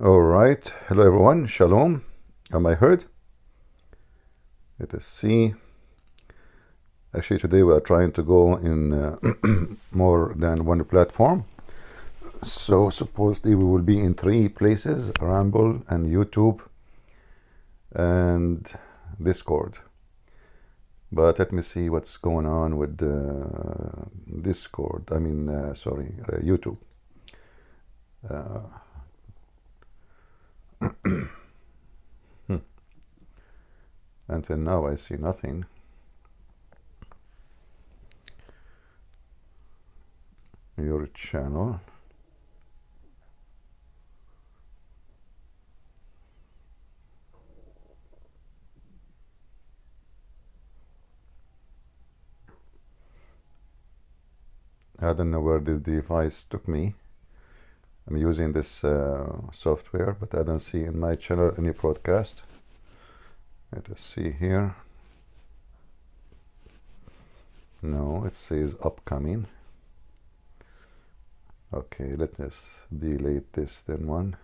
All right. Hello, everyone. Shalom. Am I heard? Let us see. Actually, today we are trying to go in more than one platform. So supposedly we will be in 3 places: Rumble and YouTube and Discord. But let me see what's going on with Discord. YouTube. Until now, I see nothing. Your channel. I don't know where this device took me. I'm using this software, but I don't see in my channel any broadcast. Let us see here. No, it says upcoming. Okay, let us delete this then one.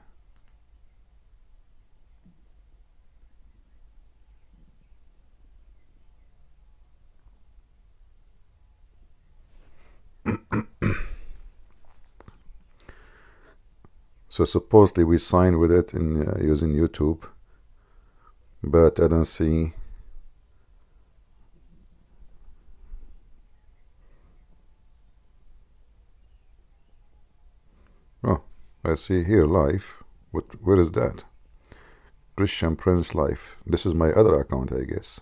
So supposedly we signed with it in using YouTube, but I don't see. Oh, I see here live. Where is that? Christian Prince Life. This is my other account, I guess.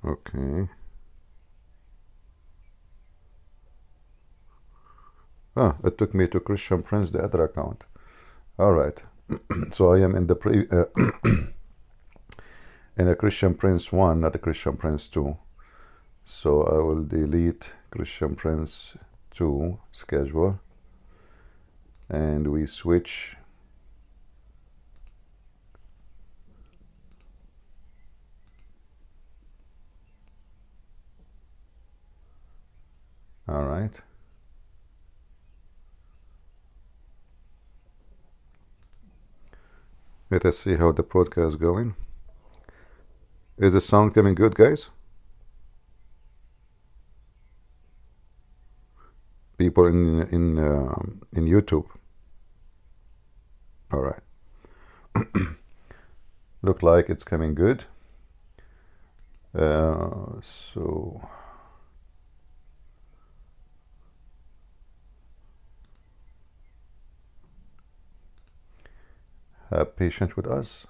Okay. It took me to Christian Prince, the other account. All right. So I am in the in a Christian Prince 1, not a Christian Prince 2. So I will delete Christian Prince 2 schedule, and we switch. All right. Let us see how the podcast is going. Is the sound coming good, guys? People in YouTube. All right. Look like it's coming good. So have patience with us.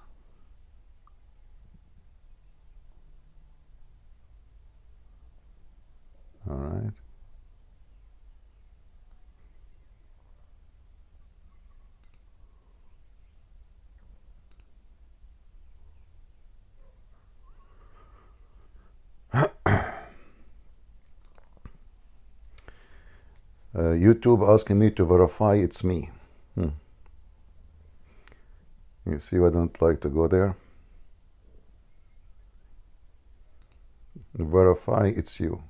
All right. YouTube asking me to verify it's me. You see, I don't like to go there. Verify it's you.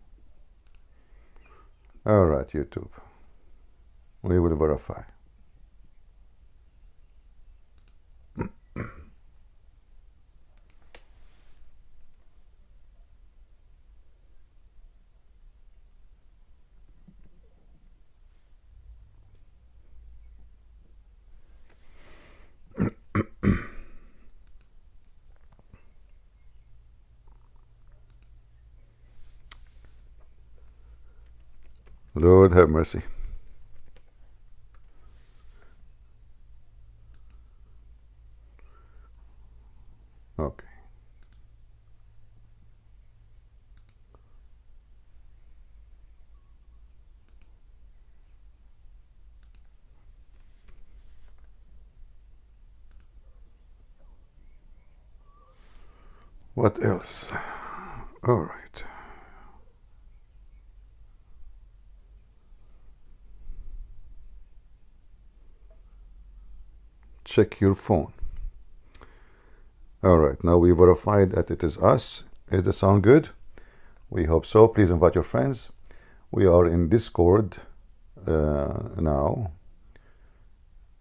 All right, YouTube. We will verify. Lord have mercy. Okay. What else? All right. Check your phone. All right, now we verified that it is us. Is the sound good? We hope so. Please invite your friends. We are in Discord now,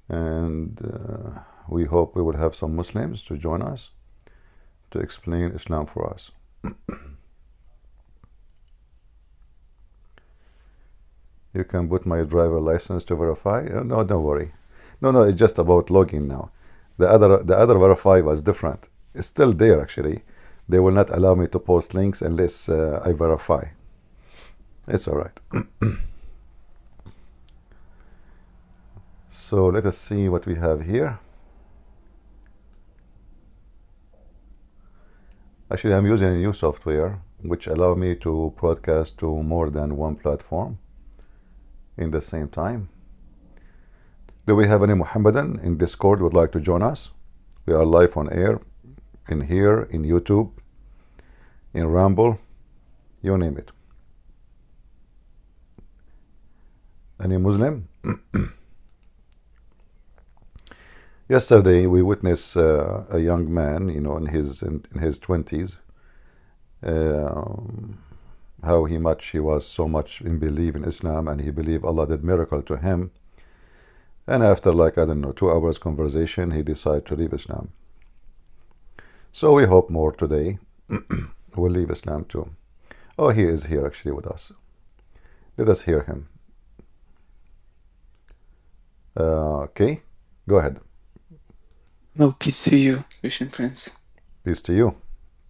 and we hope we will have some Muslims to join us to explain Islam for us. You can put my driver license to verify. No, don't worry. No, it's just about login now. The other verify was different. It's still there actually. They will not allow me to post links unless I verify. It's all right. So let us see what we have here. Actually, I'm using a new software which allow me to broadcast to more than one platform in the same time. Do we have any Muhammadan in Discord would like to join us? We are live on air, in here, in YouTube, in Rumble, you name it. Any Muslim? Yesterday we witnessed a young man, you know, in his 20s, how he was so much in belief in Islam, and he believed Allah did miracle to him. And after, like, I don't know, 2 hours conversation, he decided to leave Islam. So we hope more today will leave Islam too. Oh, he is here actually with us. Let us hear him. Okay, go ahead. Oh, peace to you, Christian Prince. Peace to you.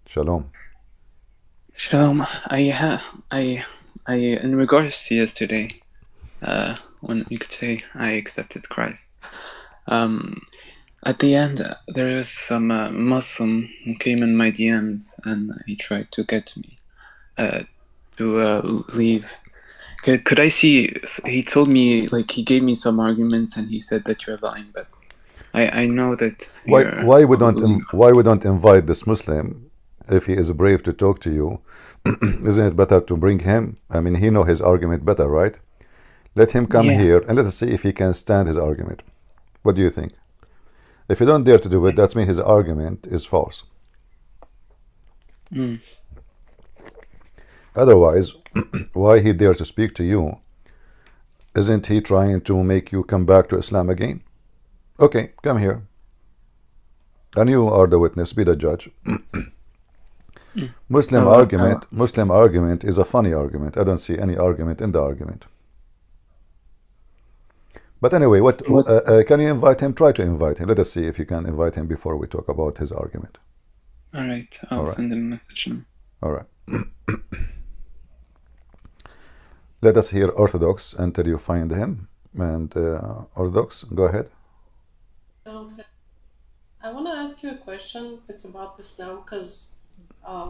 Shalom. Shalom. In regards to yesterday, when you could say I accepted Christ, at the end there was some Muslim who came in my DMs and he tried to get me to leave. Could I see? He told me, like, he gave me some arguments and he said that you're lying, but I know that why we don't invite this Muslim if he is brave to talk to you? Isn't it better to bring him? I mean, he know his argument better, right? Let him come here and let us see if he can stand his argument. What do you think? If you don't dare to do it, that means his argument is false. Otherwise, why he dare to speak to you? Isn't he trying to make you come back to Islam again? Okay, come here. And you are the witness, be the judge. Muslim argument is a funny argument. I don't see any argument in the argument. But anyway, can you invite him? Try to invite him. Let us see if you can invite him before we talk about his argument. All right, I'll send him a message now. All right. Let us hear Orthodox until you find him. And Orthodox, go ahead. Okay. I want to ask you a question. It's about Islam, because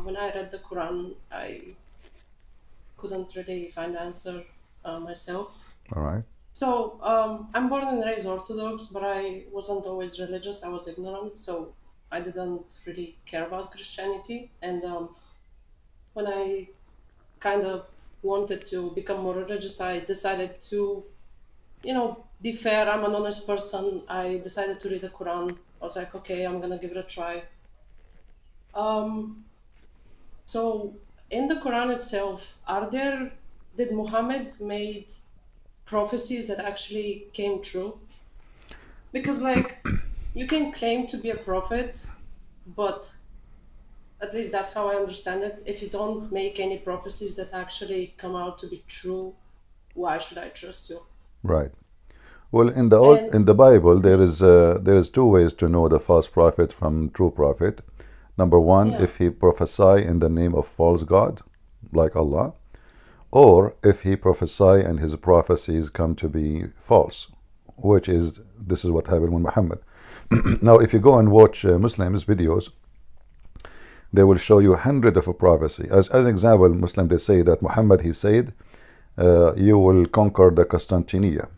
when I read the Quran, I couldn't really find the answer myself. All right. So I'm born and raised Orthodox, but I wasn't always religious. I was ignorant, so I didn't really care about Christianity. And when I kind of wanted to become more religious, I decided to, be fair. I'm an honest person. I decided to read the Quran. I was like, okay, I'm gonna give it a try. So in the Quran itself, did Muhammad made prophecies that actually came true? Because, like, you can claim to be a prophet, but at least that's how I understand it. If you don't make any prophecies that actually come out to be true, why should I trust you? Right. Well, in the Bible, there is 2 ways to know the false prophet from true prophet. Number 1, if he prophesy in the name of false god, like Allah, or if he prophesy and his prophecies come to be false, this is what happened with Muhammad. Now, if you go and watch Muslims videos, they will show you hundreds of prophecy. As an example, Muslim, they say that Muhammad, he said, you will conquer the Constantinia.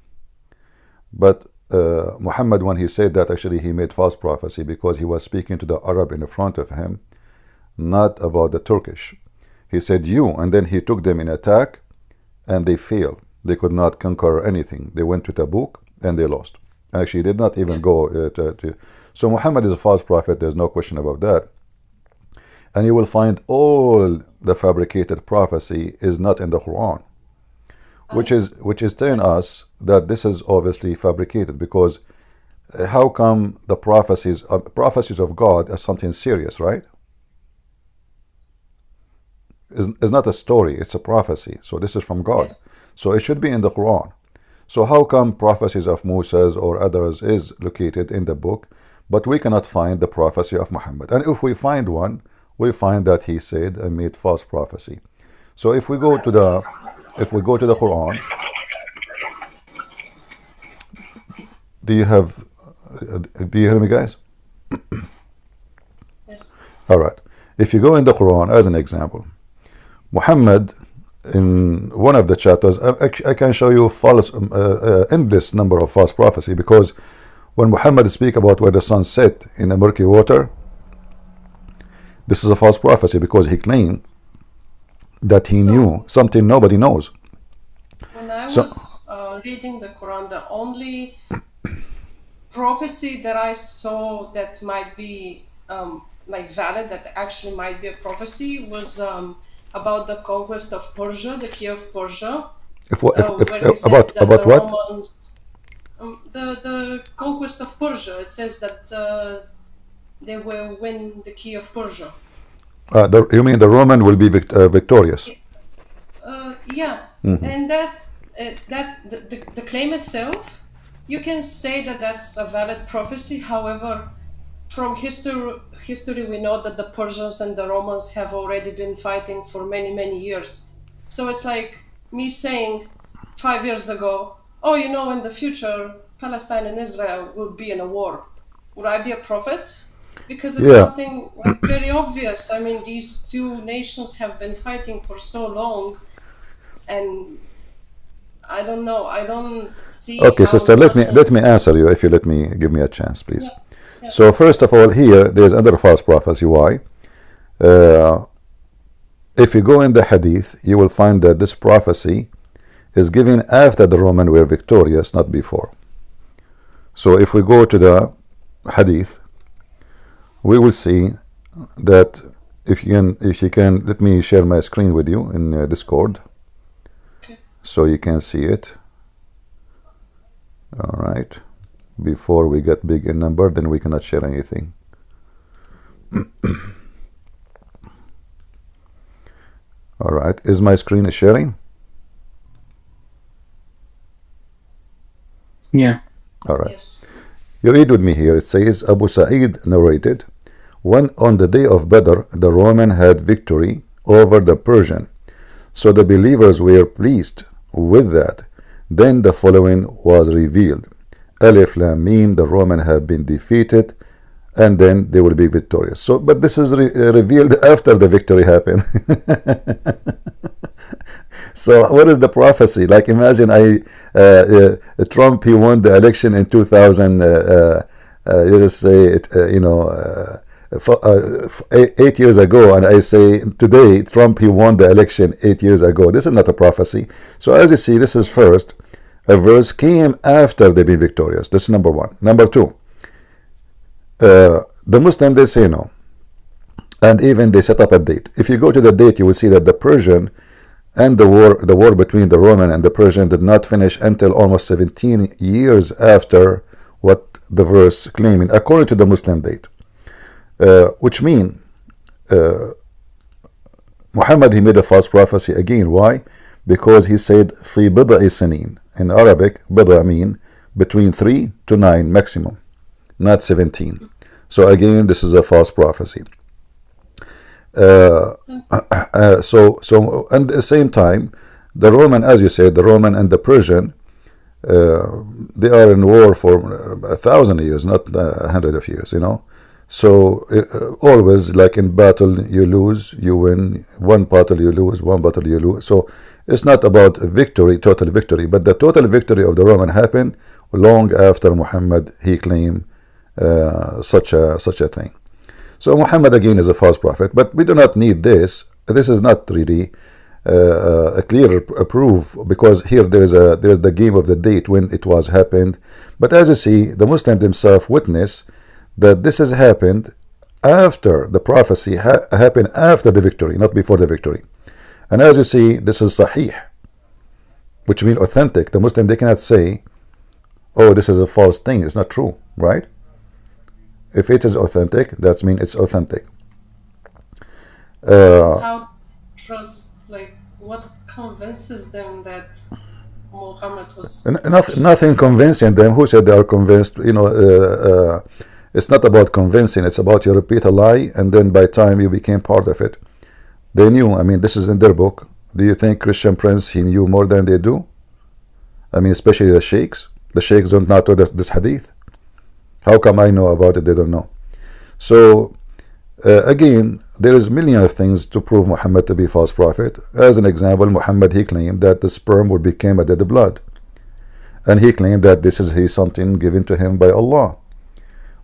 But Muhammad, when he said that, actually he made false prophecy, because he was speaking to the Arab in front of him, not about the Turkish. He said you, and then he took them in attack, and they failed. They could not conquer anything. They went to Tabuk and they lost. Actually, did not even go to. So Muhammad is a false prophet. There's no question about that. and you will find all the fabricated prophecy is not in the Quran, which is telling us that this is obviously fabricated, because how come the prophecies of God are something serious, right? It's not a story, it's a prophecy. So this is from God. Yes. So it should be in the Quran. So how come prophecies of Moses or others is located in the book, but we cannot find the prophecy of Muhammad? And if we find one, we find that he said and made false prophecy. So if we go to the Quran, do you hear me, guys? Yes. All right. If you go in the Quran as an example, Muhammad, in one of the chapters, I can show you false, endless number of false prophecy, because when Muhammad speak about where the sun set in the murky water, this is a false prophecy, because he claimed that he knew something nobody knows. When I was reading the Quran, the only prophecy that I saw that might be like valid, that actually might be a prophecy, was about the conquest of Persia, the key of Persia. Where he says that about the what? Romans, the conquest of Persia. It says that they will win the key of Persia. You mean the Roman will be victorious? Yeah, and that the claim itself, you can say that that's a valid prophecy. However, from history we know that the Persians and the Romans have already been fighting for many years. So it's like me saying 5 years ago, oh, you know, in the future Palestine and Israel will be in a war. Would I be a prophet? Because it's something very obvious. I mean, these two nations have been fighting for so long, and I don't know. I don't see. Okay, sister, let me answer you, if you give me a chance, please. So first of all, here there's another false prophecy. Why? If you go in the hadith, you will find that this prophecy is given after the Romans were victorious, not before. So if we go to the hadith, we will see that if you can let me share my screen with you in Discord, so you can see it. All right. Before we get big in number, then we cannot share anything. All right. Is my screen sharing? Yeah. All right. Yes. You read with me here. It says, Abu Sa'id narrated, when on the day of Badr, the Roman had victory over the Persian. So the believers were pleased with that. Then the following was revealed. Alif Lam Mim, the Roman have been defeated, and then they will be victorious. So, but this is revealed after the victory happened. So what is the prophecy? Like, imagine Trump, he won the election in 2000, let's say, 8 years ago, and I say today, Trump, he won the election 8 years ago. This is not a prophecy. So as you see, this is first, a verse came after they be victorious. This is number one. Number two, the Muslim, they say no, and even they set up a date. If you go to the date, you will see that the Persian and the war between the Roman and the Persian did not finish until almost 17 years after what the verse claiming, according to the Muslim date. Which mean Muhammad, he made a false prophecy again. Why? Because he said fi bid'i sinin. In Arabic, bid'a mean between 3 to 9 maximum, not 17. So again, this is a false prophecy. So and at the same time, the Roman, as you said, the Roman and the Persian, they are in war for 1,000 years, not 100 of years, you know. So always, like in battle, you lose, you win. One battle you lose, one battle you lose. So it's not about victory, total victory, but the total victory of the Roman happened long after Muhammad, he claimed such a thing. So Muhammad again is a false prophet, but we do not need this. This is not really a clear proof, because here there is the game of the date when it was happened. But as you see, the Muslims themselves witness that this has happened after the prophecy happened after the victory, not before the victory. And as you see, this is sahih, which means authentic. The Muslim, they cannot say, oh, this is a false thing. It's not true, right? If it is authentic, that means it's authentic. How to trust, like, what convinces them that Muhammad was... Nothing convincing them. Who said they are convinced? You know, it's not about convincing. It's about you repeat a lie, and then by time you became part of it. They knew. I mean, this is in their book. Do you think Christian Prince, he knew more than they do? I mean, especially the sheikhs. The sheikhs don't know this hadith. How come I know about it? They don't know. So, again, there is millions of things to prove Muhammad to be false prophet. As an example, Muhammad, he claimed that the sperm would become a dead blood. And he claimed that this is something given to him by Allah.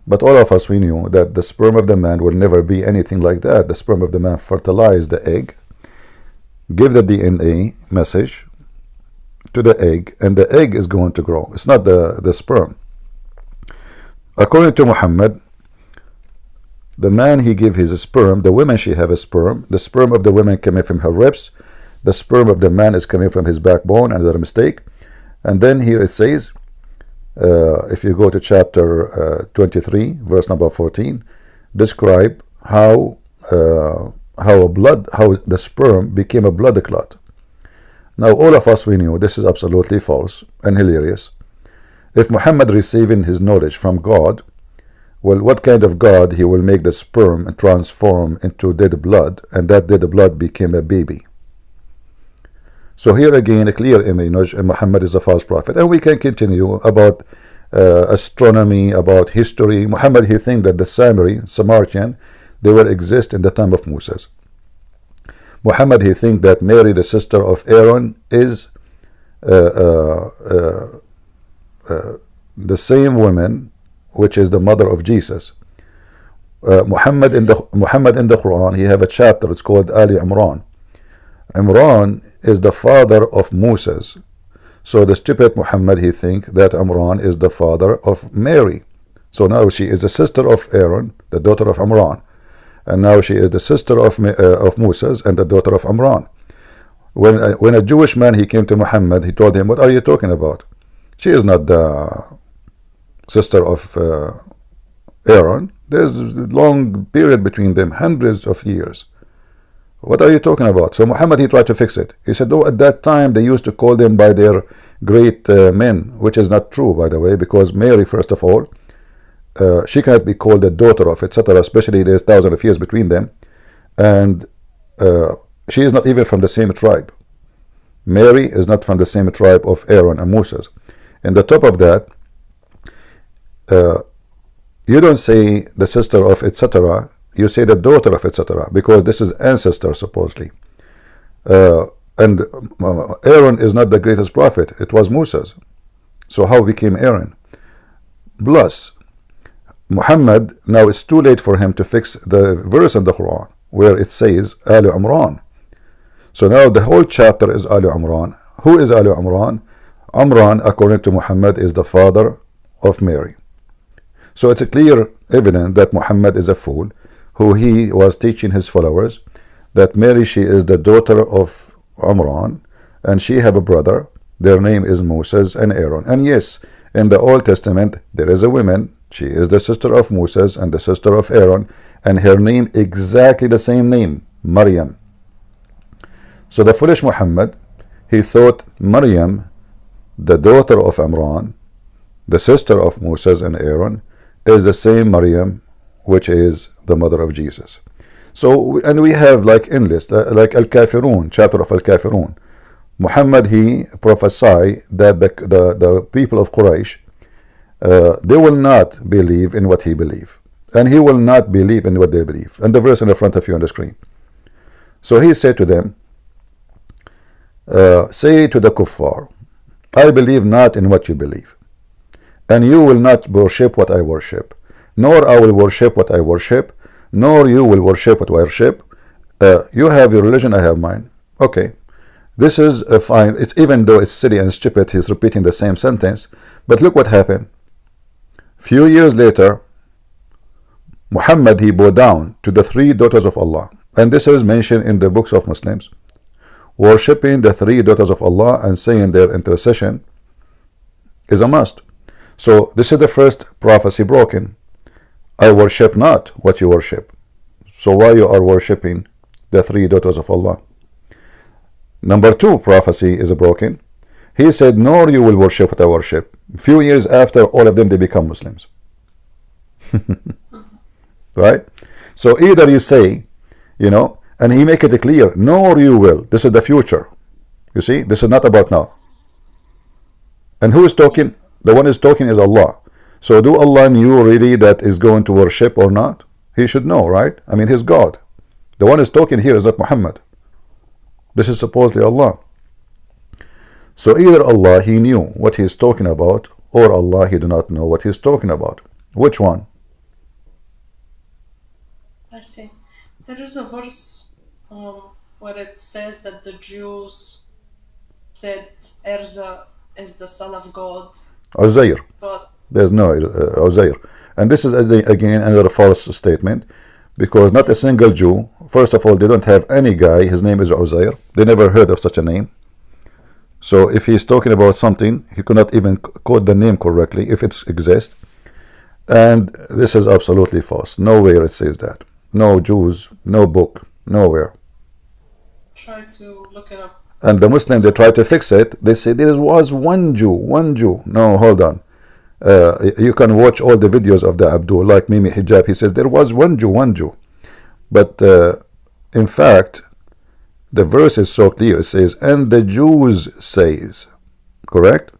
But all of us, we knew that the sperm of the man will never be anything like that. The sperm of the man fertilized the egg, give the DNA message to the egg, and the egg is going to grow. It's not the sperm. According to Muhammad, the man, he gave his sperm, the woman, she have a sperm. The sperm of the woman coming from her ribs. The sperm of the man is coming from his backbone, another mistake. And then here it says, if you go to chapter 23, verse number 14, describe how the sperm became a blood clot. Now, all of us, we knew this is absolutely false and hilarious. If Muhammad receiving his knowledge from God, well, what kind of God he will make the sperm and transform into dead blood, and that dead blood became a baby? So here again, a clear image, and Muhammad is a false prophet. And we can continue about astronomy, about history. Muhammad, he think that the Samaritan, they will exist in the time of Moses. Muhammad, he think that Mary, the sister of Aaron, is the same woman which is the mother of Jesus. Muhammad in the Qur'an, he have a chapter, it's called Ali Imran. Imran is the father of Moses. So the stupid Muhammad, he think that Imran is the father of Mary. So now she is the sister of Aaron, the daughter of Imran. And now she is the sister of Moses and the daughter of Imran. When a Jewish man, he came to Muhammad, he told him, what are you talking about? She is not the sister of Aaron. There's a long period between them, hundreds of years. What are you talking about? So Muhammad, he tried to fix it. He said, oh, at that time they used to call them by their great men, which is not true, by the way, because Mary, first of all, she cannot be called the daughter of, etc., especially there's thousands of years between them, and she is not even from the same tribe. Mary is not from the same tribe of Aaron and Moses. And the top of that, you don't say the sister of, etc., you say the daughter of, etc., because this is ancestor, supposedly. And Aaron is not the greatest prophet, it was Moses. So how became Aaron? Plus, Muhammad, now it's too late for him to fix the verse in the Quran where it says Ali Imran. So now the whole chapter is Ali Imran. Who is Ali Imran? Imran, according to Muhammad, is the father of Mary. So it's a clear evidence that Muhammad is a fool, who he was teaching his followers that Mary, she is the daughter of Imran, and she have a brother. Their name is Moses and Aaron. And yes, in the Old Testament, there is a woman. She is the sister of Moses and the sister of Aaron, and her name exactly the same name, Maryam. So the foolish Muhammad, he thought Maryam, the daughter of Imran, the sister of Moses and Aaron, is the same Maryam, which is the mother of Jesus. So, and we have like endless, like Al-Kafirun, chapter of Al-Kafirun. Muhammad, he prophesied that the people of Quraysh, they will not believe in what he believed, and he will not believe in what they believe. And the verse in the front of you on the screen. So he said to them, say to the kuffar, I believe not in what you believe, and you will not worship what I worship, nor I will worship what I worship, nor you will worship what I worship. You have your religion, I have mine. Okay, this is fine. It's, even though it's silly and stupid, he's repeating the same sentence, but look what happened. Few years later, Muhammad, he bowed down to the three daughters of Allah. And this is mentioned in the books of Muslims. Worshipping the three daughters of Allah and saying their intercession is a must. So this is the first prophecy broken. I worship not what you worship. So why you are worshipping the three daughters of Allah? Number two prophecy is broken. He said, nor you will worship what I worship. A few years after, all of them, they become Muslims. Right? So either you say, you know, and he make it clear, nor you will. This is the future. You see, this is not about now. And who is talking? The one who is talking is Allah. So do Allah knew really that is going to worship or not? He should know, right? I mean, he's God. The one who is talking here is not Muhammad. This is supposedly Allah. So either Allah, he knew what he is talking about, or Allah, he do not know what he is talking about. Which one? I see. There is a verse where it says that the Jews said Erza is the son of God. Uzair. But there's no Uzair. And this is again another false statement, because not a single Jew, first of all, they don't have any guy, his name is Uzair. They never heard of such a name. So if he's talking about something, he could not even quote the name correctly if it exists. And this is absolutely false. Nowhere it says that. No Jews, no book, nowhere. Try to look it up. And the Muslim, they try to fix it. They say there was one Jew, one Jew. No, hold on. You can watch all the videos of the Abdul, like Mimi Hijab. He says there was one Jew, one Jew. But in fact, the verse is so clear. It says, and the Jews says. Correct?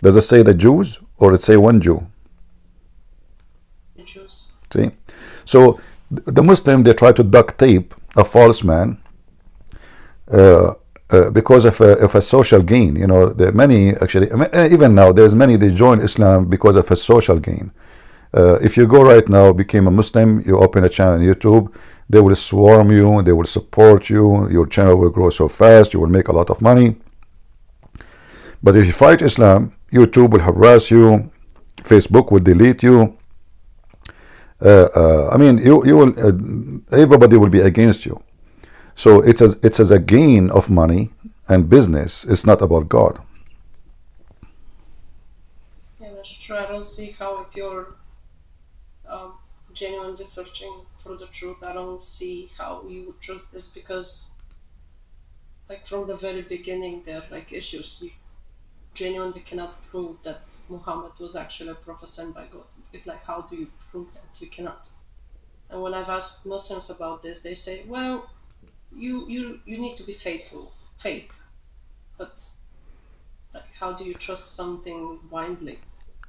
Does it say the Jews or it say one Jew? Jews. See? So the Muslim, they try to duct tape a false man because of a social gain. You know, there are many, actually, even now, there's many, they join Islam because of a social gain. If you go right now, became a Muslim, you open a channel on YouTube, they will swarm you, they will support you, your channel will grow so fast, you will make a lot of money. But if you fight Islam, YouTube will harass you, Facebook will delete you. I mean, you will, everybody will be against you. So it's as a gain of money and business. It's not about God. Yeah, that's true. I don't see how, if you're genuinely searching for the truth, I don't see how you would trust this, because like from the very beginning there are like issues. You genuinely cannot prove that Muhammad was actually a prophet sent by God. It's like, how do you prove that? You cannot. And when I've asked Muslims about this, they say, well, you need to be faithful, faith. But like, how do you trust something blindly?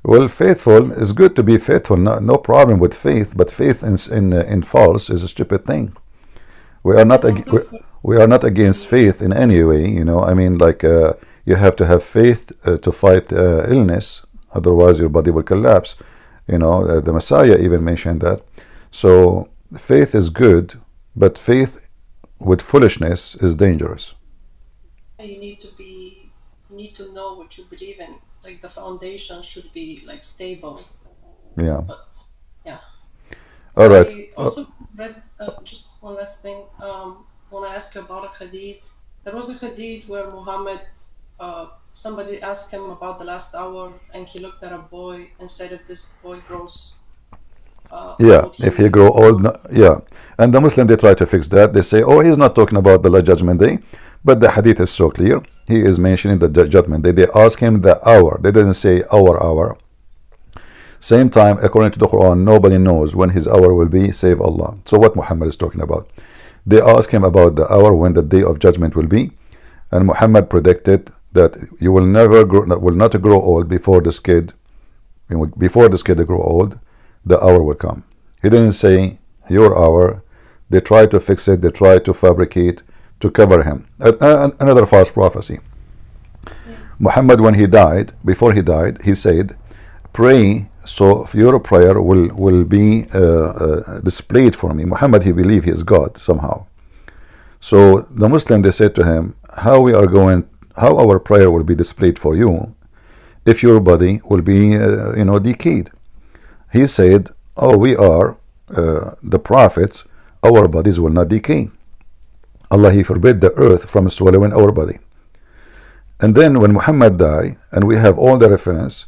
Well, faithful is good to be faithful. No problem with faith, but faith in false is a stupid thing. We are not against faith in any way. You know, I mean, like you have to have faith to fight illness, otherwise your body will collapse. You know, the Messiah even mentioned that. So faith is good, but faith with foolishness is dangerous. You need to know what you believe in. Like the foundation should be like stable. Yeah. But yeah. All right. I also read just one last thing. When I asked you about a hadith, there was a hadith where Muhammad, somebody asked him about the last hour, and he looked at a boy and said, if this boy grows yeah, if he grow old, yeah. And the Muslim, they try to fix that. They say, oh, he's not talking about the judgment day. But the hadith is so clear. He is mentioning the judgment day. They ask him the hour. They didn't say our hour. Same time, according to the Quran, nobody knows when his hour will be, save Allah. So what Muhammad is talking about? They ask him about the hour when the day of judgment will be. And Muhammad predicted that you will not grow old before this kid. Before this kid grow old, the hour will come. He didn't say your hour. They try to fix it. They try to fabricate to cover him. Another false prophecy. Muhammad, when he died, before he died, he said, pray so your prayer will be displayed for me. Muhammad, he believed he is God somehow. So the Muslim, they said to him, how our prayer will be displayed for you if your body will be decayed. he said, oh, we are the prophets, our bodies will not decay. Allah, He forbid the earth from swallowing our body. And then when Muhammad died, and we have all the reference,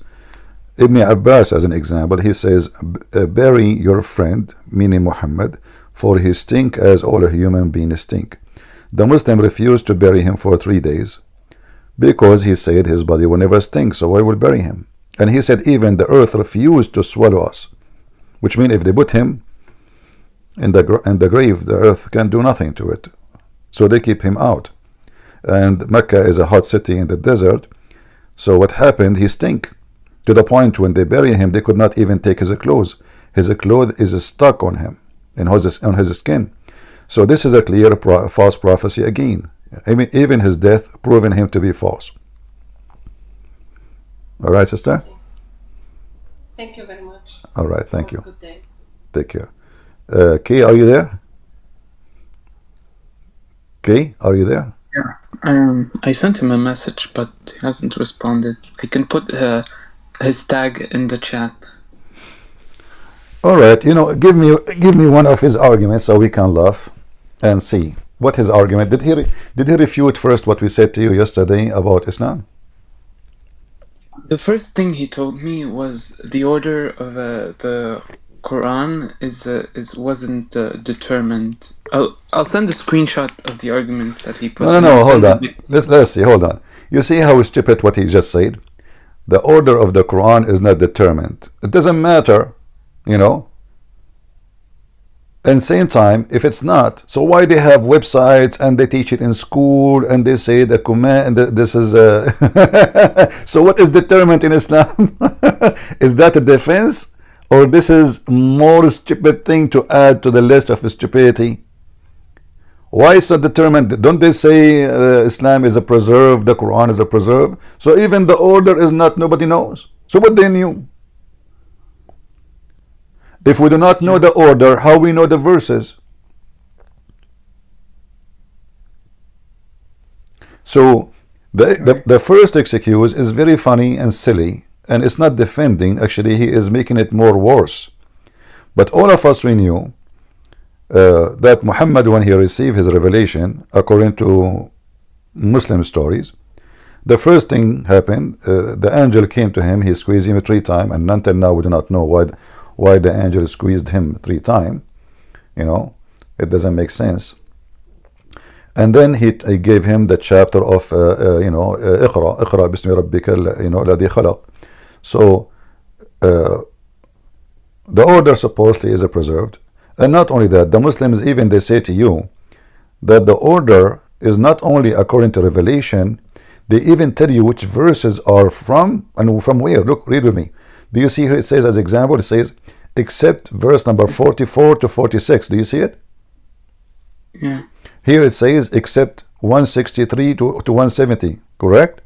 Ibn Abbas as an example, he says, bury your friend, meaning Muhammad, for he stink as all a human beings stink. The Muslim refused to bury him for 3 days because he said his body will never stink, so I will bury him. And he said even the earth refused to swallow us, which means if they put him in the grave, the earth can do nothing to it. So they keep him out. And Mecca is a hot city in the desert. So what happened? He stink to the point when they bury him, they could not even take his clothes. His clothes is stuck on him, on his skin. So this is a clear false prophecy again. Even his death proving him to be false. All right, sister? Thank you very much. All right, thank you. Good day. Take care. Kay, are you there? Kay, are you there? Yeah. I sent him a message, but he hasn't responded. I can put his tag in the chat. All right, give me one of his arguments so we can laugh and see what his argument. Did he refute first what we said to you yesterday about Islam? The first thing he told me was the order of the Quran wasn't determined. I'll send a screenshot of the arguments that he put. No, hold on. Let's see. Hold on. You see how stupid what he just said? The order of the Quran is not determined. It doesn't matter, And same time, if it's not, so why they have websites and they teach it in school and they say the command, this is so what is determined in Islam? Is that a defense, or this is more stupid thing to add to the list of stupidity? Why is it determined? Don't they say Islam is a preserve, the Quran is a preserve? So even the order is not, nobody knows. So what they knew? If we do not know the order, how we know the verses? So the first excuse is very funny and silly, and it's not defending. Actually, he is making it more worse. But all of us, we knew that Muhammad, when he received his revelation, according to Muslim stories, the first thing happened, the angel came to him, he squeezed him 3 times, and until now we do not know why the angel squeezed him 3 times. It doesn't make sense. And then he gave him the chapter of اقرأ باسم ربك الذي خلق. So the order supposedly is preserved. And not only that, the Muslims, even they say to you that the order is not only according to revelation, they even tell you which verses are from and from where. Look, read with me. Do you see here it says, as example, it says, except verse number 44 to 46. Do you see it? Yeah. Here it says, except 163 to 170. Correct?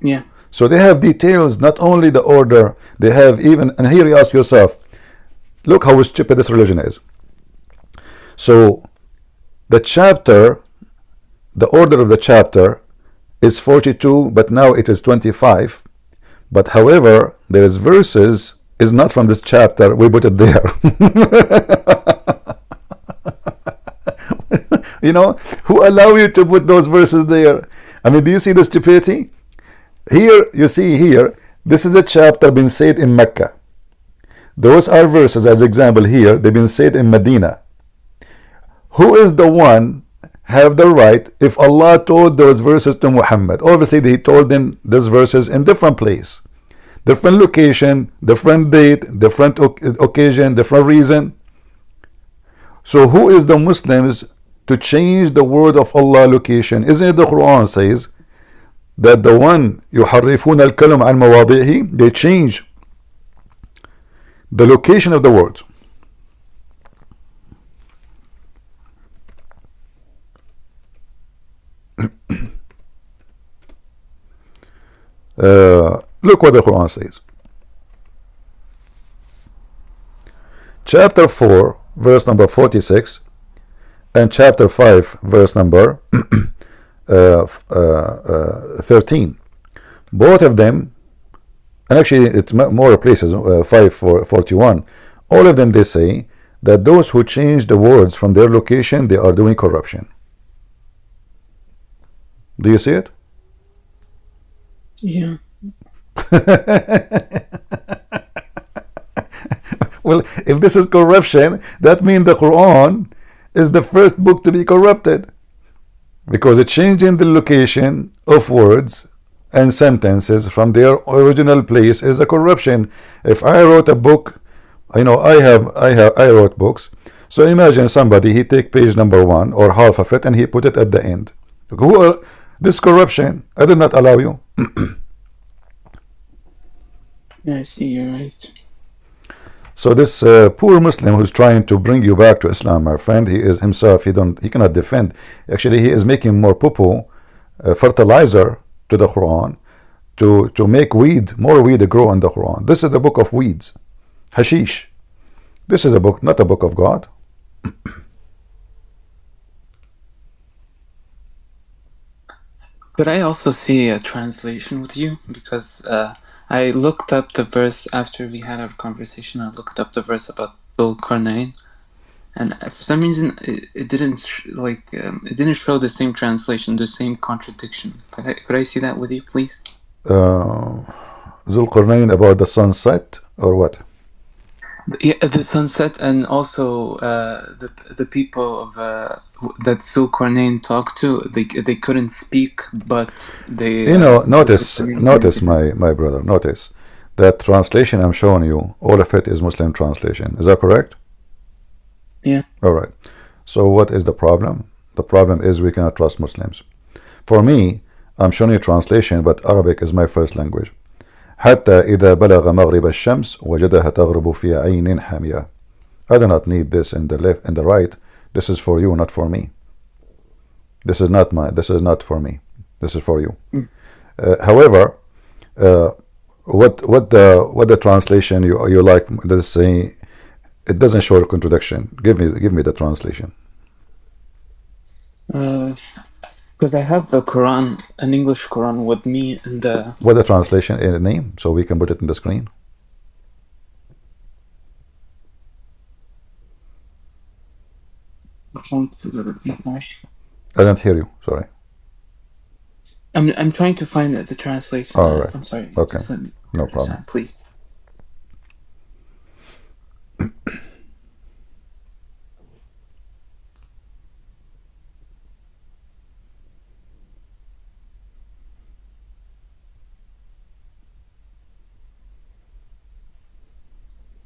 Yeah. So they have details, not only the order, they have even, and here you ask yourself, look how stupid this religion is. So the chapter, the order of the chapter is 42, but now it is 25. But however, there is verses, is not from this chapter, we put it there. Who allow you to put those verses there? I mean, do you see the stupidity? Here, you see here, this is a chapter been said in Mecca. Those are verses, as example here, they've been said in Medina. Who is the one have the right, if Allah told those verses to Muhammad? Obviously, he told them those verses in different place, different location, different date, different occasion, different reason. So who is the Muslims to change the word of Allah location? Isn't it the Quran says that the one يحرفون الكلم عن مواضعه, they change the location of the words. Look what the Quran says. Chapter 4 verse number 46 and chapter 5 verse number 13, both of them and actually it's more places, 541, all of them they say that those who change the words from their location, they are doing corruption. Do you see it? Yeah. Well, if this is corruption, that means the Quran is the first book to be corrupted, because it changing the location of words and sentences from their original place is a corruption. If I wrote a book, I wrote books. So imagine somebody, he take page number 1 or half of it and he put it at the end. This corruption. I did not allow you. Yeah, I see, you're right. So this poor Muslim who's trying to bring you back to Islam, my friend, he is himself, he cannot defend. Actually, he is making more poo-poo, fertilizer to the Quran, to make more weed grow in the Quran. This is the book of weeds, hashish. This is a book, not a book of God. Could I also see a translation with you? Because I looked up the verse after we had our conversation. I looked up the verse about Dhul Qarnayn, and for some reason it didn't it didn't show the same translation, the same contradiction. Could I see that with you, please? Dhul Qarnayn about the sunset or what? Yeah, the sunset, and also the people of that Zulqarnain talked to, they couldn't speak, but they. Notice, my brother, notice that translation I'm showing you, all of it is Muslim translation. Is that correct? Yeah. All right. So what is the problem? The problem is we cannot trust Muslims. For me, I'm showing you translation, but Arabic is my first language. حتى إذا بلغ مغرب الشمس وجدها تغرب في عين حامية. I do not need this in the left and the right. This is for you, not for me. This is not for me. This is for you. However, what the translation you like? Let's say it doesn't show a contradiction. Give me the translation. Because I have the Quran, an English Quran with me, and what the translation in the name, so we can put it in the screen. I don't hear you. Sorry. I'm trying to find the translation. All right. I'm sorry. Okay. No problem. Please.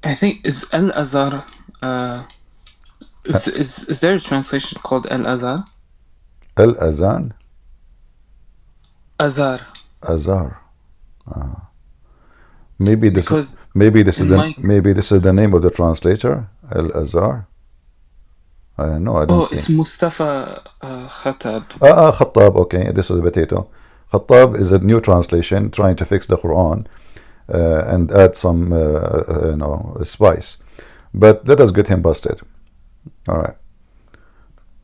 I think is Al-Azhar. Is there a translation called Al-Azhar? Al-Azan? Azhar. Azhar. Maybe this is the name of the translator. Al-Azhar. I don't know. I don't see. It's Mustafa Khattab. Khattab. Okay, this is a potato. Khattab is a new translation trying to fix the Quran and add some spice. But let us get him busted. All right.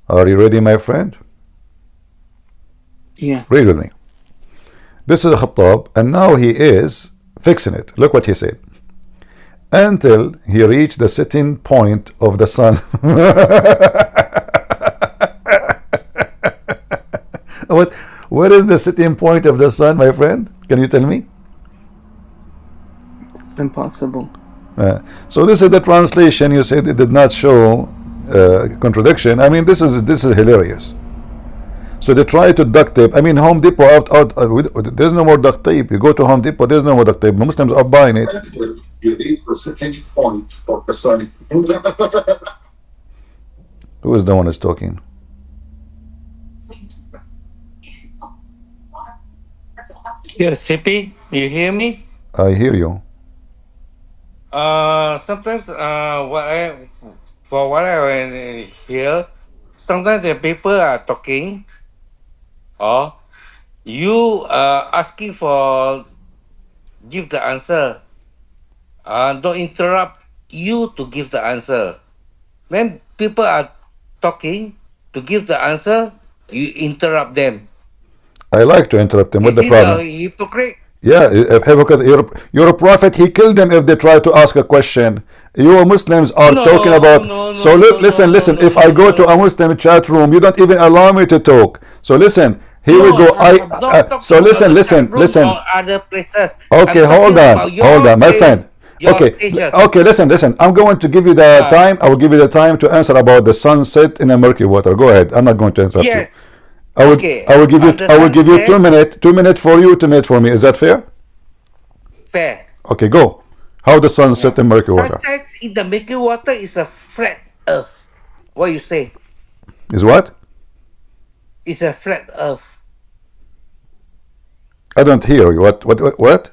Are you ready, my friend? Yeah. Read with me. This is Khattab, and now he is fixing it. Look what he said. Until he reached the setting point of the sun. What is the setting point of the sun, my friend? Can you tell me? It's impossible. So this is the translation. You said it did not show contradiction. I mean, this is hilarious. So they try to duct tape. I mean, Home Depot there's no more duct tape. You go to Home Depot, there's no more duct tape. The Muslims are buying it. You reach the setting point of the sun. Who is the one who's talking? Yeah, CP, you hear me? I hear you. Sometimes what I hear, sometimes the people are talking, or you asking for give the answer. Don't interrupt you to give the answer. When people are talking to give the answer, you interrupt them. I like to interrupt them. What's the problem? Hypocrite. Yeah, a hypocrite. Your prophet, he killed them if they try to ask a question. You Muslims are talking about. So listen. If I go to a Muslim chat room, you don't even allow me to talk. So listen. Here we No, go. I'm not talking So about listen, the listen, chat room listen. or other places. Okay, I'm hold talking on, about your my place, friend. your Okay, places. okay, listen. I'm going to give you the Uh, time. I will give you the time to answer about the sunset in the murky water. Go ahead. I'm not going to interrupt you. yes. Okay. I will give you On the I will give you sunset, 2 minutes for you, 2 minutes for me. Is that fair? fair. Okay, go. How the sun Yeah. set in murky water? Sunset in the Milky Water is a flat Earth. What you say? Is what? It's a flat Earth. I don't hear you. What?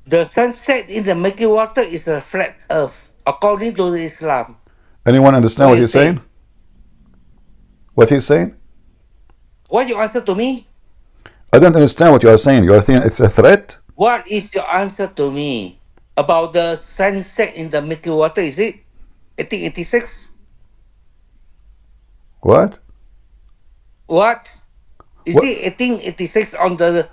The sunset in the Milky Water is a flat Earth, according to Islam. Anyone understand What what you he's say? saying? What he's saying? What you answer to me? I don't understand what you are saying. You are saying it's a threat? What is your answer to me about the sunset in the Milky Water? Is it 1886? What? What? Is What? it 1886 on the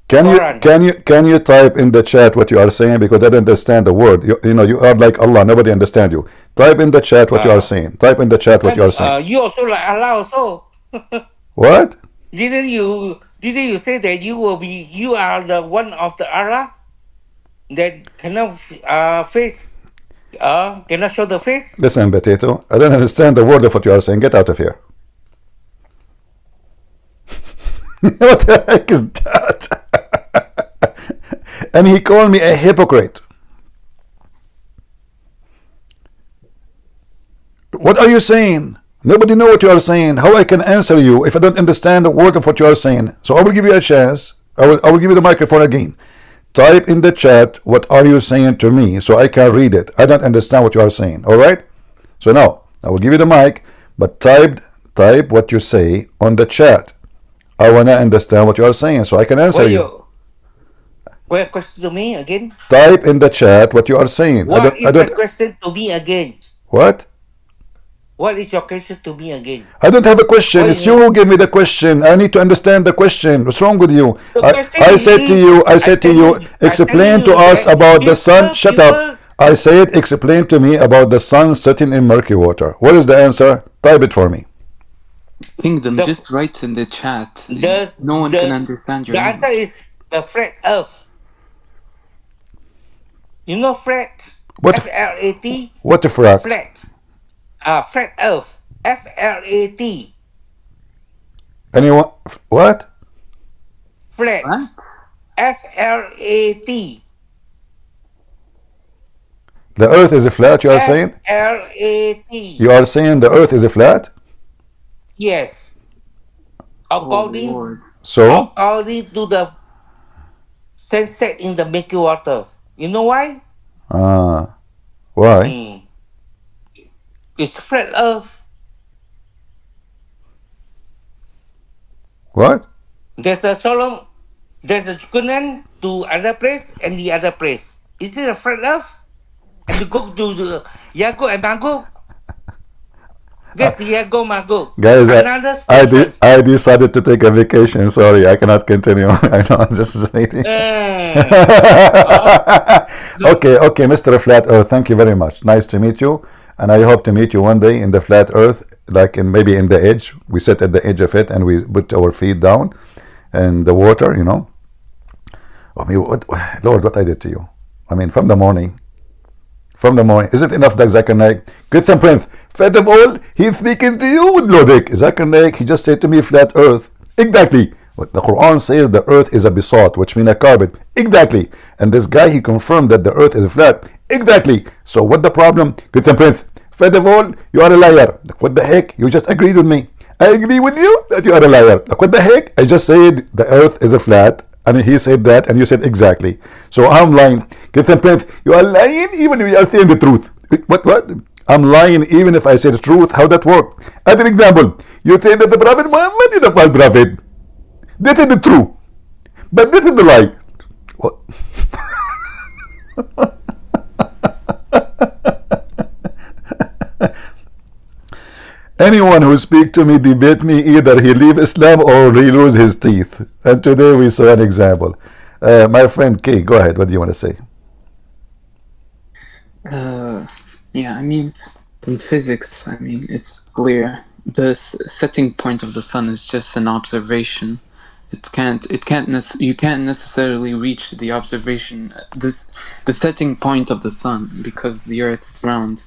Can you Quran? can you type in the chat what you are saying, because I don't understand the word. You know you are like Allah. Nobody understand you. Type in the chat what you are saying. Type in the chat what you are saying. You also like Allah also. What? Didn't you say that you are the one of the Allah that cannot face cannot show the face? Listen, Potato. I don't understand the word of what you are saying. Get out of here. What the heck is that? And he called me a hypocrite. What are you saying? Nobody know what you are saying. How I can answer you if I don't understand the word of what you are saying? So I will give you a chance. I will give you the microphone again. Type in the chat what are you saying to me so I can read it. I don't understand what you are saying. All right? So now I will give you the mic, but type what you say on the chat. I wanna understand what you are saying so I can answer you. What question to me again? Type in the chat what you are saying. What is the question to me again? What? What is your question to me again? I don't have a question. It's you who gave me the question. I need to understand the question. What's wrong with you? I said to you, explain to us about the sun. Shut up. I said, explain to me about the sun setting in murky water. What is the answer? Type it for me. Kingdom, just write in the chat. No one can understand your answer is the flat Earth. You know flat? What? F-L-A-T? What the flat? Flat. Flat Earth. F-L-A-T. Anyone? What? Flat. What? F-L-A-T. The earth is a flat, you are saying? F-L-A-T. You are saying the earth is a flat? Yes. According to the sunset in the Milky Water. You know why? Why? It's flat Earth. What? There's a Qur'an to other place and the other place. Is it a flat Earth? And you go to the Yago and Magog. That's Yago Magog. Guys, I decided to take a vacation. Sorry, I cannot continue. I know this is meeting. Okay, Mr. Flat Earth, thank you very much. Nice to meet you, and I hope to meet you one day in the flat Earth, like maybe in the edge. We sit at the edge of it and we put our feet down and the water, you know. I mean, Lord, what I did to you. I mean, from the morning. Is it enough that Zakir Naik? Christian Prince, first of all, he's speaking to you with logic. Zakir Naik, he just said to me flat earth. Exactly. But the Quran says the earth is a bisat, which means a carpet. Exactly. And this guy, he confirmed that the earth is flat. Exactly. So what the problem? Christian Prince, first of all, you are a liar. What the heck? You just agreed with me. I agree with you that you are a liar. Like, what the heck? I just said the earth is a flat. And he said that, and you said exactly. So I'm lying. Christian Prince, you are lying even if you are saying the truth. What? I'm lying even if I say the truth. How that work? As an example, you say that the Prophet Muhammad is a false prophet. This is the truth. But this is the lie. What? Anyone who speak to me, debate me, either he leave Islam or he lose his teeth. And today we saw an example. My friend Kay, go ahead. What do you want to say? Yeah, I mean, in physics, I mean, it's clear. The setting point of the sun is just an observation. You can't necessarily reach the observation, the setting point of the sun, because the earth is round.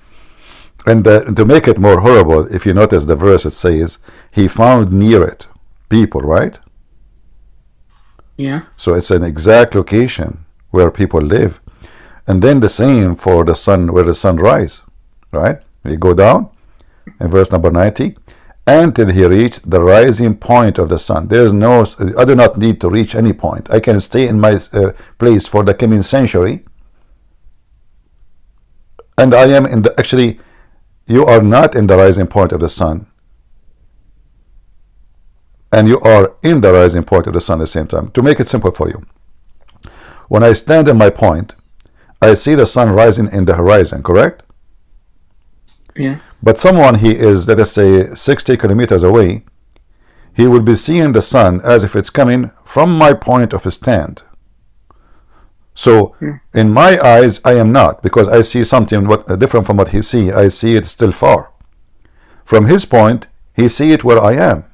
And to make it more horrible, if you notice the verse, it says, he found near it people, right? Yeah. So it's an exact location where people live. And then the same for the sun, where the sun rise, right? You go down in verse number 90, until he reached the rising point of the sun. There is no, I do not need to reach any point. I can stay in my place for the coming century. And I am in the, actually, you are not in the rising point of the sun. And you are in the rising point of the sun at the same time. To make it simple for you, when I stand in my point, I see the sun rising in the horizon, correct? Yeah. But someone, he is, let us say, 60 kilometers away, he will be seeing the sun as if it's coming from my point of stand. So in my eyes, I am not, because I see something different from what he sees. I see it still far. From his point, he see it where I am.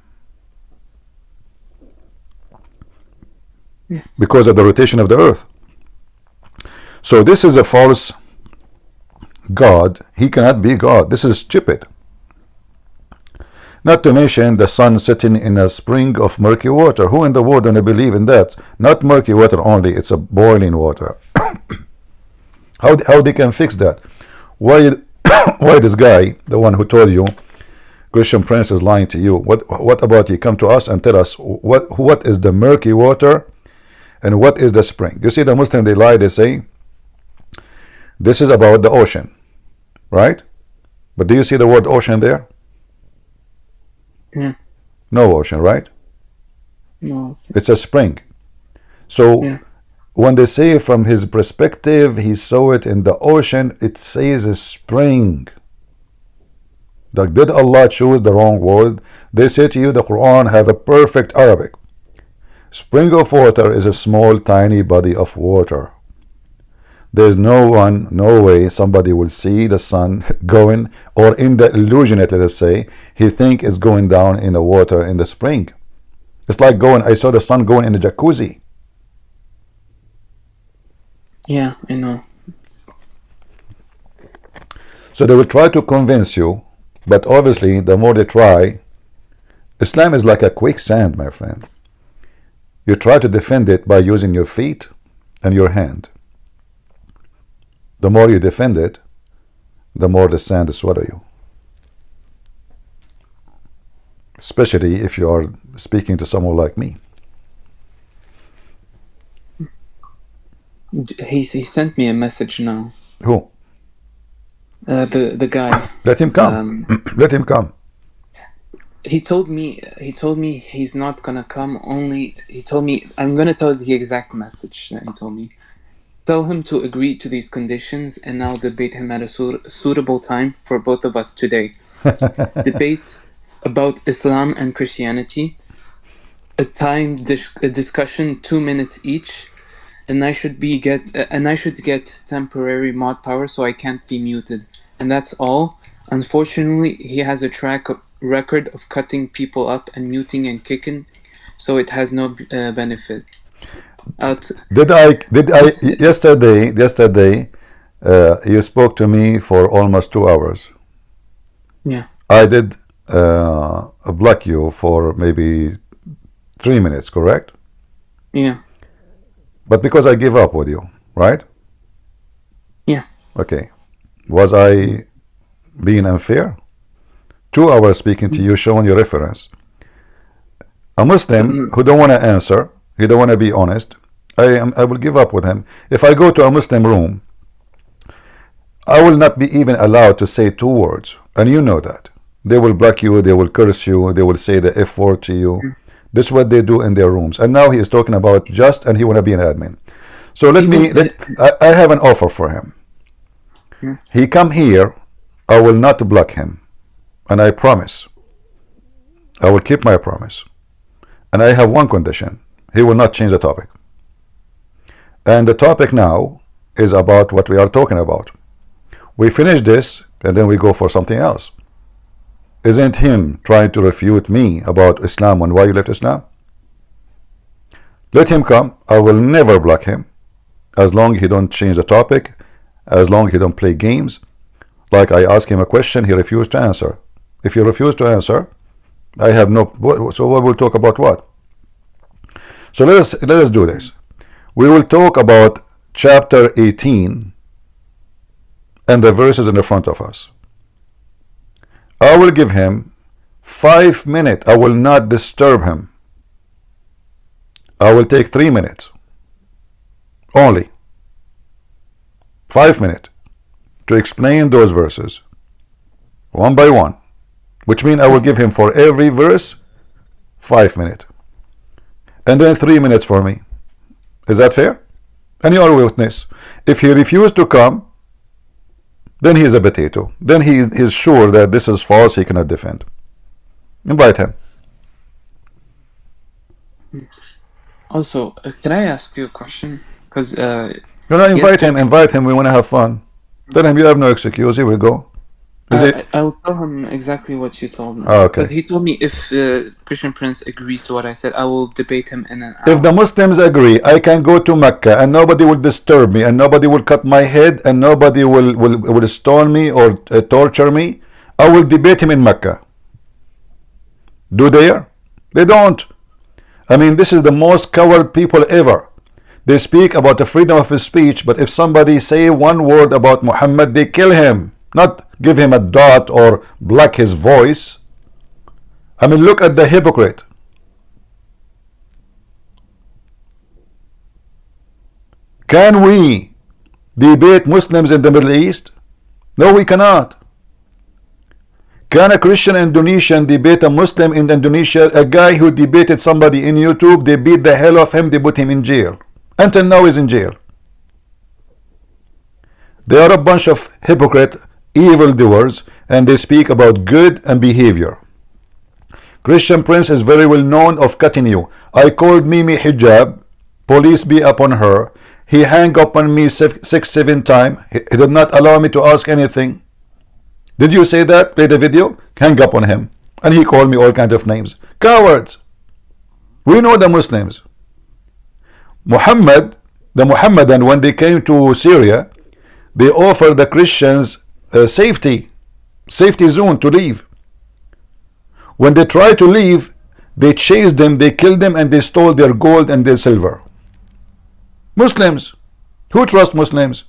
Because of the rotation of the earth. So this is a false God. He cannot be God. This is stupid. Not to mention the sun sitting in a spring of murky water. Who in the world don't believe in that? Not murky water only, it's a boiling water. How they can fix that? Why why this guy, the one who told you Christian Prince is lying to you? What about you come to us and tell us what is the murky water and what is the spring? You see, the Muslim, they lie, they say this is about the ocean, right? But do you see the word ocean there? Yeah. No ocean, right? No. It's a spring. So when they say from his perspective, he saw it in the ocean, it says a spring. Like, did Allah choose the wrong word? They say to you the Quran have a perfect Arabic. Spring of water is a small, tiny body of water. There's no way somebody will see the sun going, or in the illusion, let us say, he think it's going down in the water in the spring. It's like I saw the sun going in the jacuzzi. Yeah, I know. So they will try to convince you, but obviously the more they try, Islam is like a quicksand, my friend. You try to defend it by using your feet and your hand. The more you defend it, the more the sand will swallow you. Especially if you are speaking to someone like me. He sent me a message now. Who? The guy. Let him come. Let him come. He told me he's not gonna come. He told me, I'm gonna tell the exact message that he told me. Tell him to agree to these conditions, and I'll debate him at a suitable time for both of us today. Debate about Islam and Christianity. A discussion, 2 minutes each, and I should get temporary mod power so I can't be muted, and that's all. Unfortunately, he has a record of cutting people up and muting and kicking, so it has no benefit. Did I yesterday you spoke to me for almost 2 hours. Yeah. I did block you for maybe 3 minutes, correct? Yeah. But because I give up with you, right? Yeah. Okay. Was I being unfair? 2 hours speaking to you, showing your reference. A Muslim who don't want to answer, he don't want to be honest, I will give up with him. If I go to a Muslim room, I will not be even allowed to say 2 words, and you know that. They will block you, they will curse you, they will say the F word to you. This is what they do in their rooms. And now he is talking about just, and he want to be an admin. So I have an offer for him. He come here, I will not block him, and I promise I will keep my promise. And I have one condition: he will not change the topic. And the topic now is about what we are talking about. We finish this and then we go for something else. Isn't him trying to refute me about Islam and why you left Islam? Let him come. I will never block him as long as he don't change the topic, as long as he don't play games. Like I ask him a question, he refused to answer. If you refuse to answer, I have no. So what we'll talk about what? So let us do this. We will talk about chapter 18 and the verses in the front of us. I will give him 5 minutes. I will not disturb him. I will take 3 minutes only. 5 minutes to explain those verses one by one, which means I will give him for every verse 5 minutes, and then 3 minutes for me. Is that fair? And you are a witness. If he refused to come, then he is a potato. Then he is sure that this is false, he cannot defend. Invite him. Also, can I ask you a question? Because Invite him. We want to have fun. Tell him you have no excuse. Here we go. I'll tell him exactly what you told me. Okay. Because he told me if Christian Prince agrees to what I said, I will debate him in an hour. If the Muslims agree, I can go to Mecca and nobody will disturb me and nobody will cut my head and nobody will stone me or torture me. I will debate him in Mecca. Do they? They don't. I mean, this is the most coward people ever. They speak about the freedom of his speech, but if somebody say one word about Muhammad, they kill him. Not give him a dot or block his voice. I mean, look at the hypocrite. Can we debate Muslims in the Middle East? No, we cannot. Can a Christian Indonesian debate a Muslim in Indonesia? A guy who debated somebody in YouTube, they beat the hell of him, they put him in jail. Until now he's in jail. They are a bunch of hypocrite evildoers, and they speak about good and behavior. Christian Prince is very well known of cutting you. I called Mimi hijab, police be upon her. He hang up on me 6-7 times. He did not allow me to ask anything. Did you say that? Play the video. Hang up on him. And he called me all kinds of names. Cowards. We know the Muslims. Muhammad, the Muhammadan, when they came to Syria, they offered the Christians a safety zone to leave. When they tried to leave, they chased them, they killed them, and they stole their gold and their silver. Muslims. Who trusts Muslims?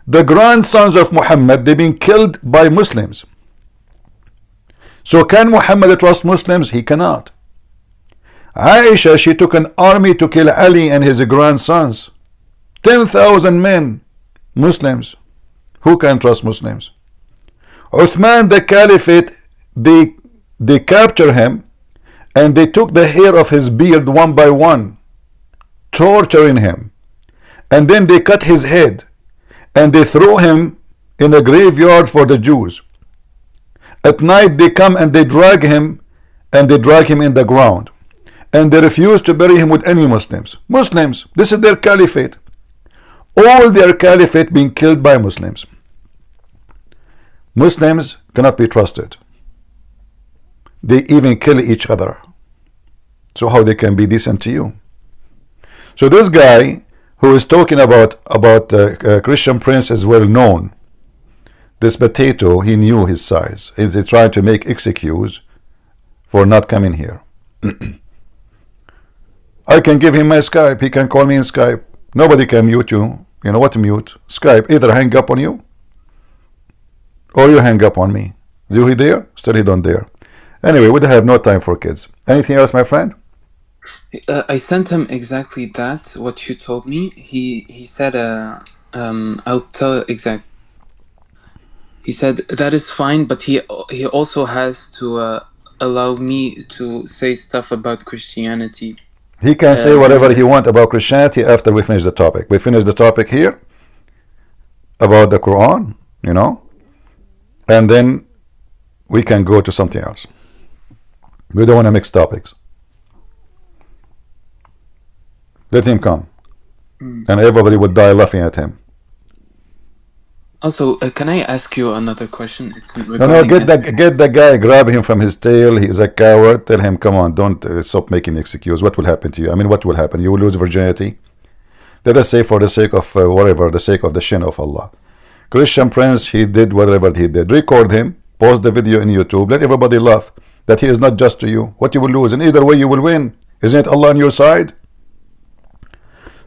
The grandsons of Muhammad, they've been killed by Muslims. So can Muhammad trust Muslims? He cannot. Aisha, she took an army to kill Ali and his grandsons. 10,000 men, Muslims. Who can trust Muslims? Uthman, the Caliphate, they captured him and they took the hair of his beard one by one, torturing him. And then they cut his head and they throw him in a graveyard for the Jews. At night they come and they drag him in the ground. And they refuse to bury him with any Muslims. Muslims, this is their caliphate. All their caliphate being killed by Muslims. Muslims cannot be trusted. They even kill each other. So how they can be decent to you? So this guy who is talking about Christian Prince is well known. This potato, he knew his size. He's trying to make excuse for not coming here. I can give him my Skype. He can call me in Skype. Nobody can mute you. You know what to mute? Skype. Either hang up on you or you hang up on me. Do he dare? Still he don't dare. Anyway, we have no time for kids. Anything else, my friend? I sent him exactly that, what you told me. He said, I'll tell exact. He said that is fine, but he also has to allow me to say stuff about Christianity. He can say whatever he wants about Christianity after we finish the topic. We finish the topic here about the Quran, you know, and then we can go to something else. We don't want to mix topics. Let him come. And everybody would die laughing at him. Also, can I ask you another question? It's No, regarding get the guy, grab him from his tail. He's a coward. Tell him, come on, don't stop making excuse. What will happen to you? I mean, what will happen? You will lose virginity. Let us say, for the sake of whatever, the sake of the shin of Allah. Christian Prince, he did whatever he did. Record him, post the video in YouTube. Let everybody laugh that he is not just to you. What you will lose? And either way, you will win. Isn't it Allah on your side?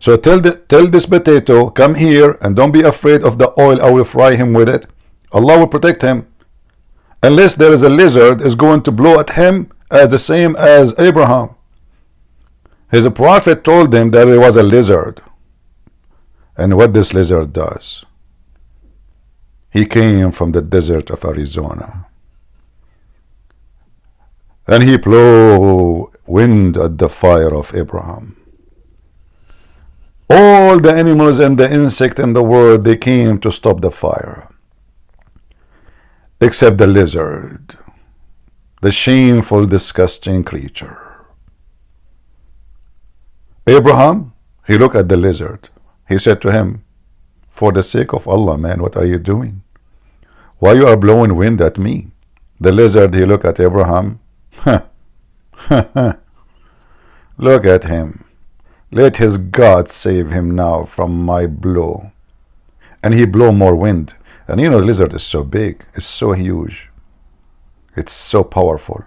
So tell this potato, come here and don't be afraid of the oil. I will fry him with it. Allah will protect him. Unless there is a lizard is going to blow at him as the same as Abraham. His prophet told him that there was a lizard. And what this lizard does, he came from the desert of Arizona. And he blew wind at the fire of Abraham. All the animals and the insect in the world, they came to stop the fire. Except the lizard, the shameful, disgusting creature. Abraham, he looked at the lizard. He said to him, for the sake of Allah, man, what are you doing? Why you are blowing wind at me? The lizard, he looked at Abraham. Look at him. Let his God save him now from my blow. And he blew more wind. And you know, the lizard is so big, it's so huge, it's so powerful.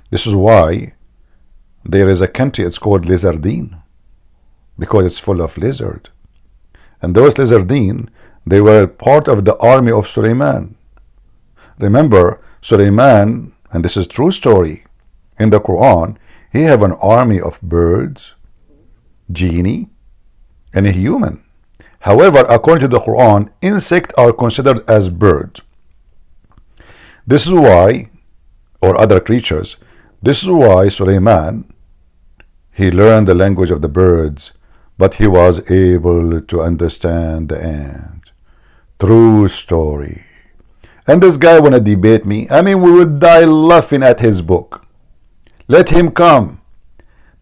This is why there is a country, it's called Lizardine, because it's full of lizard. And those lizardine, they were part of the army of Suleiman. Remember, Suleiman, and this is true story, in the Quran, he have an army of birds, genie, and a human. However, according to the Quran, insects are considered as birds. This is why, or other creatures, this is why Suleiman, he learned the language of the birds, but he was able to understand the ant. True story. And this guy wanna debate me. I mean, we would die laughing at his book. Let him come.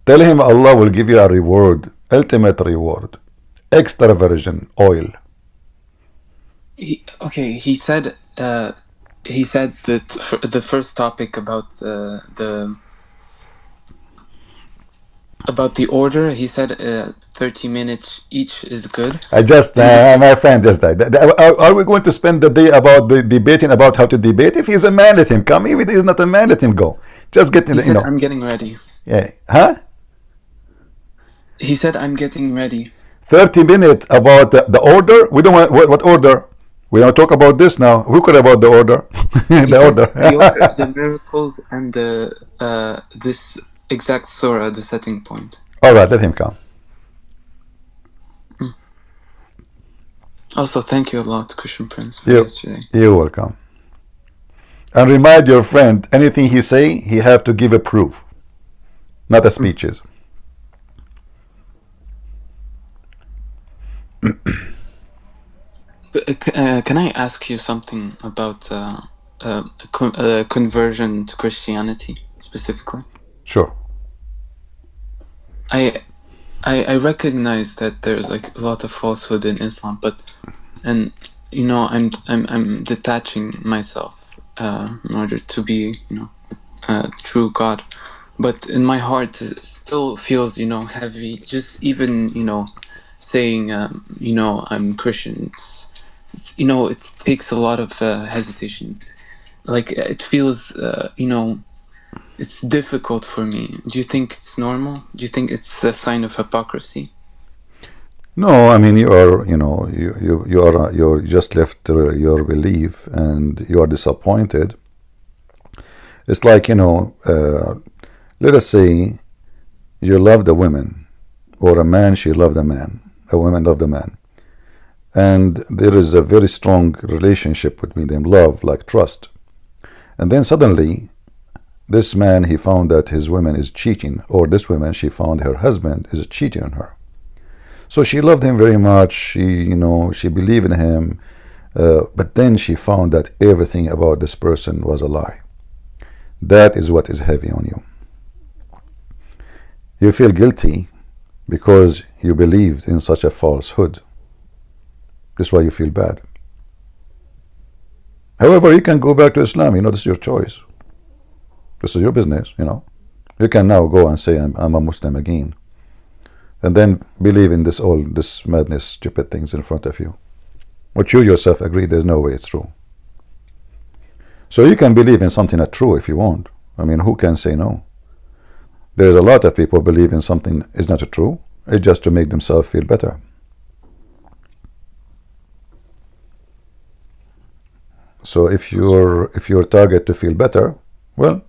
Tell him Allah will give you a reward, ultimate reward. Extra virgin oil. Okay, he said that the first topic about the order, he said 30 minutes each is good. I just, my friend just died. Are we going to spend the day about the debating about how to debate? If he's a man, let him come. If he's not a man, let him go. Just get in He the, said, I'm getting ready. Yeah. Huh? He said, I'm getting ready. 30 minutes about the order. We don't want what order. We don't talk about this now. Who cares about the order? The order. The miracle and the this exact surah, the setting point. All right, let him come. Also, thank you a lot, Christian Prince, for yesterday. You're welcome. And remind your friend, anything he say, he have to give a proof, not a speeches. Can I ask you something about conversion to Christianity specifically? Sure. I recognize that there's like a lot of falsehood in Islam, and you know, I'm detaching myself in order to be, you know, a true God, but in my heart it still feels, you know, heavy. Just even, you know, saying you know, I'm Christian, it's you know, it takes a lot of hesitation. Like it feels you know, it's difficult for me. Do you think it's normal? Do you think it's a sign of hypocrisy? No, I mean, you are, you know, you just left your belief and you are disappointed. It's like, you know, let us say you love a woman, or a man, she loved a man, a woman loved a man, and there is a very strong relationship between them, love, like trust, and then suddenly this man, he found that his woman is cheating, or this woman, she found her husband is cheating on her. So she loved him very much, she, you know, she believed in him, but then she found that everything about this person was a lie. That is what is heavy on you. You feel guilty, because you believed in such a falsehood. That's why you feel bad. However, you can go back to Islam. This is your choice. This is your business. You can now go and say, I'm a Muslim again, and then believe in this madness, stupid things in front of you, but you yourself agree there's no way it's true. So you can believe in something that's true if you want. Who can say no? There's a lot of people believe in something is not true. It's just to make themselves feel better. So if your target to feel better, well,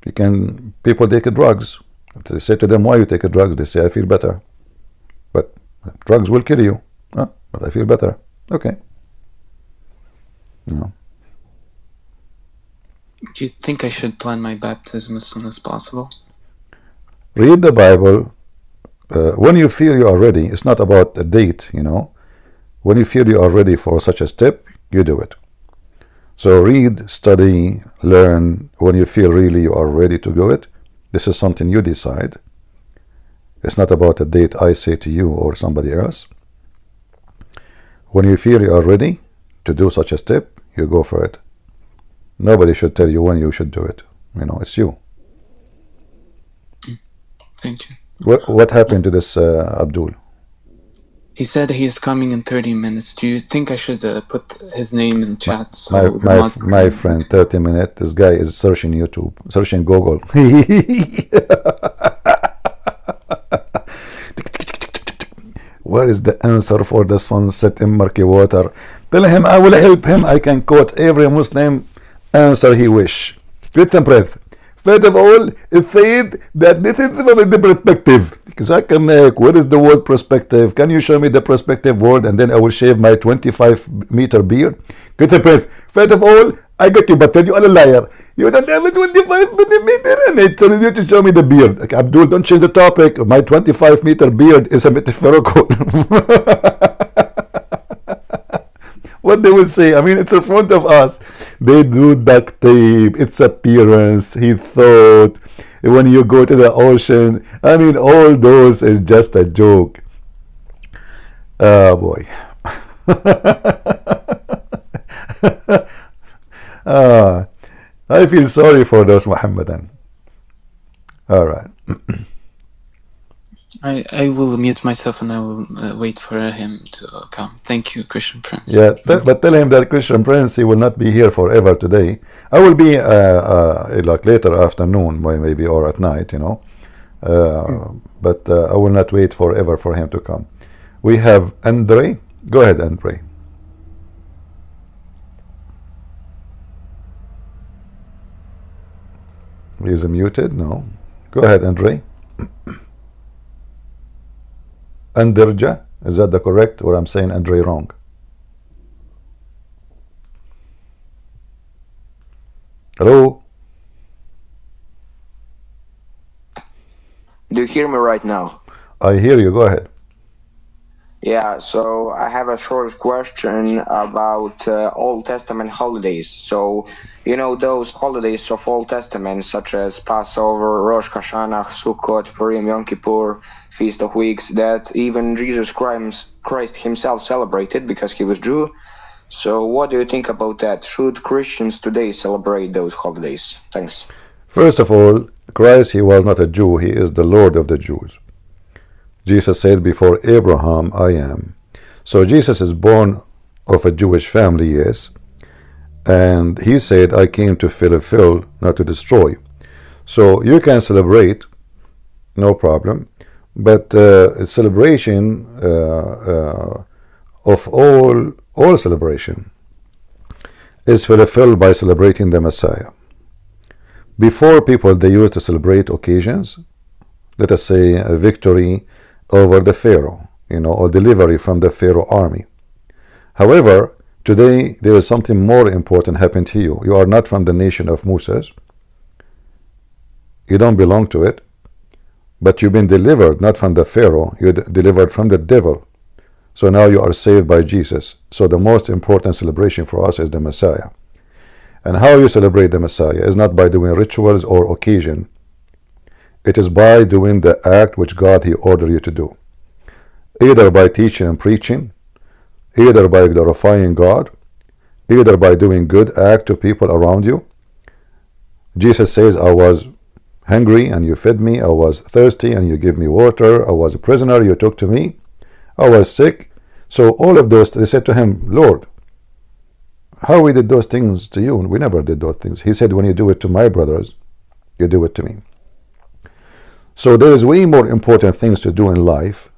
people take drugs. If they say to them, why you take drugs? They say, I feel better. But drugs will kill you. But I feel better. Okay. Do you think I should plan my baptism as soon as possible? Read the Bible. When you feel you are ready, it's not about a date, When you feel you are ready for such a step, you do it. So read, study, learn. When you feel really you are ready to do it, this is something you decide. It's not about a date I say to you or somebody else. When you feel you are ready to do such a step, you go for it. Nobody should tell you when you should do it. It's you. Thank you. What happened to this Abdul? He said he is coming in 30 minutes. Do you think I should put his name in chat? My friend, 30 minutes. This guy is searching YouTube, searching Google. Where is the answer for the sunset in murky water? Tell him I will help him. I can quote every Muslim answer he wish. With some breath. First of all, it said that this is the perspective. Because I can make, what is the word perspective? Can you show me the perspective word? And then I will shave my 25-meter beard. Get the breath. First of all, I got you, but tell you are a liar. You don't have a 25 millimeter, and I told you to show me the beard. Like, Abdul, don't change the topic. My 25-meter beard is a metaphorical. What they will say, it's in front of us. They do duct tape, its appearance, he thought, when you go to the ocean, all those is just a joke. Oh boy. I feel sorry for those Muhammadan. All right. I will mute myself and I will wait for him to come. Thank you, Christian Prince. Yeah, but tell him that Christian Prince, he will not be here forever today. I will be like later afternoon, maybe, or at night, but I will not wait forever for him to come. We have Andre. Go ahead, Andre. He is muted? No. Go ahead, Andre. Anderja, is that the correct, or I'm saying Andre wrong? Hello? Do you hear me right now? I hear you, go ahead. Yeah, so I have a short question about Old Testament holidays. So, those holidays of Old Testament, such as Passover, Rosh Hashanah, Sukkot, Purim, Yom Kippur, Feast of Weeks, that even Jesus Christ himself celebrated because he was Jew. So what do you think about that? Should Christians today celebrate those holidays? Thanks. First of all, Christ, he was not a Jew. He is the Lord of the Jews. Jesus said, before Abraham, I am. So Jesus is born of a Jewish family, yes. And he said, I came to fulfill, not to destroy. So you can celebrate, no problem. But celebration of all celebration is fulfilled by celebrating the Messiah. Before, people, they used to celebrate occasions. Let us say a victory over the Pharaoh, or delivery from the Pharaoh army. However, today there is something more important happened to you. You are not from the nation of Moses. You don't belong to it. But you've been delivered not from the Pharaoh, you're delivered from the devil. So now you are saved by Jesus. So the most important celebration for us is the Messiah. And how you celebrate the Messiah is not by doing rituals or occasion. It is by doing the act which God he ordered you to do, either by teaching and preaching, either by glorifying God, either by doing good act to people around you. Jesus says, I was hungry and you fed me, I was thirsty and you gave me water, I was a prisoner, you took to me, I was sick. So all of those, they said to him, Lord, how we did those things to you? We never did those things. He said, when you do it to my brothers, you do it to me. So there is way more important things to do in life,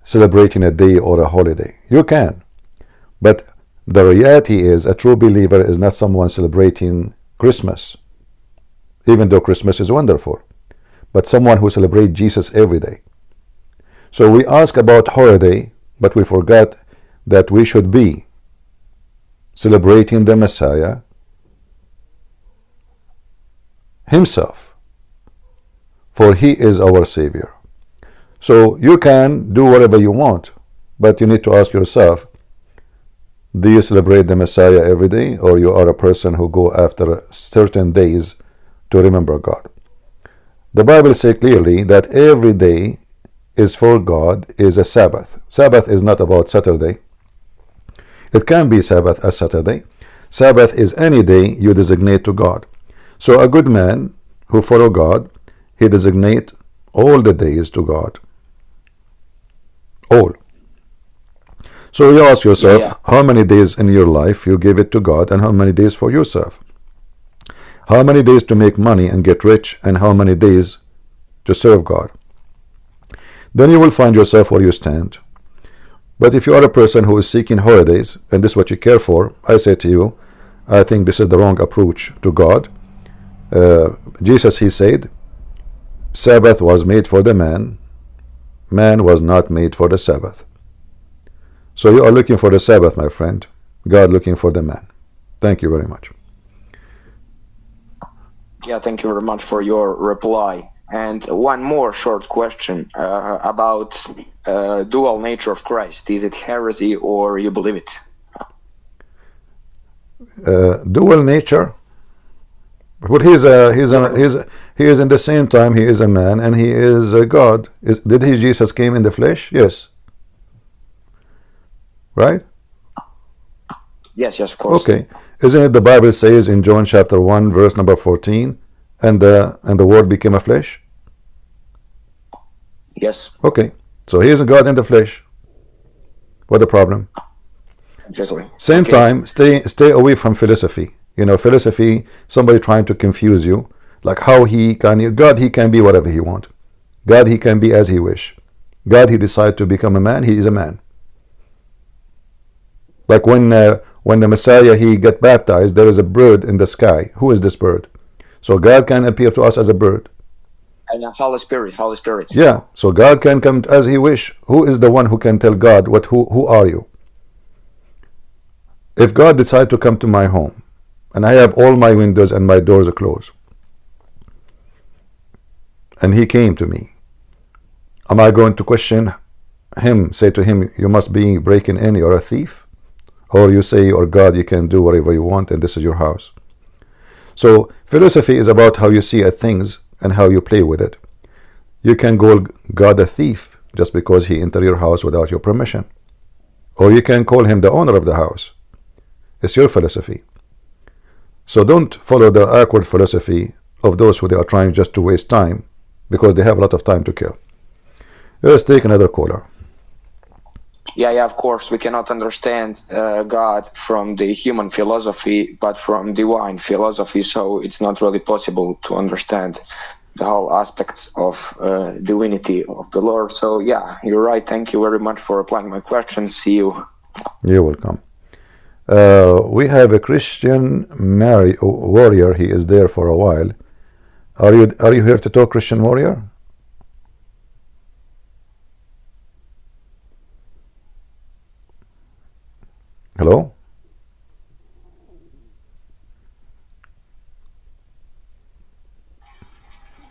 celebrating a day or a holiday. You can, but the reality is a true believer is not someone celebrating Christmas, even though Christmas is wonderful, but someone who celebrates Jesus every day. So we ask about holiday, but we forgot that we should be celebrating the Messiah himself, for he is our Savior. So you can do whatever you want, but you need to ask yourself, do you celebrate the Messiah every day, or you are a person who go after certain days to remember God? The Bible says clearly that every day is for God is a Sabbath. Sabbath is not about Saturday. It can be Sabbath as Saturday. Sabbath is any day you designate to God. So a good man who follow God, he designate all the days to God. All. So you ask yourself, how many days in your life you give it to God, and how many days for yourself? How many days to make money and get rich, and how many days to serve God? Then you will find yourself where you stand. But if you are a person who is seeking holidays, and this is what you care for, I say to you, I think this is the wrong approach to God. Jesus, he said, Sabbath was made for the man, man was not made for the Sabbath. So you are looking for the Sabbath, my friend. God looking for the man. Thank you very much. Yeah, thank you very much for your reply. And one more short question about dual nature of Christ. Is it heresy or you believe it? Dual nature? But he is in the same time he is a man and he is a God. Did Jesus came in the flesh? Yes. Right? Yes, of course. Okay. Isn't it the Bible says in John chapter 1 verse number 14, and the word became a flesh? Yes. Okay. So he is a God in the flesh. What the problem? Exactly. Same time, stay away from philosophy. You know, philosophy, somebody trying to confuse you, like how God he can be whatever he want. God he can be as he wish. God he decide to become a man, he is a man. Like when the Messiah he get baptized, there is a bird in the sky. Who is this bird? So God can appear to us as a bird. And Holy Spirit. Yeah. So God can come as he wish. Who is the one who can tell God who are you? If God decide to come to my home, and I have all my windows and my doors are closed, and he came to me, am I going to question him, say to him, you must be breaking in, you're a thief? Or you say, or God, you can do whatever you want and this is your house. So philosophy is about how you see things and how you play with it. You can call God a thief just because he entered your house without your permission. Or you can call him the owner of the house. It's your philosophy. So don't follow the awkward philosophy of those who they are trying just to waste time, because they have a lot of time to kill. Let's take another caller. Yeah, of course. We cannot understand God from the human philosophy, but from divine philosophy. So it's not really possible to understand the whole aspects of divinity of the Lord. So yeah, you're right. Thank you very much for replying my question. See you. You're welcome. We have a Christian warrior. He is there for a while. Are you here to talk, Christian warrior? Hello?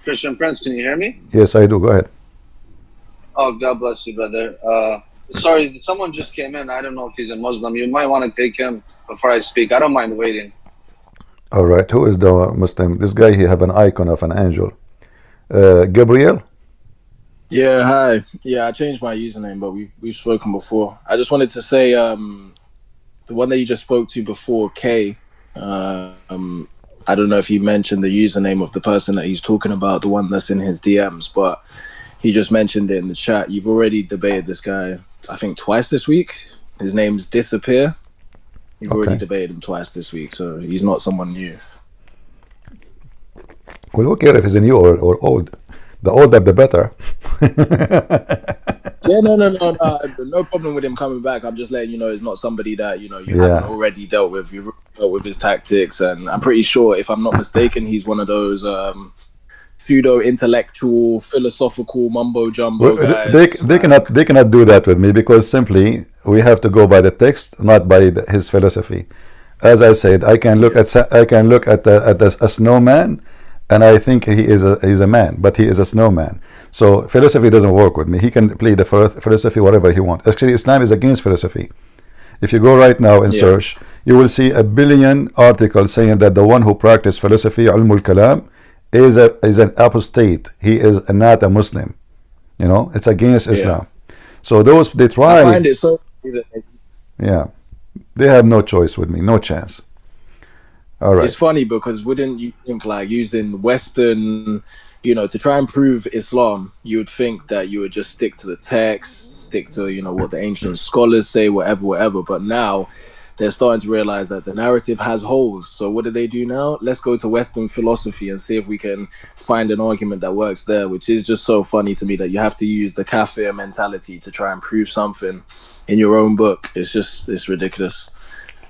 Christian Prince, can you hear me? Yes, I do. Go ahead. Oh, God bless you, brother. Sorry, someone just came in. I don't know if he's a Muslim. You might want to take him before I speak. I don't mind waiting. All right. Who is the Muslim? This guy, he have an icon of an angel. Gabriel? Yeah, hi. Yeah, I changed my username, but we've spoken before. I just wanted to say, the one that you just spoke to before, Kay. I don't know if he mentioned the username of the person that he's talking about, the one that's in his DMs, but he just mentioned it in the chat. You've already debated this guy, I think, twice this week. His name's Disappear. You've already debated him twice this week, so he's not someone new. Well, who cares if he's new or old? The older, the better. Yeah, no problem with him coming back. I'm just letting you know it's not somebody that you haven't already dealt with. You've dealt with his tactics, and I'm pretty sure, if I'm not mistaken, he's one of those pseudo intellectual, philosophical mumbo jumbo guys. They cannot do that with me, because simply we have to go by the text, not by his philosophy. As I said, I can look at a snowman, and I think he's a man, but he is a snowman. So philosophy doesn't work with me. He can play the philosophy whatever he wants. Actually, Islam is against philosophy. If you go right now and search, you will see 1 billion articles saying that the one who practices philosophy, ilmul kalam, is an apostate. He is not a Muslim. You know, it's against Islam. So those, they try. I find it so. Yeah, they have no choice with me, no chance. All right. It's funny because wouldn't you think, like, using Western, to try and prove Islam, you would think that you would just stick to the text, stick to, what the ancient scholars say, whatever. But now they're starting to realize that the narrative has holes. So what do they do now? Let's go to Western philosophy and see if we can find an argument that works there, which is just so funny to me that you have to use the kafir mentality to try and prove something in your own book. It's ridiculous.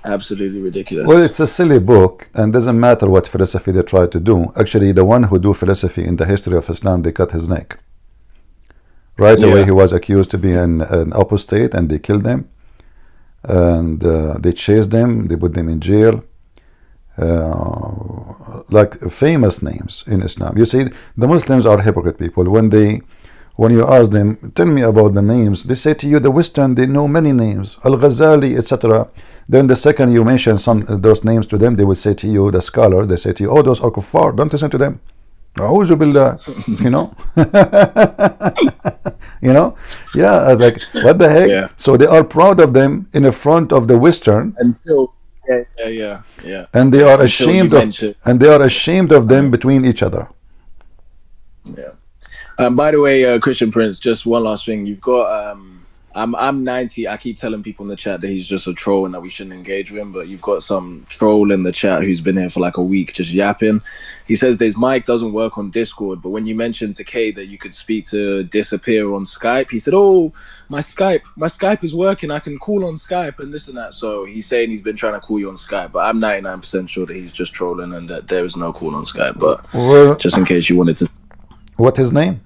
Absolutely ridiculous. Well, it's a silly book, and doesn't matter what philosophy they try to do. Actually, the one who do philosophy in the history of Islam, they cut his neck. Right away, he was accused to be an apostate, and they killed him. And they chased them, they put them in jail. Like famous names in Islam. You see, the Muslims are hypocrite people. When you ask them, tell me about the names, they say to you, the Western, they know many names, Al-Ghazali, etc. Then the second you mention those names to them, they will say to you, the scholar, they say to you, oh, those are kuffar, don't listen to them. A'udhu billah, like, what the heck? Yeah. So they are proud of them in the front of the Western, until and they are ashamed of them between each other. Yeah. By the way, Christian Prince, just one last thing. You've got I'm 90. I keep telling people in the chat that he's just a troll and that we shouldn't engage with him, but you've got some troll in the chat who's been here for like a week just yapping. He says his mic doesn't work on Discord, but when you mentioned to Kay that you could speak to Disappear on Skype, he said, oh, my Skype is working, I can call on Skype and this and that. So he's saying he's been trying to call you on Skype, but I'm 99% sure that he's just trolling and that there is no call on Skype. But just in case you wanted to. What's his name?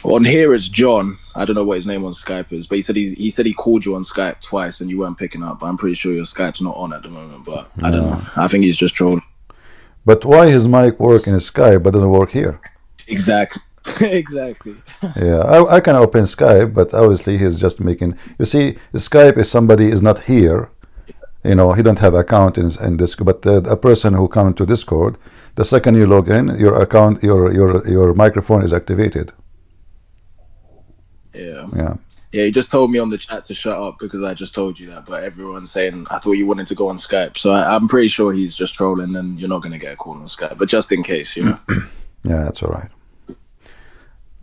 On here it's John. I don't know what his name on Skype is, but he said he called you on Skype twice and you weren't picking up. I'm pretty sure your Skype's not on at the moment, but I don't know. I think he's just trolling. But why his mic work in Skype but doesn't work here? Exactly. Exactly. Yeah, I can open Skype, but obviously he's just making. You see, Skype is somebody is not here. He don't have account in this. But a person who comes to Discord, the second you log in, your account, your microphone is activated. Yeah, he just told me on the chat to shut up because I just told you that, but everyone's saying I thought you wanted to go on Skype, so I'm pretty sure he's just trolling and you're not going to get a call on Skype, but just in case, Yeah, that's all right.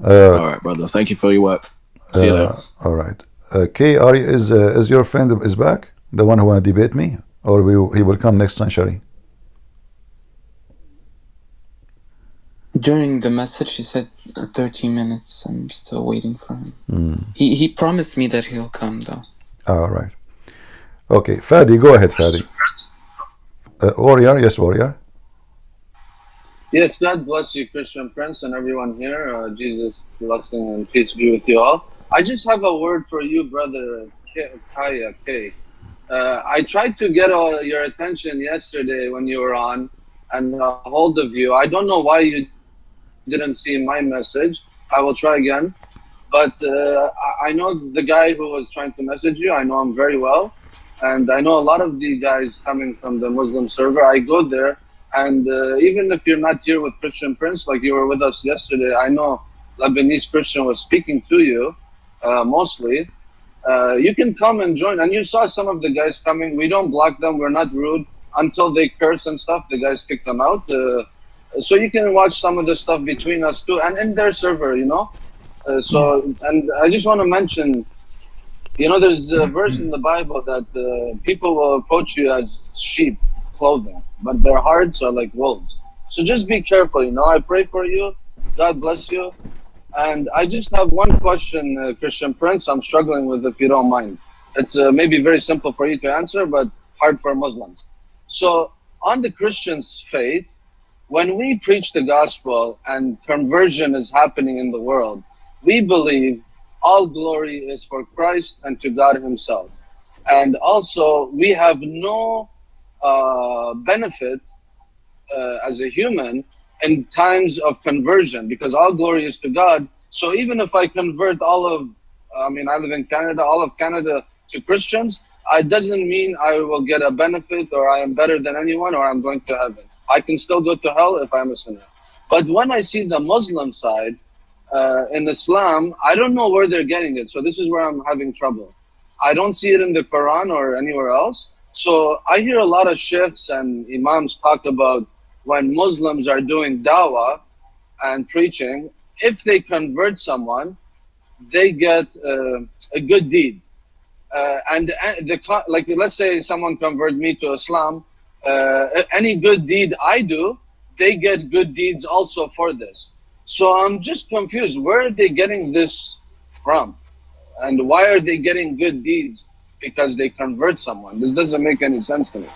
All right, brother, thank you for your work. See you later. All right. Kay, is your friend is back, the one who want to debate me, or he will come next century? During the message, he said 30 minutes. I'm still waiting for him. He promised me that he'll come, though. All right. Okay, Fadi, go ahead, Fadi. Warrior, yes, Warrior. Yes, God bless you, Christian Prince, and everyone here. Jesus, blessing and peace be with you all. I just have a word for you, brother Kaya K. I tried to get your attention yesterday when you were on and hold of you. I don't know why you didn't see my message. I will try again. But I know the guy who was trying to message you. I know him very well. And I know a lot of the guys coming from the Muslim server. I go there And even if you're not here with Christian Prince, like you were with us yesterday, I know Lebanese Christian was speaking to you mostly. You can come and join. And you saw some of the guys coming. We don't block them. We're not rude. Until they curse and stuff, the guys kick them out. So you can watch some of the stuff between us too, and in their server, you know. And I just want to mention, you know, there's a verse in the Bible that people will approach you as sheep clothing, but their hearts are like wolves. So just be careful, you know. I pray for you. God bless you. And I just have one question, Christian Prince, I'm struggling with, if you don't mind. It's maybe very simple for you to answer, but hard for Muslims. So on the Christian's faith, when we preach the gospel and conversion is happening in the world, we believe all glory is for Christ and to God himself. And also we have no benefit as a human in times of conversion, because all glory is to God. So even if I convert I live in Canada, all of Canada to Christians, it doesn't mean I will get a benefit or I am better than anyone or I'm going to heaven. I can still go to hell if I'm a sinner. But when I see the Muslim side in Islam, I don't know where they're getting it. So this is where I'm having trouble. I don't see it in the Quran or anywhere else. So I hear a lot of sheikhs and imams talk about when Muslims are doing dawah and preaching, if they convert someone, they get a good deed. Like let's say someone convert me to Islam, any good deed I do, they get good deeds also for this. So I'm just confused. Where are they getting this from? And why are they getting good deeds because they convert someone? This doesn't make any sense to me.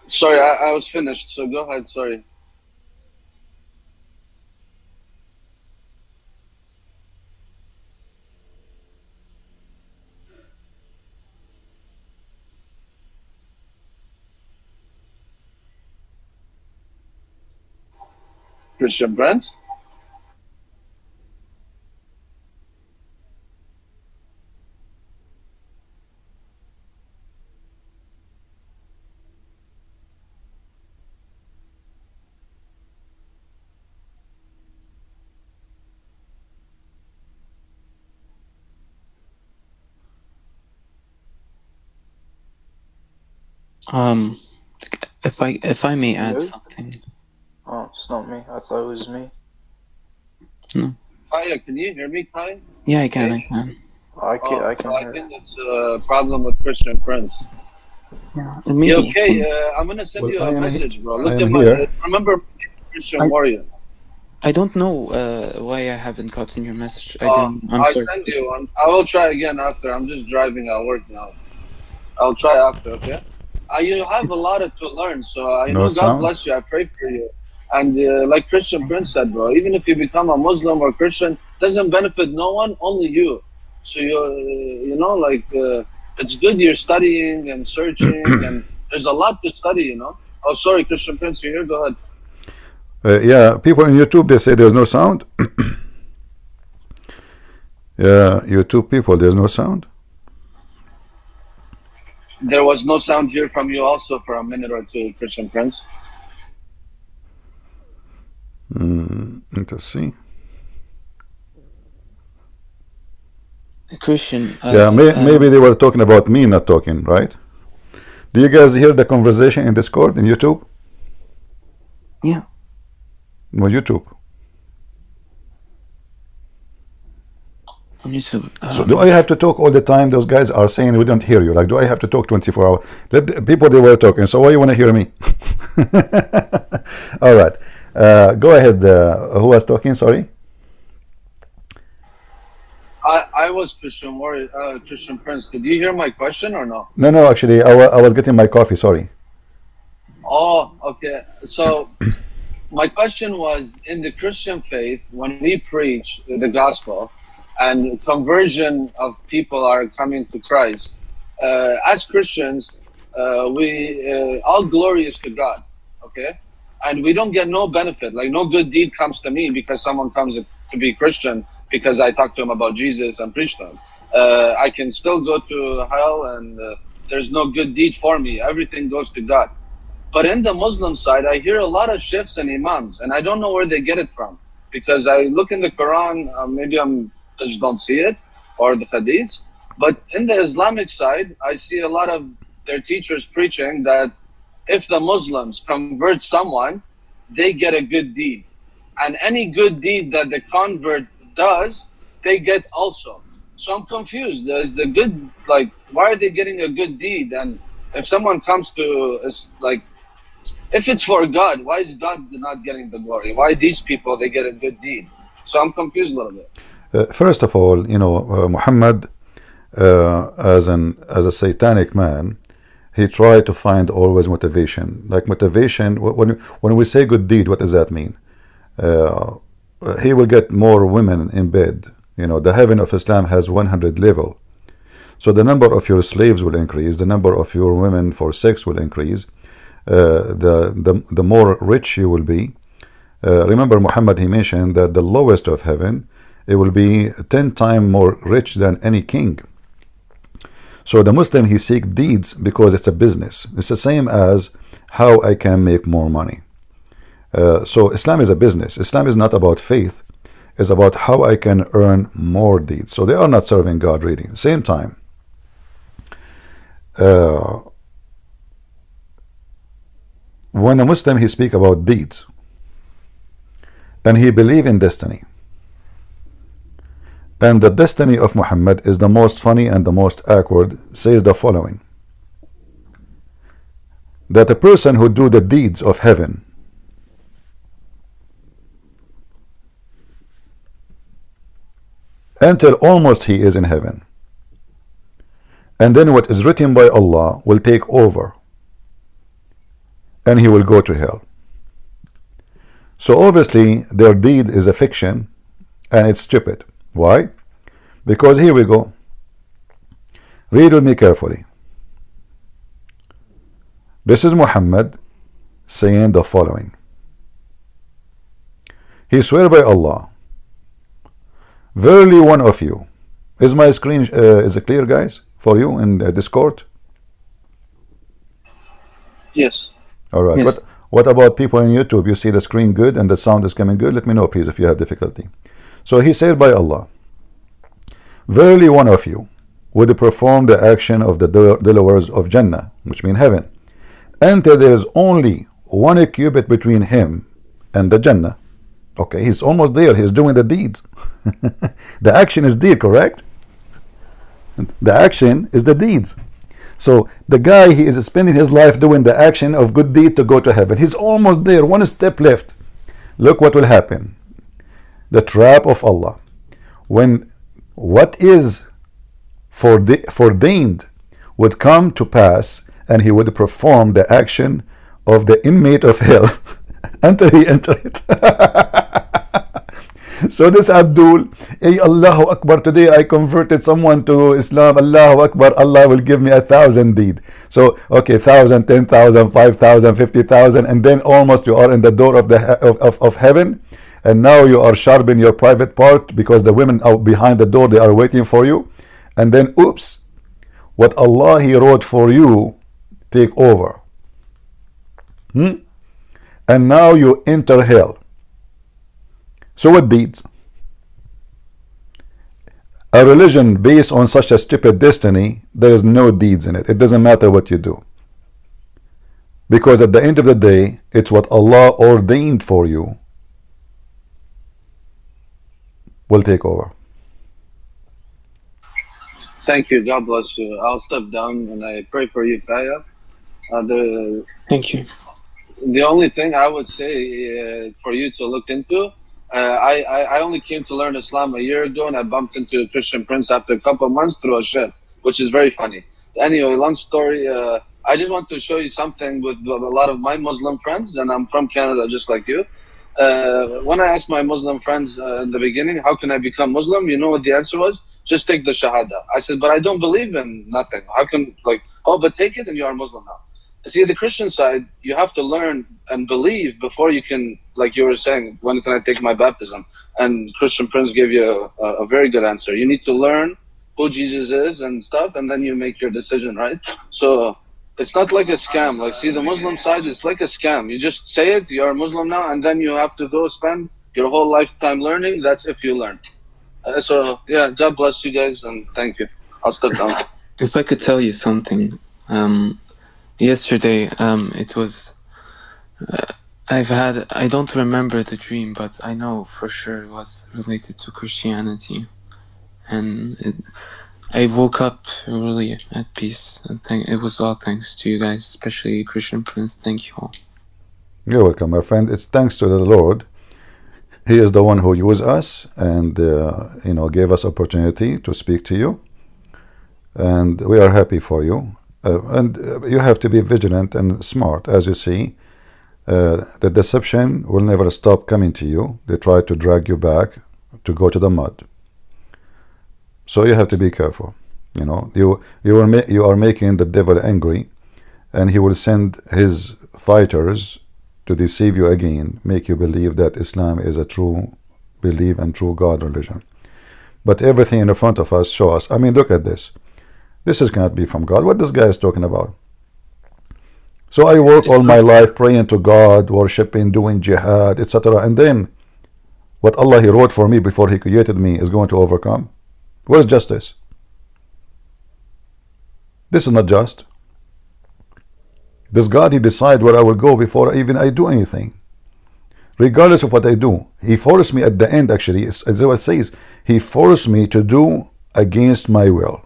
Sorry, I was finished, so go ahead, sorry. Christian Brent? If I may add Hello? something. Oh, it's not me. I thought it was me. No. Kaya, can you hear me, Kaya? Yeah, I can. I can. I can I hear. think it's a problem with Christian Prince. Yeah. Yeah, okay, I'm gonna send you a message, bro. Look at my. Remember, Christian Warrior. I don't know why I haven't gotten your message. I'm sorry. send you one. I will try again after. I'm just driving at work now. I'll try after, okay? You have a lot to learn, so I know God bless you. I pray for you. And like Christian Prince said, bro, even if you become a Muslim or Christian, doesn't benefit no one, only you. So you know, like it's good you're studying and searching, and there's a lot to study, you know. Oh, sorry, Christian Prince, you're here. Go ahead. Yeah, people on YouTube, they say there's no sound. Yeah, YouTube people, there's no sound. There was no sound here from you also for a minute or two, Christian Prince. Let's see. Christian. Yeah, maybe they were talking about me not talking, right? Do you guys hear the conversation in Discord, in YouTube? Yeah. No, YouTube. On YouTube. So do I have to talk all the time? Those guys are saying we don't hear you. Like, do I have to talk 24 hours? Let the people, they were talking. So why you want to hear me? All right. Go ahead. Who was talking? Sorry. I was Christian Warrior, Christian Prince. Did you hear my question or no? No. Actually, I was getting my coffee. Sorry. Oh, okay. So my question was, in the Christian faith, when we preach the gospel and conversion of people are coming to Christ, as Christians, we all glory is to God, okay? And we don't get no benefit, like no good deed comes to me because someone comes to be Christian. because I talked to him about Jesus and preached to him. I can still go to hell, and there's no good deed for me. Everything goes to God. But in the Muslim side, I hear a lot of sheikhs and imams, and I don't know where they get it from. Because I look in the Quran, maybe I just don't see it, or the Hadiths. But in the Islamic side, I see a lot of their teachers preaching that if the Muslims convert someone, they get a good deed. And any good deed that the convert does, they get also. So I'm confused. There's the good, like, why are they getting a good deed? And if someone comes to, like, if it's for God, why is God not getting the glory? Why these people, they get a good deed? So I'm confused a little bit. First of all, you know, Muhammad, as a satanic man, he tried to find always motivation. Like motivation, when we say good deed, what does that mean? He will get more women in bed. You know, the heaven of Islam has 100 level. So the number of your slaves will increase. The number of your women for sex will increase. The more rich you will be. Remember, Muhammad, he mentioned that the lowest of heaven, it will be 10 times more rich than any king. So the Muslim, he seek deeds because it's a business. It's the same as how I can make more money. So Islam is a business. Islam is not about faith. It's about how I can earn more deeds. So they are not serving God really. Same time, when a Muslim, he speak about deeds and he believe in destiny, and the destiny of Muhammad is the most funny and the most awkward, says the following: that a person who do the deeds of heaven until almost he is in heaven, and then what is written by Allah will take over and he will go to hell. So obviously their deed is a fiction and it's stupid. Why? Because here we go. Read with me carefully. This is Muhammad saying the following. He swear by Allah, verily one of you. Is my screen is it clear, guys, for you in Discord? Yes. All right. Yes. What about people in YouTube? You see the screen good and the sound is coming good? Let me know, please, if you have difficulty. So he said by Allah, verily one of you would perform the action of the dwellers of Jannah, which means heaven, until there is only 1 cubit between him and the Jannah. Okay, he's almost there. He's doing the deed. The action is deed, correct? The action is the deeds. So the guy, he is spending his life doing the action of good deed to go to heaven. He's almost there, 1 step left. Look what will happen. The trap of Allah. When what is foreordained would come to pass, and he would perform the action of the inmate of hell until he entered it. So this Abdul, hey, Allahu Akbar, today I converted someone to Islam, Allahu Akbar, Allah will give me 1,000 deed. So okay, 1,000, 10,000, 5,000, 50,000, and then almost you are in the door of the of heaven, and now you are sharpening your private part because the women out behind the door, they are waiting for you, and then oops, what Allah he wrote for you take over, and now you enter hell. So what deeds? A religion based on such a stupid destiny, there is no deeds in it. It doesn't matter what you do, because at the end of the day, it's what Allah ordained for you will take over. Thank you. God bless you. I'll step down and I pray for you, Kaya. Thank you. The only thing I would say for you to look into, I only came to learn Islam a year ago, and I bumped into a Christian prince after a couple of months through a sheikh, which is very funny. Anyway, long story. I just want to show you something with a lot of my Muslim friends, and I'm from Canada just like you. When I asked my Muslim friends in the beginning, how can I become Muslim? You know what the answer was? Just take the Shahada. I said, but I don't believe in nothing. How can, like, oh, but take it and you are Muslim now. See, the Christian side, you have to learn and believe before you can like you were saying, when can I take my baptism? And Christian Prince gave you a very good answer. You need to learn who Jesus is and stuff, and then you make your decision, right? So it's not like a scam. Like, see, the Muslim side is like a scam. You just say it, you're a Muslim now, and then you have to go spend your whole lifetime learning. That's if you learn. So yeah, God bless you guys, and thank you. I'll step down. If I could tell you something, yesterday, it was, I don't remember the dream, but I know for sure it was related to Christianity. And I woke up really at peace. It was all thanks to you guys, especially Christian Prince. Thank you all. You're welcome, my friend. It's thanks to the Lord. He is the one who used us and gave us opportunity to speak to you, and we are happy for you. And you have to be vigilant and smart. As you see, the deception will never stop coming to you. They try to drag you back to go to the mud. So you have to be careful. You are making the devil angry, and he will send his fighters to deceive you again, make you believe that Islam is a true belief and true God religion. But everything in the front of us show us. I mean, look at this. This cannot be from God. What this guy is talking about? So I work all my life praying to God, worshiping, doing jihad, etc. And then what Allah He wrote for me before He created me is going to overcome? Where's justice? This is not just. Does God, He decide where I will go before even I do anything? Regardless of what I do, He forced me at the end, actually, as what it says, He forced me to do against my will.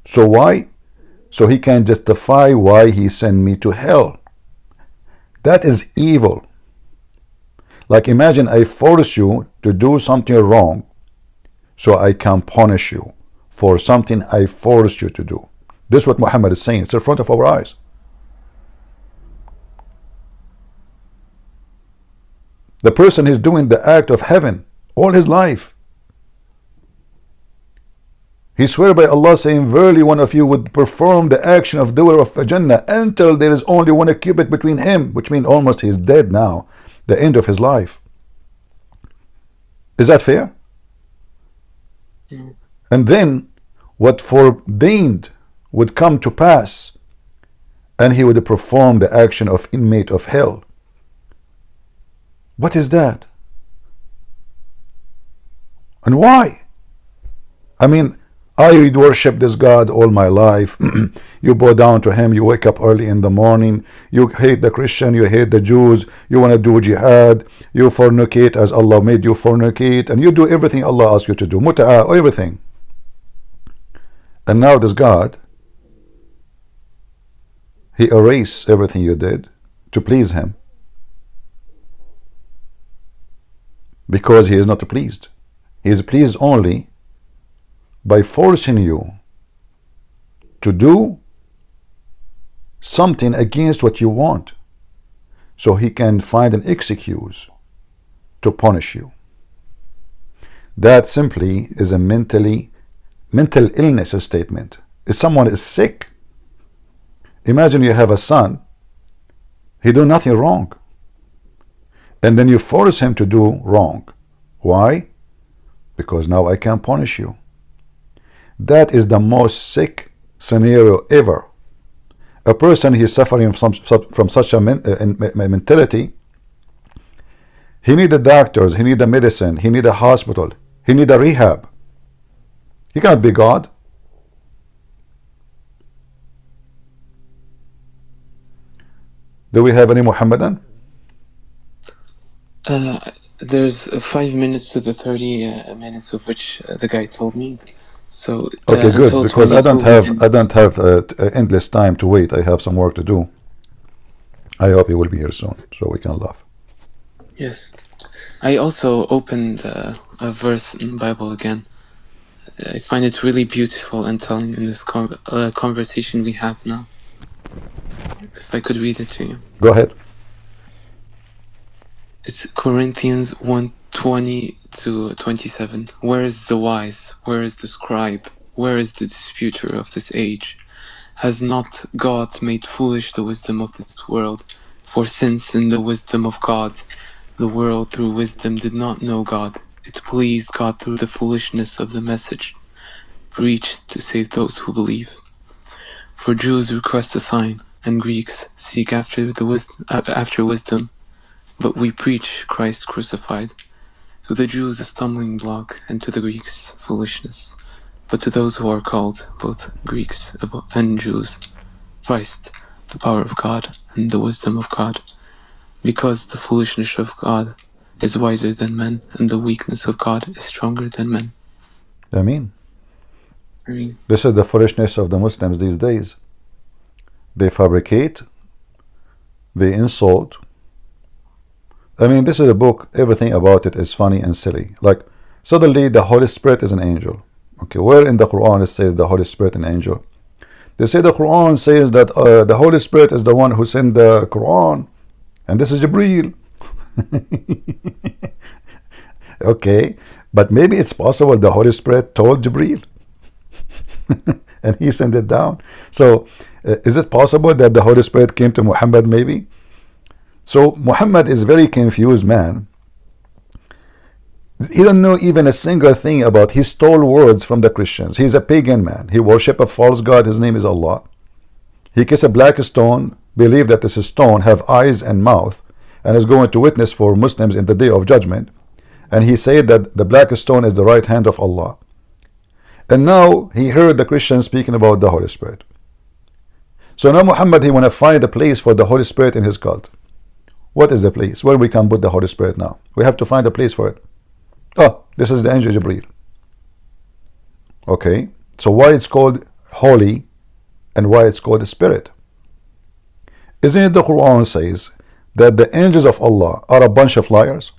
So why? So He can justify why He sent me to hell. That is evil. Like, imagine I force you to do something wrong so I can punish you for something I forced you to do. This is what Muhammad is saying. It's in front of our eyes. The person is doing the act of heaven all his life. He swear by Allah, saying, verily one of you would perform the action of doer of Jannah until there is only one cubit between him, which means almost he's dead now, the end of his life. Is that fair? And then what forbade would come to pass, and he would perform the action of inmate of hell. What is that? And why? I mean, I worship this God all my life. You bow down to Him, you wake up early in the morning, you hate the Christian, you hate the Jews, you want to do jihad, you fornicate as Allah made you fornicate, and you do everything Allah asks you to do, muta'ah, everything. And now this God, He erased everything you did to please Him, because He is not pleased. He is pleased only by forcing you to do something against what you want, so He can find an excuse to punish you. That simply is a mental illness statement. If someone is sick, imagine you have a son, he do nothing wrong, and then you force him to do wrong. Why? Because now I can punish you. That is the most sick scenario ever. A person is suffering from such a mentality. He need the doctors, he need the medicine, he need a hospital, he need a rehab. He cannot be God. Do we have any Muhammadan? There's 5 minutes to the 30 minutes of which the guy told me. So okay, good, because I don't have endless time to wait. I have some work to do. I hope he will be here soon, so we can laugh. Yes, I also opened a verse in the Bible again. I find it really beautiful and telling in this conversation we have now. If I could read it to you. Go ahead. It's Corinthians 1:20-27. Where is the wise? Where is the scribe? Where is the disputer of this age? Has not God made foolish the wisdom of this world? For since in the wisdom of God the world through wisdom did not know God. It pleased God through the foolishness of the message preached to save those who believe. For Jews request a sign, and Greeks seek after wisdom, but we preach Christ crucified. To the Jews a stumbling block, and to the Greeks foolishness. But to those who are called, both Greeks and Jews, Christ, the power of God and the wisdom of God. Because the foolishness of God is wiser than men, and the weakness of God is stronger than men. I mean, this is the foolishness of the Muslims these days. They fabricate, they insult. I mean, this is a book, everything about it is funny and silly. Like, suddenly the Holy Spirit is an angel. Okay, where in the Quran it says the Holy Spirit an angel? They say the Quran says that the Holy Spirit is the one who sent the Quran, and this is Jibreel. Okay, but maybe it's possible the Holy Spirit told Jibreel and he sent it down. So is it possible that the Holy Spirit came to Muhammad maybe? So Muhammad is a very confused man. He don't know even a single thing about. He stole words from the Christians. He's a pagan man. He worship a false god. His name is Allah. He kiss a black stone, believe that this stone have eyes and mouth, and is going to witness for Muslims in the day of judgment. And he said that the black stone is the right hand of Allah. And now he heard the Christians speaking about the Holy Spirit. So now Muhammad, he want to find a place for the Holy Spirit in his cult. What is the place where we can put the Holy Spirit now? We have to find a place for it. Oh, this is the angel Jibreel. Okay, so why it's called holy and why it's called the Spirit? Isn't it the Quran says that the angels of Allah are a bunch of liars?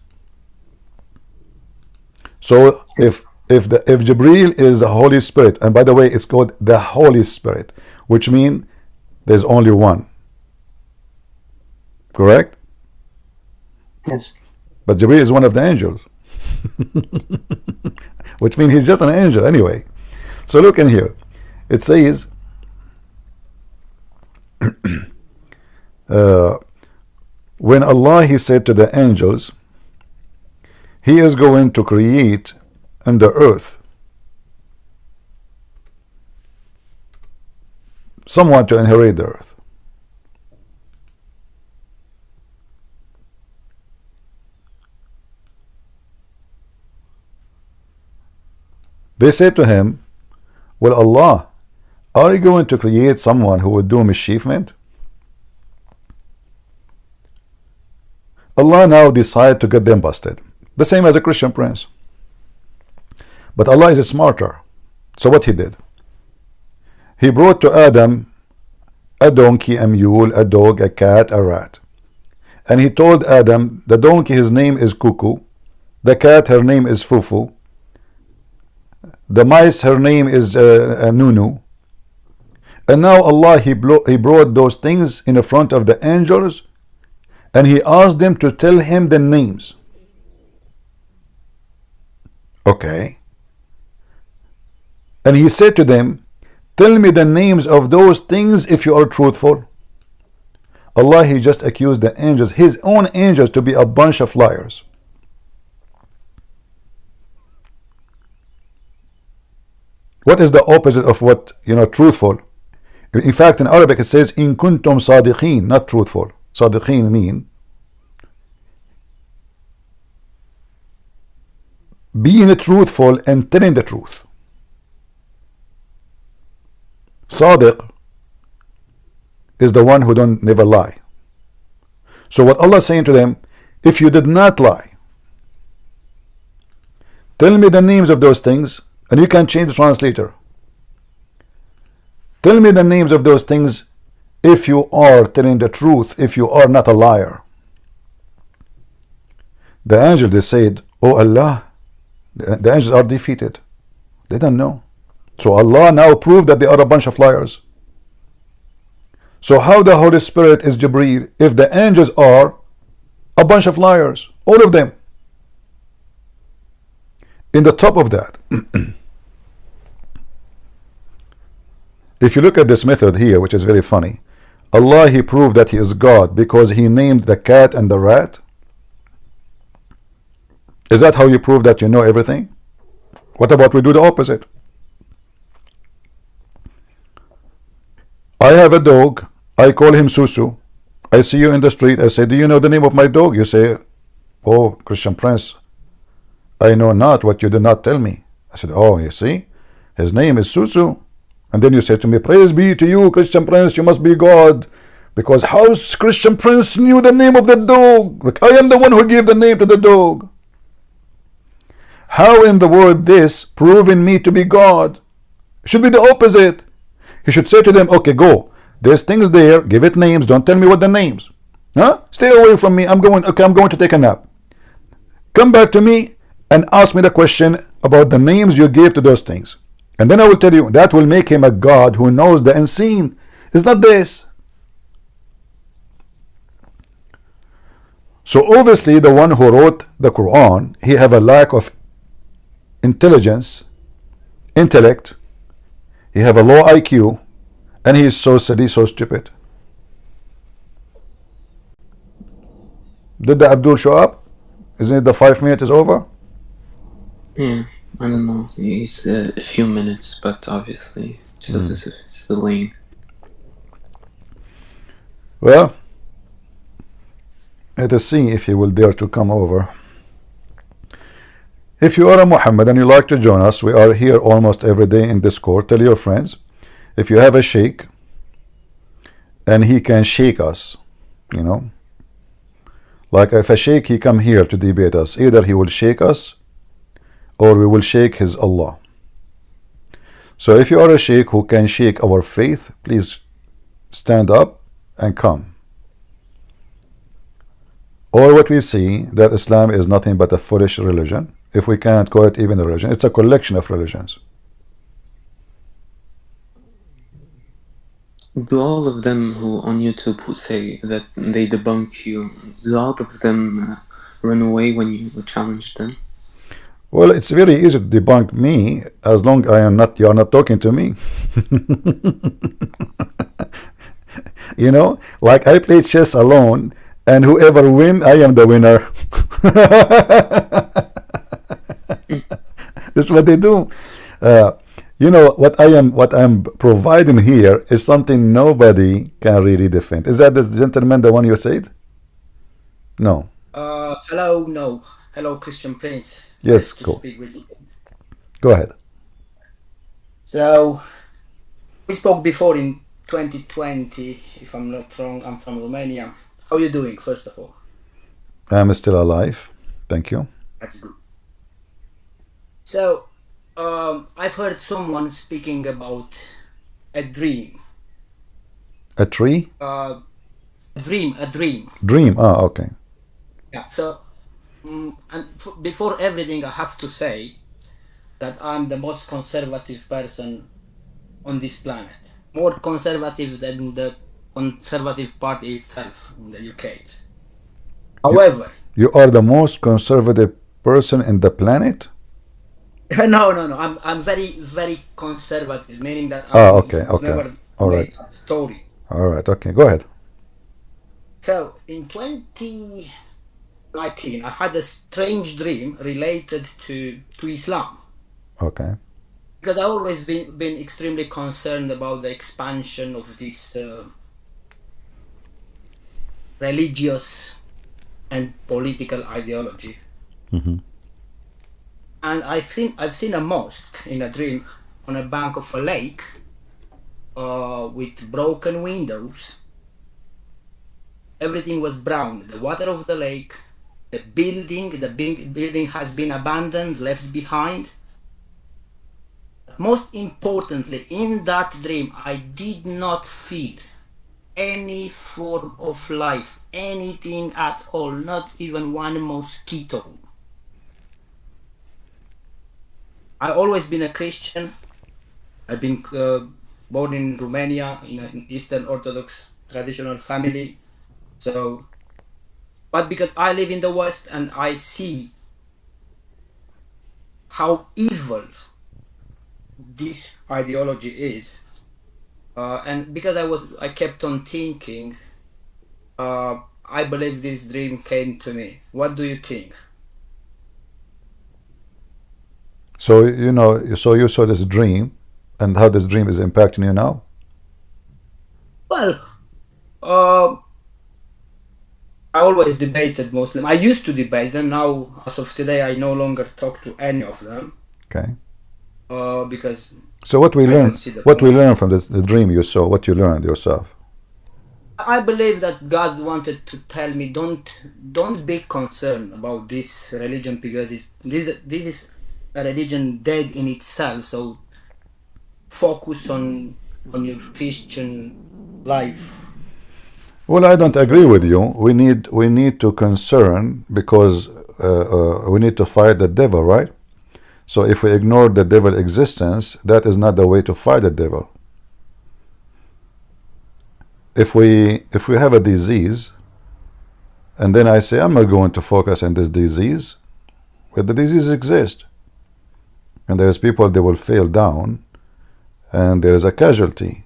So if Jibreel is the Holy Spirit, and by the way it's called the Holy Spirit, which means there's only one, correct? Yes. But Jibreel is one of the angels. Which means he's just an angel anyway. So look in here, it says when Allah, he said to the angels, he is going to create on the earth someone to inherit the earth. They said to him, well, Allah, are you going to create someone who would do mischievement? Allah now decided to get them busted, the same as a Christian prince. But Allah is smarter. So what he did? He brought to Adam a donkey, a mule, a dog, a cat, a rat. And he told Adam, the donkey, his name is Cuckoo, the cat, her name is Fufu, the mice, her name is Nunu. And now Allah, he brought those things in front of the angels, and he asked them to tell him the names. Okay. And he said to them, tell me the names of those things if you are truthful. Allah, he just accused the angels, his own angels, to be a bunch of liars. What is the opposite of what, truthful? In fact, in Arabic it says in kuntum sadiqeen, not truthful. Sadiqeen mean being truthful and telling the truth. Sadiq is the one who don't never lie. So what Allah is saying to them, if you did not lie, tell me the names of those things. And you can change the translator. Tell me the names of those things if you are telling the truth, if you are not a liar. The angels, they said, oh Allah, the angels are defeated. They don't know. So Allah now proved that they are a bunch of liars. So how the Holy Spirit is Jibreel if the angels are a bunch of liars, all of them? In the top of that, if you look at this method here, which is very funny, Allah, he proved that he is God because he named the cat and the rat. Is that how you prove that you know everything? What about we do the opposite? I have a dog. I call him Susu. I see you in the street. I say, do you know the name of my dog? You say, oh, Christian Prince, I know not what you did not tell me. I said, oh, you see, his name is Susu. And then you say to me, praise be to you, Christian Prince, you must be God. Because how Christian Prince knew the name of the dog? Like, I am the one who gave the name to the dog. How in the world this proving me to be God? It should be the opposite. He should say to them, okay, go. There's things there, give it names, don't tell me what the names. Huh? Stay away from me. I'm going to take a nap. Come back to me and ask me the question about the names you gave to those things. And then I will tell you, that will make him a God who knows the unseen. It's not this. So obviously the one who wrote the Quran, he have a lack of intelligence, intellect, he have a low IQ, and he is so silly, so stupid. Did the Abdul show up? Isn't it the 5 minutes is over? Yeah, I don't know. He's a few minutes, but obviously it feels as if it's delaying. Well, let us see if he will dare to come over. If you are a Muhammad and you like to join us, we are here almost every day in Discord. Tell your friends. If you have a sheikh and he can shake us, you know, like if a sheikh he come here to debate us, either he will shake us or we will shake his Allah. So if you are a sheikh who can shake our faith, please stand up and come. Or what we see, that Islam is nothing but a foolish religion. If we can't call it even a religion, it's a collection of religions. Do all of them who on YouTube who say that they debunk you, do all of them run away when you challenge them? Well, it's very easy to debunk me as long as you are not talking to me. You know, like I play chess alone, and whoever win, I am the winner. That's what they do. You know what I'm providing here is something nobody can really defend. Is that the gentleman, the one you said? No. Hello, no. Hello, Christian Prince. Yes, nice cool. To speak with you. Go ahead. So, we spoke before in 2020, if I'm not wrong. I'm from Romania. How are you doing, first of all? I'm still alive. Thank you. That's good. So, I've heard someone speaking about a dream. A tree? A dream. Dream. Ah, okay. Yeah. So, before everything, I have to say that I'm the most conservative person on this planet. More conservative than the Conservative Party itself in the UK. However, you are the most conservative person in the planet? No. I'm very, very conservative, meaning that okay. Never All right. a story. All right. Okay. Go ahead. So in 2019, I had a strange dream related to Islam. Okay. Because I always been extremely concerned about the expansion of this religious and political ideology. Mm-hmm. And I've seen a mosque in a dream on a bank of a lake with broken windows. Everything was brown. The water of the lake, the building has been abandoned, left behind. Most importantly, in that dream, I did not feel any form of life, anything at all, not even one mosquito. I've always been a Christian. I've been born in Romania in an Eastern Orthodox traditional family. So, but because I live in the West and I see how evil this ideology is, and because I kept on thinking, I believe this dream came to me. What do you think? So you know, so you saw this dream, and how this dream is impacting you now. Well, I always debated Muslim. I used to debate them. Now, as of today, I no longer talk to any of them. Okay. Because so what we I learn, don't see the what we point. learn from the dream you saw, what you learned yourself. I believe that God wanted to tell me, don't be concerned about this religion, because this is a religion dead in itself. So focus on your Christian life. Well, I don't agree with you. We need to concern, because we need to fight the devil, right? So if we ignore the devil existence, that is not the way to fight the devil. If we have a disease, and then I say I'm not going to focus on this disease, but the disease exists, and there's people that will fall down, and there is a casualty.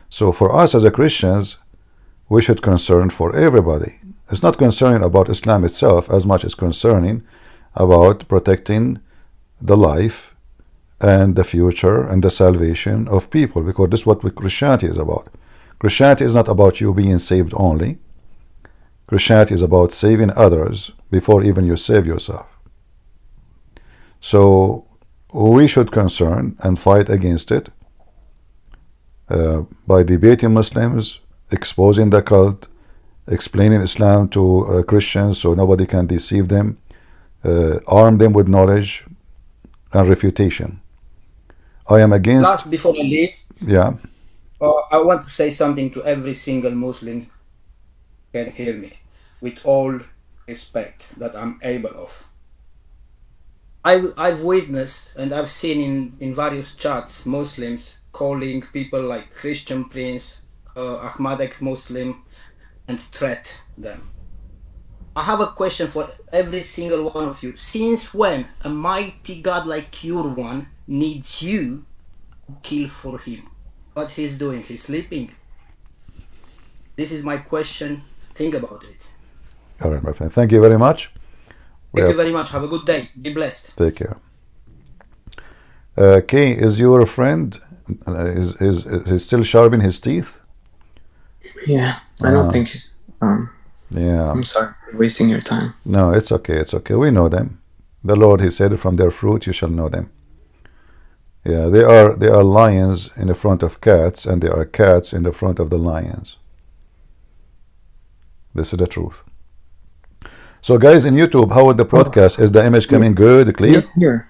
So for us as a Christians, we should concern for everybody. It's not concerning about Islam itself as much as concerning about protecting the life and the future and the salvation of people, because this is what Christianity is about. Christianity is not about you being saved only. Christianity is about saving others before even you save yourself. So we should concern and fight against it by debating Muslims, exposing the cult, explaining Islam to Christians so nobody can deceive them, arm them with knowledge and refutation. I am against. Last, before I leave, yeah. I want to say something to every single Muslim who can hear me, with all respect that I'm able of. I've witnessed and I've seen in various chats Muslims calling people like Christian Prince, Ahmadic Muslim, and threat them. I have a question for every single one of you. Since when a mighty God like your one needs you to kill for him? What he's doing? He's sleeping. This is my question. Think about it. All right, my friend. Thank you very much. Thank you very much. Have a good day. Be blessed. Take care. Kay, is your friend is still sharpening his teeth? Yeah, I don't think he's. Yeah. I'm sorry for wasting your time. No, it's okay. It's okay. We know them. The Lord, He said, from their fruit you shall know them. Yeah, they are lions in the front of cats, and they are cats in the front of the lions. This is the truth. So, guys, in YouTube, how is the broadcast? Is the image coming good, clear? He's here.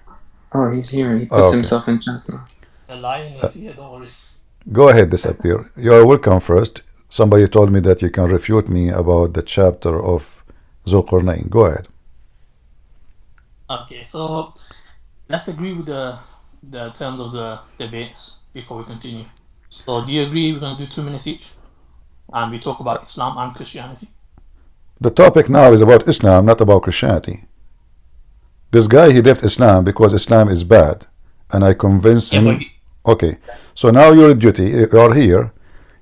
Oh, he's here. He puts himself in chat now. The lion is here, don't worry. Go ahead, disappear. You are welcome first. Somebody told me that you can refute me about the chapter of Zulqarnain. Go ahead. Okay, so let's agree with the terms of the debates before we continue. So do you agree we're going to do 2 minutes each? And we talk about Islam and Christianity? The topic now is about Islam, not about Christianity. This guy, he left Islam because Islam is bad. And I convinced him. Okay, so now your duty, you are here.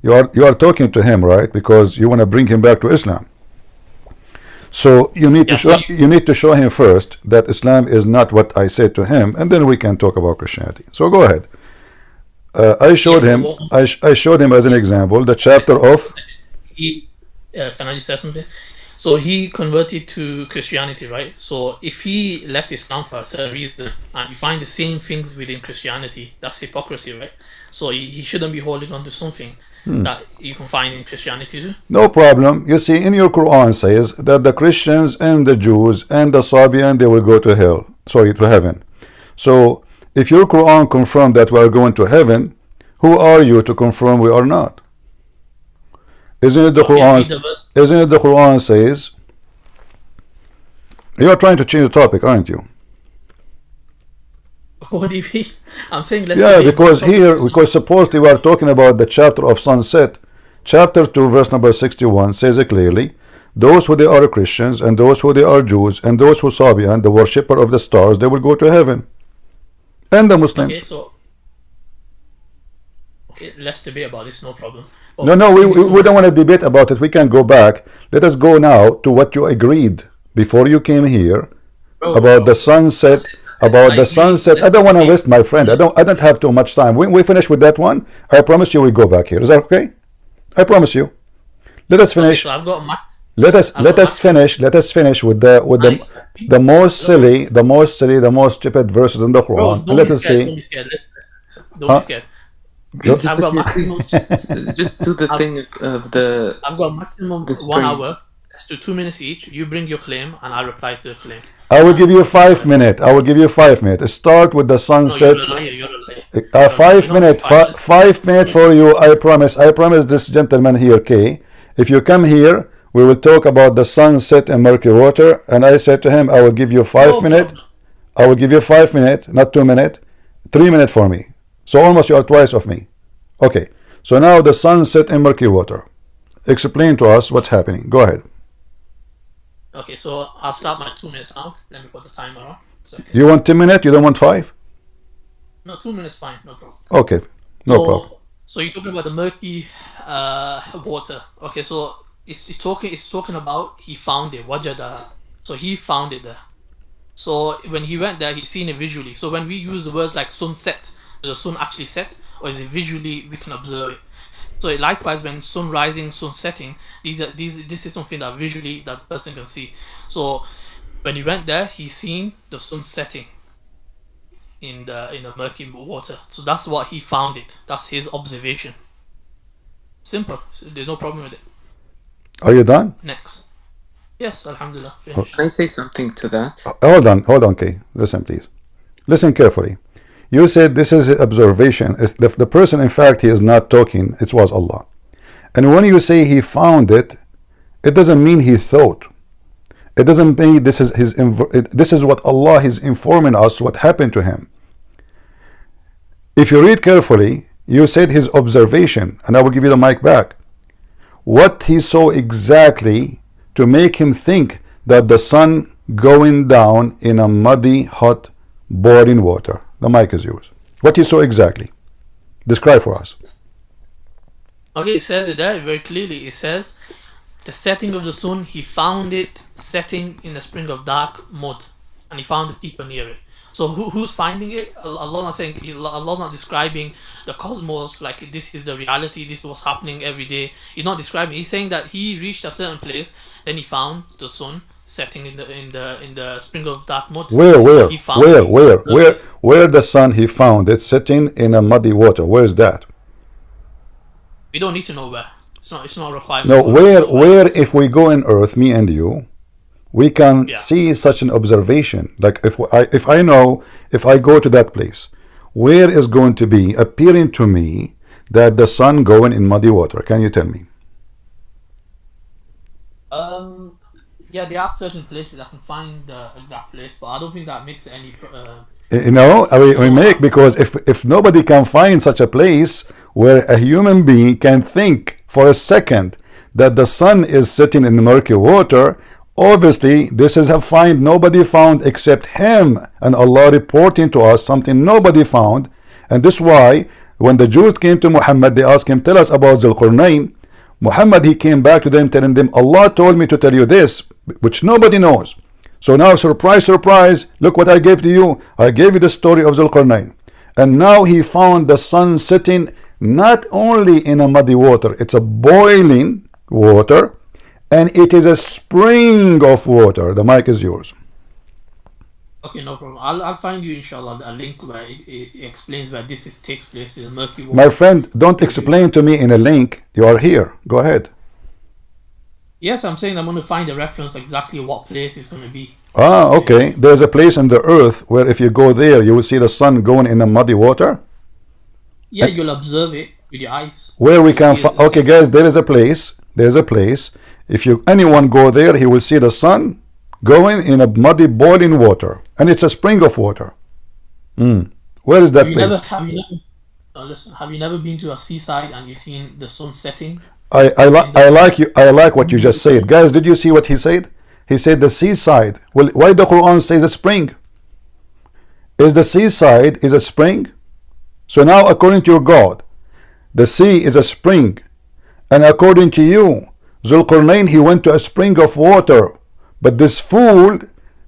You are talking to him, right? Because you want to bring him back to Islam. So you need to show him first that Islam is not what I said to him, and then we can talk about Christianity. So go ahead. I showed him. I showed him as an example the chapter of. Can I just say something? So he converted to Christianity, right? So if he left Islam for a certain reason and you find the same things within Christianity, that's hypocrisy, right? So he shouldn't be holding on to something that you can find in Christianity too. No problem. You see, in your Quran says that the Christians and the Jews and the Sabian, they will go to hell. Sorry, to heaven. So if your Quran confirms that we are going to heaven, who are you to confirm we are not? Isn't it the Quran? Isn't it the Quran says? You are trying to change the topic, aren't you? What do you mean? I'm saying because supposedly we are talking about the chapter of sunset. Chapter 2, verse number 61 says it clearly. Those who they are Christians and those who they are Jews and those who Sabian, the worshipper of the stars, they will go to heaven. And the Muslims. Okay, let's debate about this, no problem. No, we don't want to debate about it. We can go back. Let us go now to what you agreed before you came here about the sunset. about the sunset. I don't want to waste, my friend. I don't have too much time. When we finish with that one, I promise you we go back here. Is that okay? I promise you. Let us finish. Okay, so I've got let us finish with the most stupid verses in the Quran. Bro, Let us see. Don't be scared. Don't be scared. I've got maximum. Just do the thing of the. I've got maximum 1 hour. Let's do 2 minutes each. You bring your claim, and I reply to the claim. I will give you 5 minutes. I will give you 5 minutes. Start with the sunset. No, you're a liar. 5 minutes. 5 minutes for you. I promise. I promise this gentleman here, K. If you come here, we will talk about the sunset and murky water. And I said to him, I will give you 5 minutes. I will give you 5 minutes, not 2 minutes. 3 minutes for me. So almost you are twice of me. Okay. So now the sunset and murky water. Explain to us what's happening. Go ahead. Okay, so I'll start my 2 minutes now. Let me put the timer on. You want 10 minutes? You don't want 5? No, 2 minutes fine. No problem. Okay. No problem. So you're talking about the murky water. Okay, so it's talking about he found it. Wajada. So he found it there. So when he went there, he seen it visually. So when we use the words like sun set, does the sun actually set, or is it visually we can observe it? So likewise, when sun rising, sun setting, this is something that visually that person can see. So when he went there, he seen the sun setting in the murky water. So that's what he found it. That's his observation. Simple. So there's no problem with it. Are you done? Next. Yes, alhamdulillah. Finished. Can I say something to that? Hold on, Kay. Listen, please. Listen carefully. You said this is observation. The person, in fact, he is not talking. It was Allah. And when you say he found it, it doesn't mean he thought. It doesn't mean this is what Allah is informing us what happened to him. If you read carefully, you said his observation, and I will give you the mic back. What he saw exactly to make him think that the sun going down in a muddy, hot, boiling water. The mic is yours. What he saw exactly. Describe for us. Okay, it says it there very clearly. It says the setting of the sun, he found it setting in a spring of dark mud, and he found the people near it. So who's finding it? Allah not saying, Allah not describing the cosmos like this is the reality, this is what's happening every day. He's not describing. He's saying that he reached a certain place, then he found the sun setting in the spring of dark mud. Where the sun he found it setting in a muddy water? Where is that? We don't need to know where. It's not a requirement. No, where if we go in earth, me and you, we can see such an observation. Like if I know, if I go to that place, where is going to be appearing to me that the sun going in muddy water? Can you tell me? Yeah, there are certain places I can find the exact place, but I don't think that makes any. We make, because if nobody can find such a place where a human being can think for a second that the sun is sitting in the murky water, obviously this is a find nobody found except him, and Allah reporting to us something nobody found. And this is why when the Jews came to Muhammad, they asked him, tell us about Zulqarnain. Muhammad, he came back to them telling them, Allah told me to tell you this, which nobody knows. So now, surprise, surprise, look what I gave to you. I gave you the story of Zulqarnain. And now he found the sun sitting not only in a muddy water, it's a boiling water, and it is a spring of water. The mic is yours. Okay, no problem. I'll find you, inshallah, a link where it explains where this takes place in murky water. My friend, don't explain to me in a link. You are here. Go ahead. Yes, I'm saying I'm going to find a reference exactly what place it's going to be. Ah, okay. There's a place on the earth where if you go there, you will see the sun going in a muddy water. Yeah, you'll observe it with your eyes. Where we can find. Okay, guys, there is a place. There's a place. If anyone go there, he will see the sun going in a muddy boiling water, and it's a spring of water. Where is that place? Have you never been to a seaside and you seen the sun setting? I like what you just said, guys. Did you see what he said? He said the seaside. Well, why the Quran says a spring? Is the seaside is a spring? So now, according to your God, the sea is a spring, and according to you, Zulqarnain, he went to a spring of water. But this fool,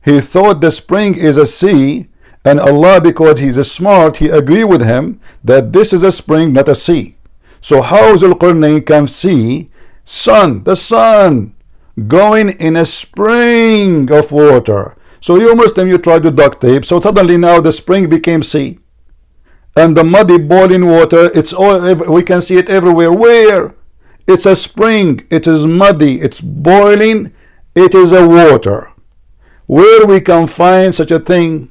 he thought the spring is a sea, And Allah, because He's smart, He agree with him that this is a spring, not a sea. So how Zulqarnain can see the sun going in a spring of water? So you Muslim, you try to duct tape, so suddenly now the spring became sea. And the muddy boiling water, it's all, we can see it everywhere. Where? It's a spring, it is muddy, it's boiling, it is a water. Where we can find such a thing?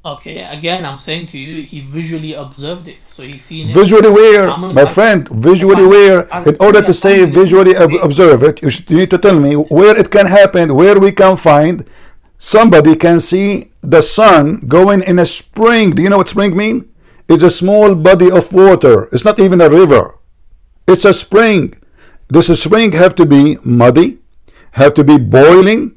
Okay, again, I'm saying to you, he visually observed it, so he's seen it. Visually where, my friend? Visually where? In order to say visually observe it, you need to tell me where it can happen, where we can find somebody can see the sun going in a spring. Do you know what spring mean? It's a small body of water. It's not even a river. It's a spring. This spring have to be muddy, have to be boiling,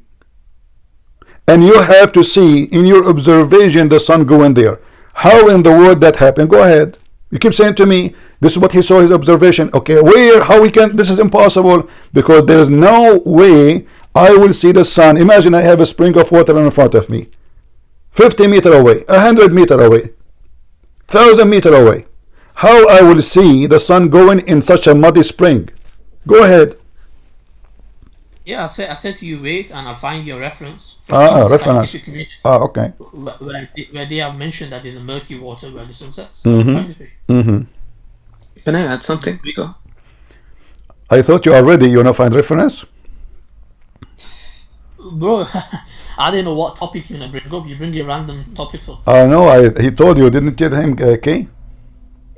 and you have to see in your observation the sun going there. How in the world that happened? Go ahead. You keep saying to me, this is what he saw his observation. Okay, where? How we can? This is impossible, because there is no way I will see the sun. Imagine I have a spring of water in front of me, 50 meters away, 100 meters away, 1,000 meters away. How I will see the sun going in such a muddy spring? Go ahead. Yeah, I said to you, wait, and I'll find your reference. Reference. Okay. Where they have mentioned that there's a murky water where the sun sets. Can I add something? Go. I thought you already, you want to find reference? Bro, I didn't know what topic you're going to bring up. You bring your random topics up. No, he told you, didn't you him, Kay?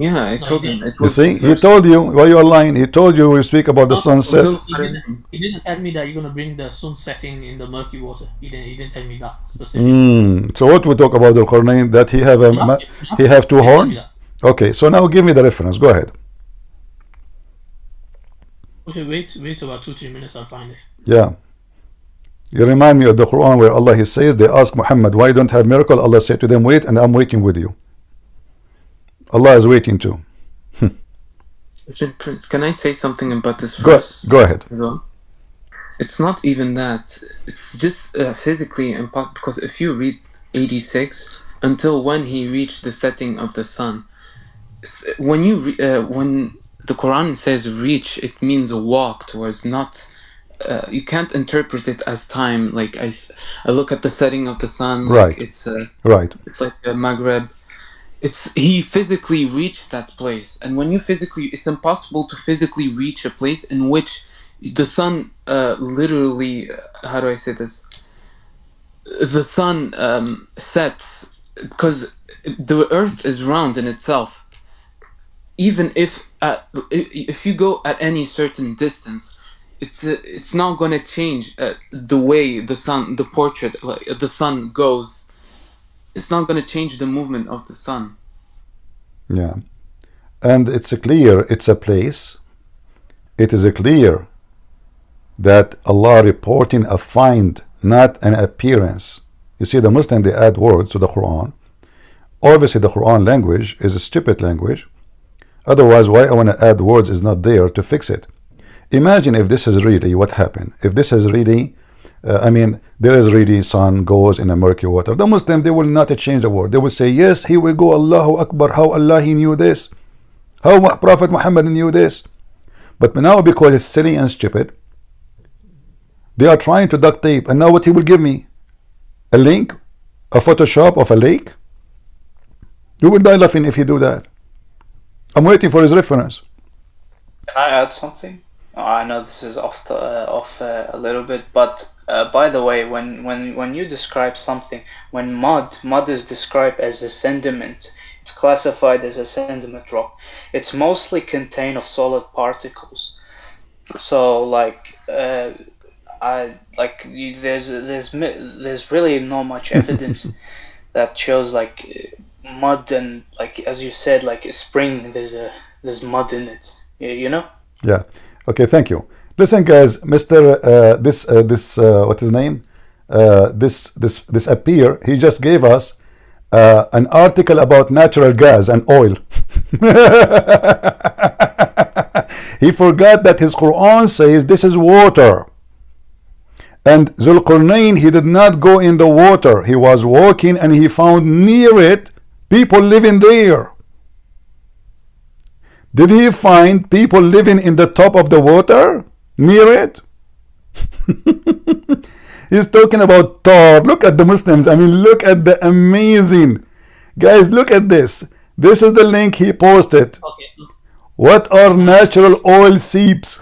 Yeah, I told him. You see, he told you, why you are lying. He told you we speak about the sunset. He didn't tell me that you're going to bring the sun setting in the murky water. He didn't tell me that specifically. So what we talk about the Qur'an, that he have two horns? Okay, so now give me the reference. Go ahead. Okay, wait about 2-3 minutes, I'll find it. Yeah. You remind me of the Quran where Allah he says, they ask Muhammad, why don't have miracle? Allah said to them, wait, and I'm waiting with you. Allah is waiting too. Prince, can I say something about this verse? Go ahead. It's not even that. It's just physically impossible, because if you read 86, until when he reached the setting of the sun, when when the Quran says reach, it means walk towards, not you can't interpret it as time. Like I look at the setting of the sun, right? Like it's right. It's like a Maghreb. He physically reached that place, and when it's impossible to physically reach a place in which the sun literally, how do I say this? The sun sets, because the earth is round in itself. Even if you go at any certain distance, it's not going to change the way the portrait, like the sun goes. It's not going to change the movement of the sun. Yeah, and it's clear, it's a place. It is clear that Allah reporting a find, not an appearance. You see, the Muslim, they add words to the Quran. Obviously the Quran language is a stupid language. Otherwise, why I want to add words is not there to fix it. Imagine if this is really what happened. If this is really I mean, there is really sun goes in a murky water. The Muslim, they will not change the word. They will say, yes, here we go, Allahu Akbar. How Allah he knew this? How Prophet Muhammad knew this? But now, because it's silly and stupid, they are trying to duct tape. And now what he will give me? A link? A Photoshop of a lake? You will die laughing if you do that. I'm waiting for his reference. Can I add something? I know this is off a little bit, but by the way, when you describe something, when mud is described as a sediment, it's classified as a sediment rock. It's mostly contained of solid particles. So there's really not much evidence that shows mud and as you said, like a spring, there's mud in it. You know? Yeah. Okay, thank you. Listen, guys, Mr. What's his name? This appear. He just gave us an article about natural gas and oil. He forgot that his Quran says this is water, And Zulqarnain, he did not go in the water. He was walking and he found near it people living there. Did he find people living in the top of the water near it? He's talking about Tar. Look at the Muslims. I mean, look at the amazing. Guys, look at this. This is the link he posted. Okay. What are natural oil seeps?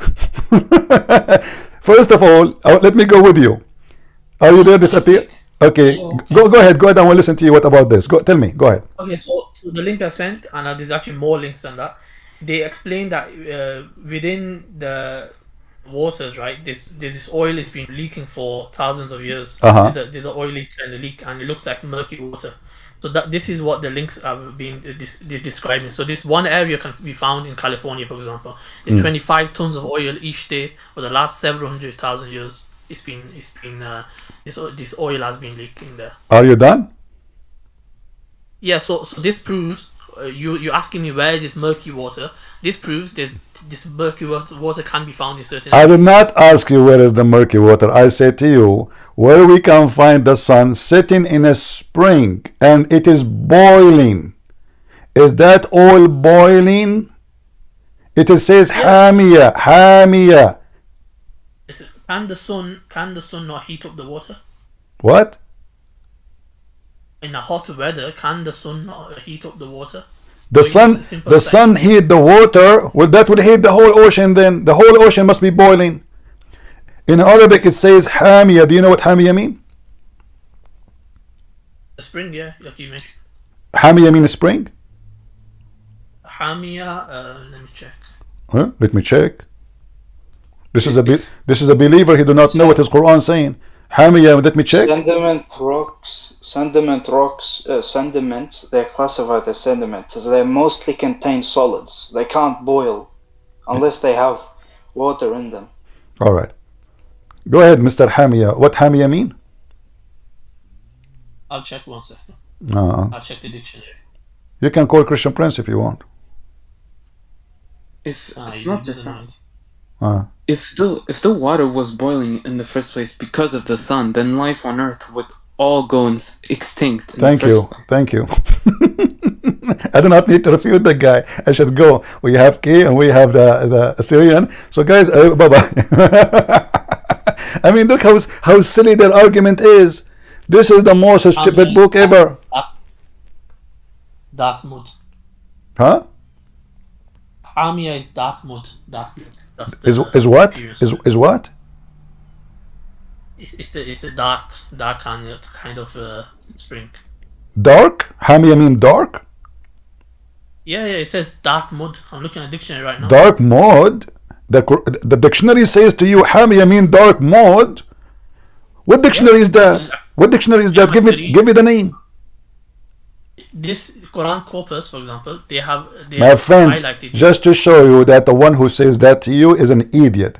First of all, let me go with you. Are you there? Disappear? Okay. Go ahead. Go ahead. I want to listen to you. What about this? Tell me. Go ahead. Okay, so the link I sent, and there's actually more links than that. They explain that within the waters, right, there's this oil has been leaking for thousands of years. There's an oily kind of leak, and it looks like murky water. So this is what the links have been describing. So this one area can be found in California, for example. There's 25 tons of oil each day for the last several 100,000 years. This oil has been leaking there. Are you done? Yeah. So this proves you're asking me where is this murky water. This proves that this murky water can be found in certain I areas. did not ask you where is the murky water. I said to you where we can find the sun sitting in a spring and it is boiling. Is that oil boiling? It says Hamia. Hamia. Can the sun not heat up the water? What? In a hot weather, can the sun not heat up the water? The sun heat the water. Well, that would heat the whole ocean. Then the whole ocean must be boiling. In Arabic, it says Hamia. Do you know what Hamia mean? A spring, yeah, like you mentioned. Hamia mean spring? Hamia, let me check. Huh? Let me check. This is a believer. He do not know what his Quran saying. Hamia, let me check. Sediments, they're classified as sediments. They mostly contain solids. They can't boil unless they have water in them. All right. Go ahead, Mr. Hamia. What Hamia mean? I'll check one second. I'll check the dictionary. You can call Christian Prince if you want. If it's not just if the water was boiling in the first place because of the sun, then life on Earth would all go extinct. Thank you. I do not need to refute the guy. I should go. We have K and we have the Assyrian. So guys, bye bye. I mean, look how silly their argument is. This is the most stupid book ever. Dark mud. Huh? Hamia is dark mud. Dark mud. Is what? Is what? It's a dark kind of spring. Dark? Hamia mean dark? Yeah, it says dark mud. I'm looking at the dictionary right now. Dark mud? The dictionary says to you Hamia mean dark mud? What dictionary is that? What dictionary is that? Give me the name. This Quran corpus, for example, they have My friend, highlighted just to show you that the one who says that to you is an idiot.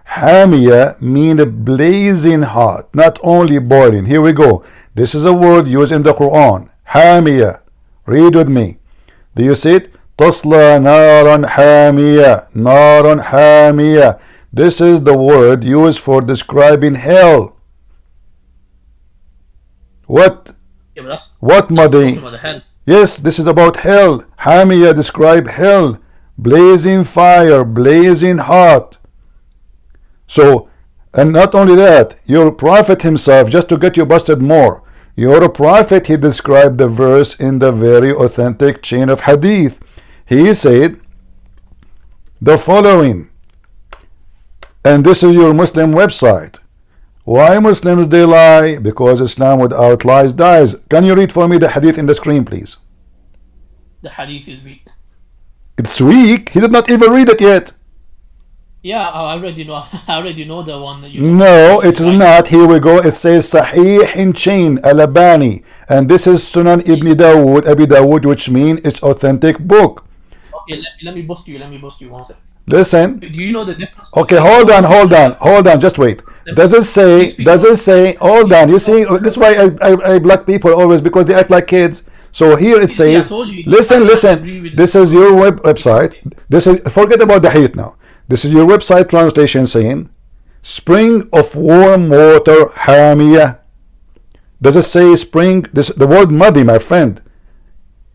Hamia mean blazing hot, not only boiling. Here we go. This is a word used in the Quran. Hamia. Read with me. Do you see it? Tasla naran hamia. Naran hamia. This is the word used for describing hell. What? Yeah, what muddy? Yes, this is about hell. Hamia describe hell. Blazing fire, blazing hot. So, and not only that, your prophet himself, just to get you busted more, your prophet, he described the verse in the very authentic chain of hadith. He said the following, and this is your Muslim website. Why Muslims they lie? Because Islam without lies dies. Can you read for me the hadith in the screen, please? The hadith is weak. It's weak? He did not even read it yet. Yeah, I already know. I already know the one that you. No, it is not. Here we go. It says Sahih in chain Al-Albani, and this is Sunan Ibn Dawood, Abi Dawood, which means it's authentic book. Okay, let me bust you. Let me bust you one second. Listen. Do you know the difference? Okay, hold on. Just wait. Does it say? Hold on. You see, this is why I block people always, because they act like kids. So here it says, listen. This is your website. Forget about the hadith now. This is your website translation saying, spring of warm water, hamiyah. Does it say spring? The word muddy, my friend,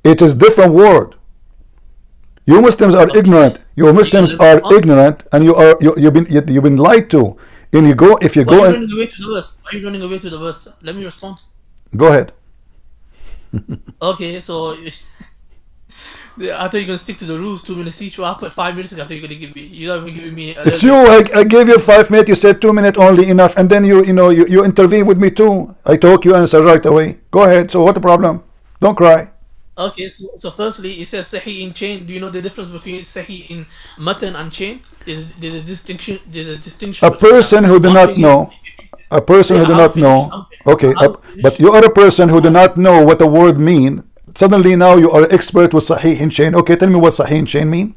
it is different word. You Muslims are ignorant. You Muslims are ignorant, and you've been lied to. And you go, if you Why go are you and running away to the verse? Why are you running away to the verse? Let me respond. go ahead. Okay, so I thought you're gonna stick to the rules. 2 minutes each. Well, I put 5 minutes. I thought you're gonna give me. You're not even giving me. It's you. I gave you 5 minutes. You said 2 minutes only enough, and then you intervene with me too. I talk, you answer right away. Go ahead. So what the problem? Don't cry. Okay, so firstly, it says Sahih in chain. Do you know the difference between Sahih in matan and chain? There's a distinction. There's a distinction. A person who do One not thing is- know. A person who do not know. Okay, but you are a person who do not know what the word mean. Suddenly now you are expert with Sahih in chain. Okay, tell me what Sahih in chain mean.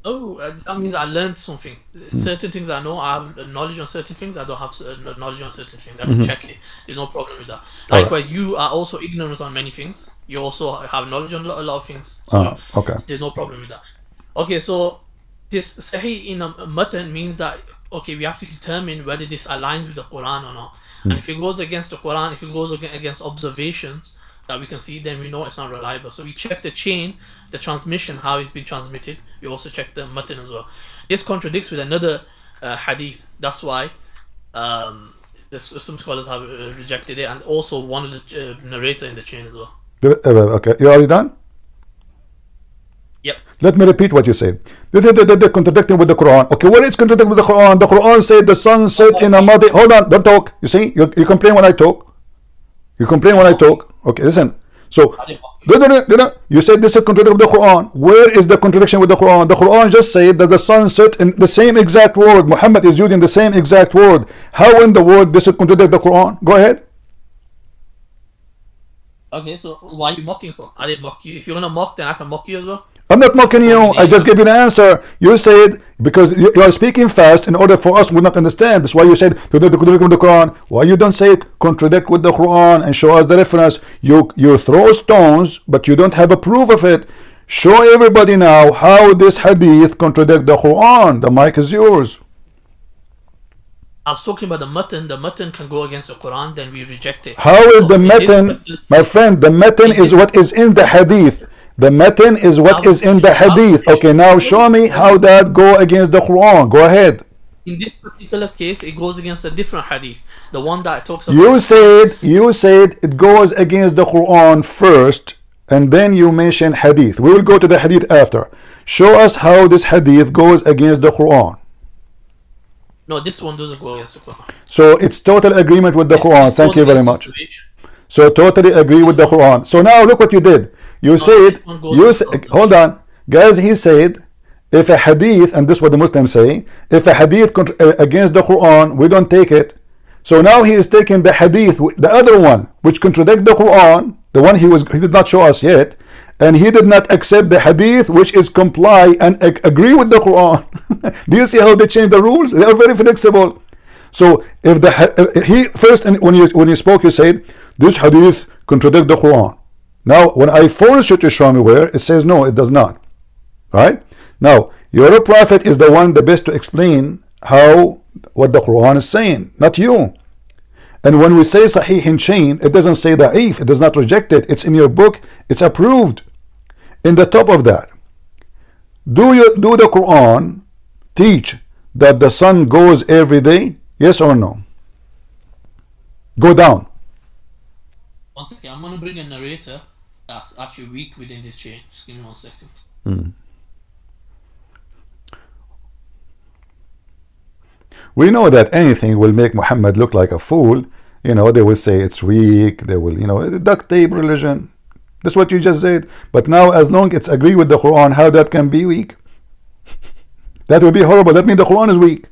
Oh, that means I learned something. Certain things I know, I have knowledge on certain things. I don't have knowledge on certain things. I can check it. There's no problem with that. Likewise, you are also ignorant on many things. You also have knowledge on a lot of things. So Okay. there's no problem with that. Okay, so this Sahih in a matan means that, okay, we have to determine whether this aligns with the Quran or not. And if it goes against the Quran, if it goes against observations that we can see, then we know it's not reliable. So we check the chain, the transmission, how it's been transmitted. We also check the matan as well. This contradicts with another hadith. That's why some scholars have rejected it, and also one of the narrator in the chain as well. Okay, you already done? Yep. Let me repeat what you said. They're contradicting with the Quran. Okay, what is contradicting with the Quran? The Quran said the sun set in a muddy. Hold on, don't talk. You see, you complain when I talk. You complain when I talk. Okay, listen. So, you said this is contradiction with the Quran. Where is the contradiction with the Quran? The Quran just said that the sun set in the same exact word. Muhammad is using the same exact word. How in the world this contradict the Quran? Go ahead. Okay, so why are you mocking for? I didn't mock you. If you're gonna mock, then I can mock you as well. I'm not mocking you. I just gave you the answer. You said, because you are speaking fast in order for us to not understand. That's why you said contradict with the Quran. Why you don't say contradict with the Quran and show us the reference? You throw stones, but you don't have a proof of it. Show everybody now how this hadith contradict the Quran. The mic is yours. I was talking about the matan. The matan can go against the Quran, then we reject it. How is So the in this matan, particular- my friend? The matan is what is in the hadith. The matan is what is in the hadith. Okay, now show me how that go against the Quran. Go ahead. In this particular case, it goes against a different hadith. The one that talks about. You said it goes against the Quran first, and then you mention hadith. We will go to the hadith after. Show us how this hadith goes against the Quran. No, this one doesn't go against the Quran. So it's total agreement with the Quran. Thank you very much. Situation. So totally agree with the Quran. So now look what you did. You said, hold on, guys. He said, if a hadith, and this is what the Muslims say, if a hadith against the Quran, we don't take it. So now he is taking the hadith, the other one, which contradict the Quran, the one he did not show us yet, and he did not accept the hadith, which is comply and agree with the Quran. Do you see how they change the rules? They are very flexible. So if he first, when you spoke, you said this hadith contradict the Quran. Now, when I force you to show me where, it says no, it does not. Right? Now, your prophet is the one the best to explain what the Quran is saying, not you. And when we say Sahih in chain, it doesn't say da'if, it does not reject it. It's in your book, it's approved. In the top of that, do the Quran teach that the sun goes every day? Yes or no? Go down. One second, I'm gonna bring a narrator that's actually weak within this chain. Just give me 1 second. We know that anything will make Muhammad look like a fool. They will say it's weak. They will, duct tape religion. That's what you just said. But now, as long as it's agree with the Quran, how that can be weak? That would be horrible. That means the Quran is weak.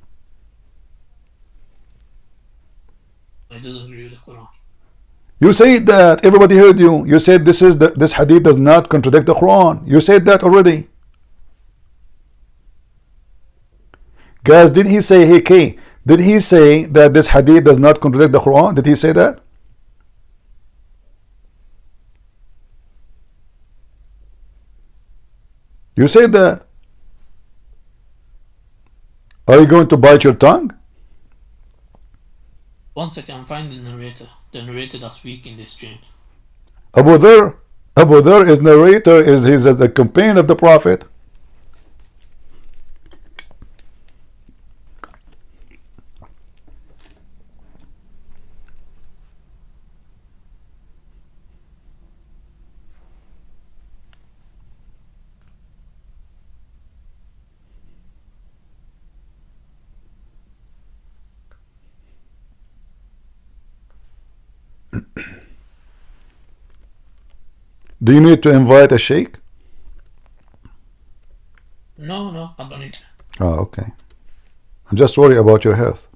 I disagree with the Quran. You said that. Everybody heard you. You said this hadith does not contradict the Quran. You said that already. Guys, did he say, hey K, did he say that this hadith does not contradict the Quran? Did he say that? You said that. Are you going to bite your tongue? One second, I'm finding the narrator. The narrator that's weak in this chain. Abu Dharr is narrator, he's the companion of the Prophet. Do you need to invite a sheikh? No, I don't need to. Oh, okay. I'm just worried about your health.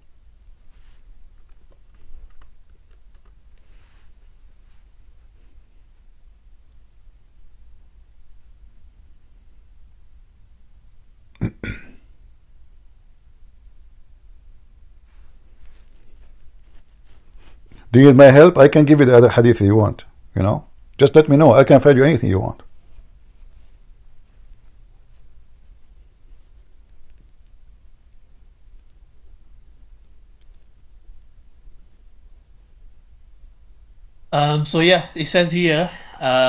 Do you need my help? I can give you the other hadith if you want, you know. Just let me know. I can find you anything you want. So yeah, it says here,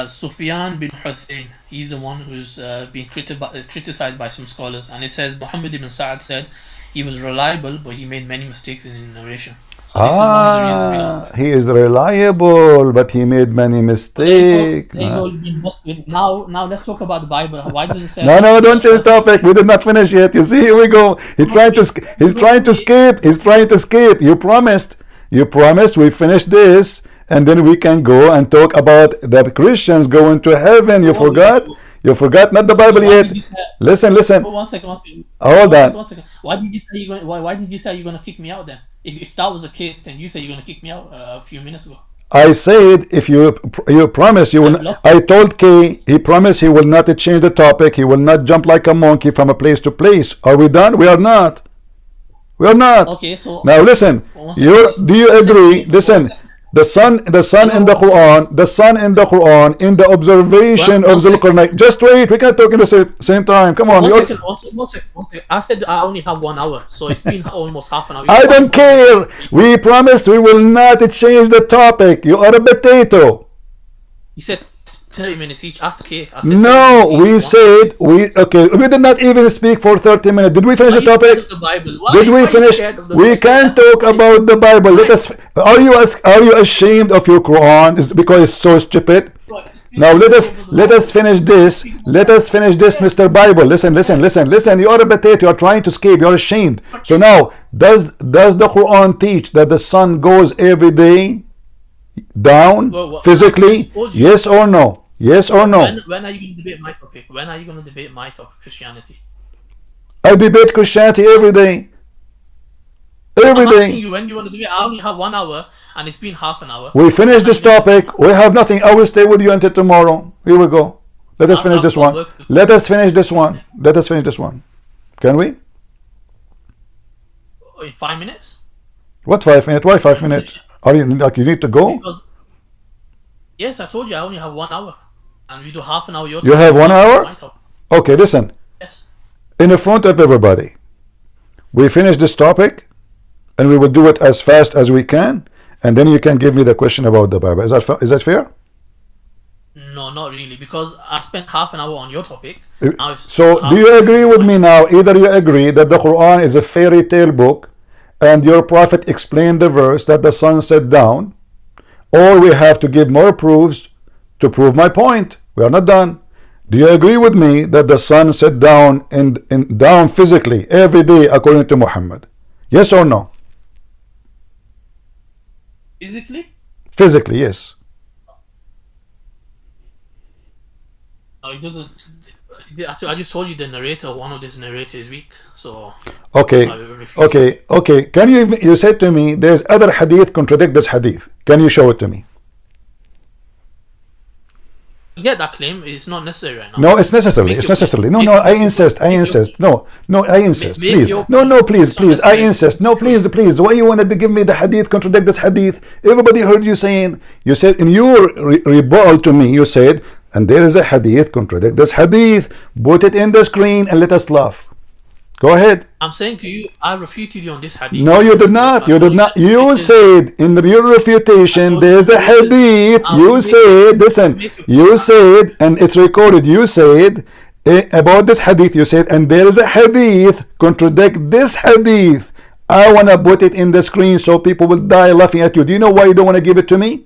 Sufyan bin Hussein, he's the one who's been criticized by some scholars, and it says Muhammad ibn Sa'ad said he was reliable, but he made many mistakes in his narration. So this is one of the reasons we don't. He is reliable, but he made many mistakes. Now let's talk about the Bible. Why does it say? No, don't change topic. We did not finish yet. You see, here we go. He's trying to escape. You promised. We finish this, and then we can go and talk about the Christians going to heaven. You forgot? You forgot? Not the Bible yet. Listen. One second. Hold on. One second. Why did you say you're going to kick me out then? If that was the case, then you said you're going to kick me out a few minutes ago. I said if you promise you will. I told K, he promised he will not change the topic. He will not jump like a monkey from a place to place. Are we done? We are not. Okay, so now listen. Do you agree? Listen. The sun in the Quran, in the observation of Zulqarnain. Just wait, we can't talk in the same time. Come on. One second. I said I only have 1 hour, so it's been almost half an hour. I don't care. We promised we will not change the topic. You are a potato. You said 30 minutes each. Ask K. No, we said we did not even speak for 30 minutes. Did we finish the topic? Did we finish? We can talk about the Bible. Let us. Are you ashamed of your Quran? Is because it's so stupid? Now let us finish this. Let us finish this, Mr. Bible. Listen. You are a potato. You are trying to escape. You are ashamed. So now, does the Quran teach that the sun goes every day down physically? Yes or no? Yes or no? When are you going to debate my topic? When are you going to debate my topic, Christianity? I debate Christianity every day. I'm asking you when you want to debate. I only have 1 hour, and it's been half an hour. We finished this topic. We have nothing. I will stay with you until tomorrow. Here we go. Let us finish this one. Let us finish this one. Can we? In 5 minutes? What 5 minutes? Why 5 minutes? Are you like you need to go? Yes, I told you I only have 1 hour, and we do half an hour. You have 1 hour? Okay, listen. Yes. In the front of everybody, we finish this topic, and we will do it as fast as we can, and then you can give me the question about the Bible. Is that fair? No, not really, because I spent half an hour on your topic. So, do you agree with me now? Either you agree that the Quran is a fairy tale book, and your prophet explained the verse that the sun set down, or we have to give more proofs to prove my point. We are not done. Do you agree with me that the sun set down down physically every day according to Muhammad? Yes or no? Physically, yes. No, it doesn't. I just told you the narrator. One of these narrators is weak. So okay. Can you said to me there's other hadith contradict this hadith? Can you show it to me? Yeah, that claim is not necessary right now. No, it's necessary. It's necessary. No, I insist. No, I insist. Please. No, please. I insist. No, please. Why you wanted to give me the hadith contradict this hadith? Everybody heard you saying. You said in your rebuttal to me. You said, and there is a hadith contradict this hadith. Put it in the screen and let us laugh. Go ahead. I'm saying to you, I refuted you on this hadith. No, you did not. You did not. You said in your refutation there's a hadith. You said, listen, you said, and it's recorded, you said about this hadith, you said, and there is a hadith contradict this hadith. I want to put it in the screen so people will die laughing at you. Do you know why you don't want to give it to me?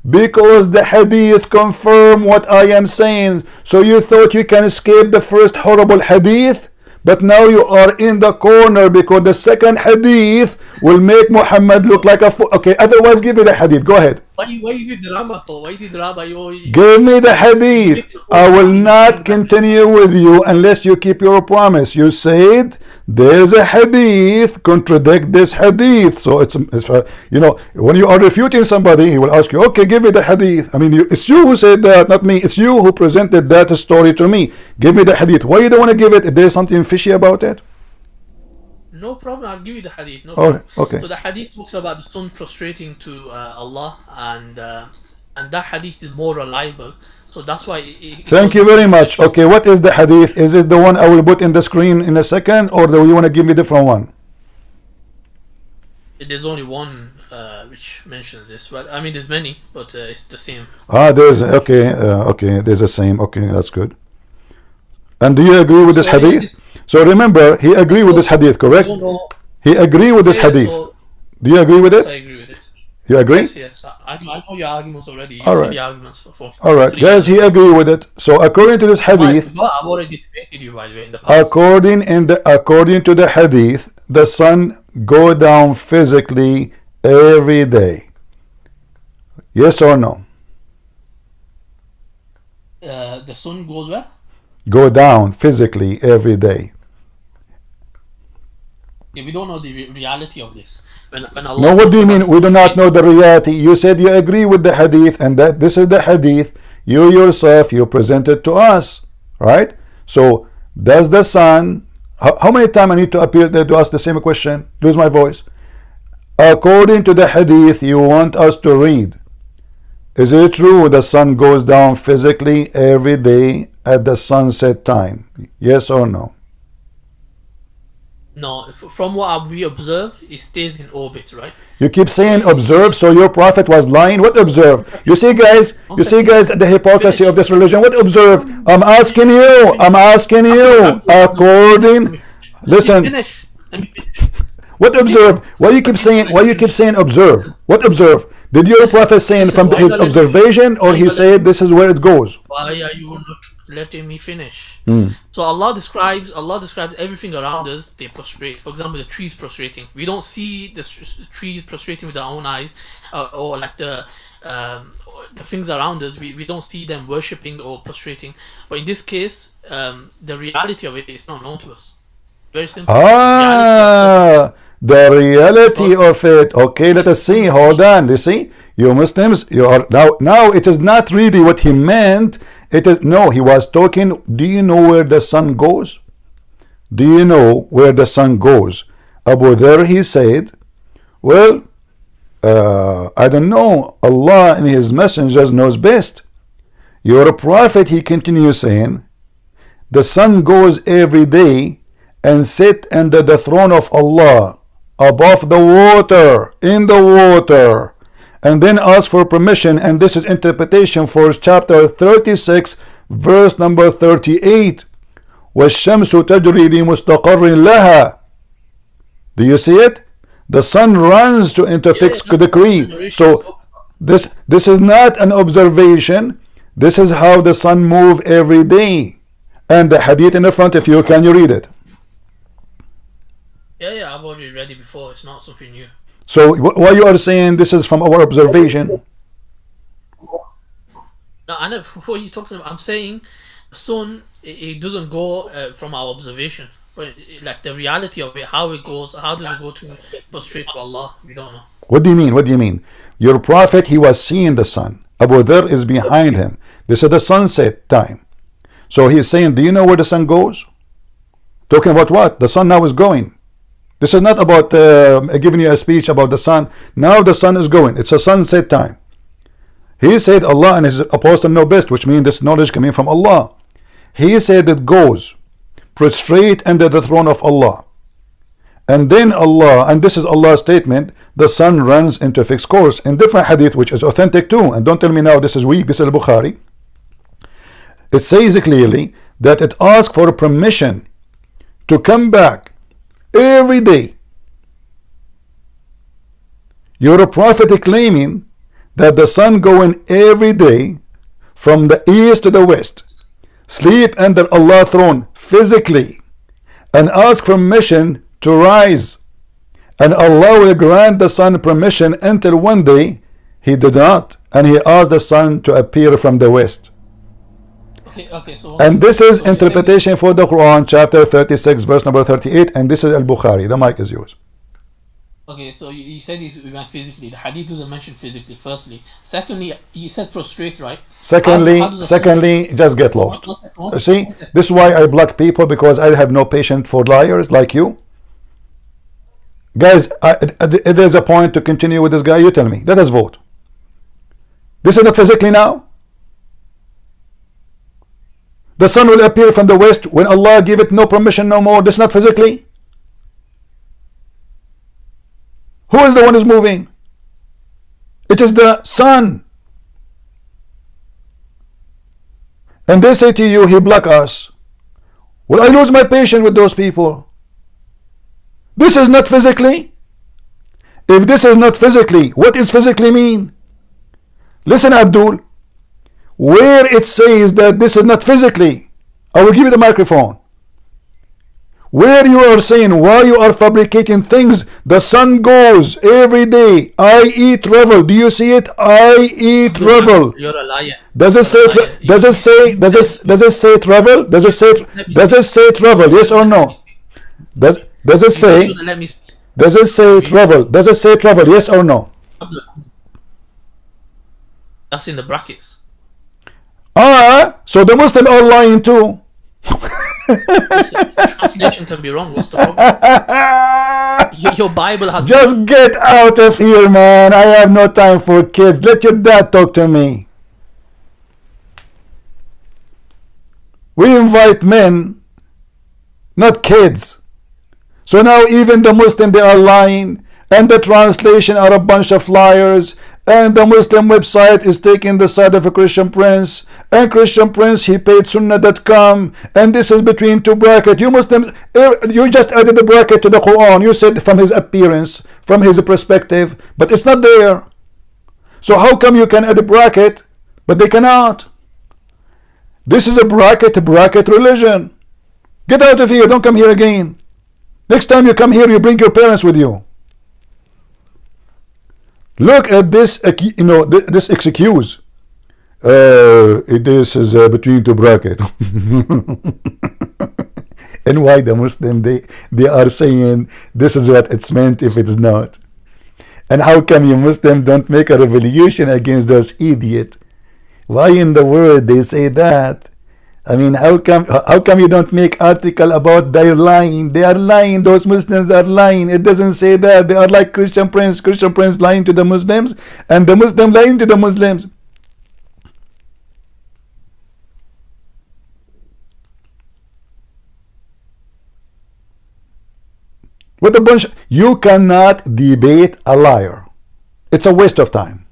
Because the hadith confirm what I am saying. So you thought you can escape the first horrible hadith, but now you are in the corner because the second hadith will make Muhammad look like a fool. Okay, otherwise give me the hadith. Go ahead. Why you did drama, though? Why you did drama? Give me the hadith. I will not continue with you unless you keep your promise. You said there's a hadith contradict this hadith. So it's you know, when you are refuting somebody, he will ask you, okay, give me the hadith. I mean, it's you who said that, not me. It's you who presented that story to me. Give me the hadith. Why you don't want to give it? If there's something fishy about it? No problem, I'll give you the hadith. No problem. Okay. So the hadith talks about the son prostrating to Allah, and that hadith is more reliable. So that's why. Thank you very much. Okay, what is the hadith? Is it the one I will put in the screen in a second, or do you want to give me a different one? There's only one which mentions this, but I mean there's many, but it's the same. There's okay, there's the same. Okay, that's good. And do you agree with this hadith? So remember, he agreed with this hadith, correct? He agreed with this hadith. Do you agree with it? I agree with it. You agree? Yes. I know your arguments already. You All right. the arguments for All right, guys, he agreed with it. So according to this hadith, I've already debated you, by the way, in the past. According to the hadith, the sun go down physically every day. Yes or no? The sun goes where? Go down physically every day. Yeah, we don't know the reality of this. When Allah no, what do you mean we do not know the reality? You said you agree with the hadith, and that this is the hadith you yourself you presented to us, right? So does the sun, how many times I need to appear there to ask the same question? Lose my voice. According to the hadith you want us to read, is it true the sun goes down physically every day at the sunset time? Yes or no? No, from what we observe, it stays in orbit, right? You keep saying observe, so your prophet was lying. What observe? You see, guys, the hypocrisy of this religion. What observe? I'm asking you. According, listen. What observe? Why you keep saying observe? What observe? Did your prophet saying from his observation, or he said this is where it goes? Why are you not letting me finish? So Allah describes everything around us. They prostrate. For example, the trees prostrating. We don't see the trees prostrating with our own eyes, or like the things around us. We don't see them worshipping or prostrating. But in this case, the reality of it is not known to us. Very simple. The reality of it. Okay, let us see. Hold on. You see, you Muslims, you are now. It is not really what he meant. It is no. He was talking. Do you know where the sun goes? Do you know where the sun goes? Abu Dharr, he said, well, I don't know. Allah and His messengers knows best. Your prophet, he continues saying, the sun goes every day and sit under the throne of Allah, above the water, in the water, and then ask for permission. And this is interpretation for chapter 36, verse number 38. وَالشَّمْسُ تَجْرِي لِمُسْتَقَرٍ لَهَا. Do you see it? The sun runs to interfix decree. So this is not an observation. This is how the sun moves every day. And the hadith in the front, if you can, you read it. Yeah, I've already read it before. It's not something new. So why you are saying this is from our observation? No, I know what you're talking about. I'm saying the sun, it doesn't go from our observation, but like the reality of it, how it goes, how does it go to prostrate to Allah? We don't know. What do you mean? What do you mean? Your prophet, he was seeing the sun. Abu Dharr is behind him. This is the sunset time. So he is saying, do you know where the sun goes? Talking about what? The sun now is going. This is not about giving you a speech about the sun. Now the sun is going. It's a sunset time. He said Allah and His apostle know best, which means this knowledge coming from Allah. He said it goes. prostrate under the throne of Allah. And then Allah, and this is Allah's statement, the sun runs into a fixed course. In different hadith, which is authentic too, and don't tell me now this is weak, this is al-Bukhari. It says clearly that it asks for permission to come back every day. You're a prophet claiming that the sun going every day from the east to the west, sleep under Allah's throne physically, and ask permission to rise, and Allah will grant the sun permission until one day he did not, and he asked the sun to appear from the west. Okay, so and this is interpretation for the Quran, chapter 36, verse number 38, and this is al-Bukhari. The mic is yours. Okay, so you said we went physically. The hadith doesn't mention physically, firstly. Secondly, you said prostrate, right? Secondly, just get lost. See, this is why I block people, because I have no patience for liars like you. Guys, if there's a point to continue with this guy, you tell me. Let us vote. This is not physically now. The sun will appear from the west when Allah give it no permission no more. This is not physically. Who is the one who's moving? It is the sun. And they say to you, he block us. Will I lose my patience with those people? This is not physically. If this is not physically, what is physically mean? Listen, Abdul. Where it says that this is not physically, I will give you the microphone. Where you are saying why you are fabricating things, the sun goes every day. I.e. travel. Do you see it? I.e. travel. You're a liar. Does it say travel? Does it say travel? Does travel? Yes or no? Does it say? Does it say travel? Does it say travel? Yes or no? That's in the brackets. So the Muslims are lying too. Translation can be wrong. What's the problem? Your Bible has. Just get out of here, man. I have no time for kids. Let your dad talk to me. We invite men, not kids. So now even the Muslim, they are lying, and the translation are a bunch of liars, and the Muslim website is taking the side of a Christian prince, and Christian prince, he paid sunnah.com, and this is between two brackets. You Muslims, you just added the bracket to the Quran. You said from his appearance, from his perspective, but it's not there. So how come you can add a bracket but they cannot? This is a bracket religion. Get out of here. Don't come here again. Next time you come here, you bring your parents with you. Look at this, this excuse. This is between two brackets. And why the Muslim, they are saying this is what it's meant if it is not. And how come you Muslim don't make a revolution against those idiots? Why in the world they say that? I mean, how come you don't make article about their lying? They are lying. Those Muslims are lying. It doesn't say that. They are like Christian prince lying to the Muslims, and the Muslim lying to the Muslims. What a bunch! You cannot debate a liar. It's a waste of time.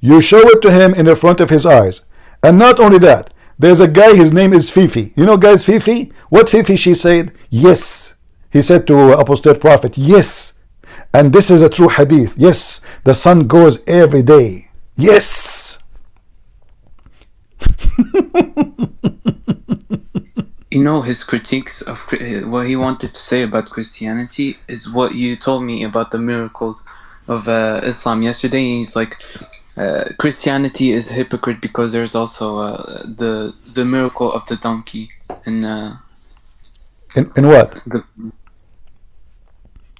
You show it to him in the front of his eyes. And not only that, there's a guy, his name is Fifi. You know, guys, Fifi? What Fifi she said? Yes. He said to apostate prophet, yes. And this is a true hadith. Yes. The sun goes every day. Yes. You know, his critiques of what he wanted to say about Christianity is what you told me about the miracles of Islam yesterday. He's like, Christianity is hypocrite because there's also the miracle of the donkey in what?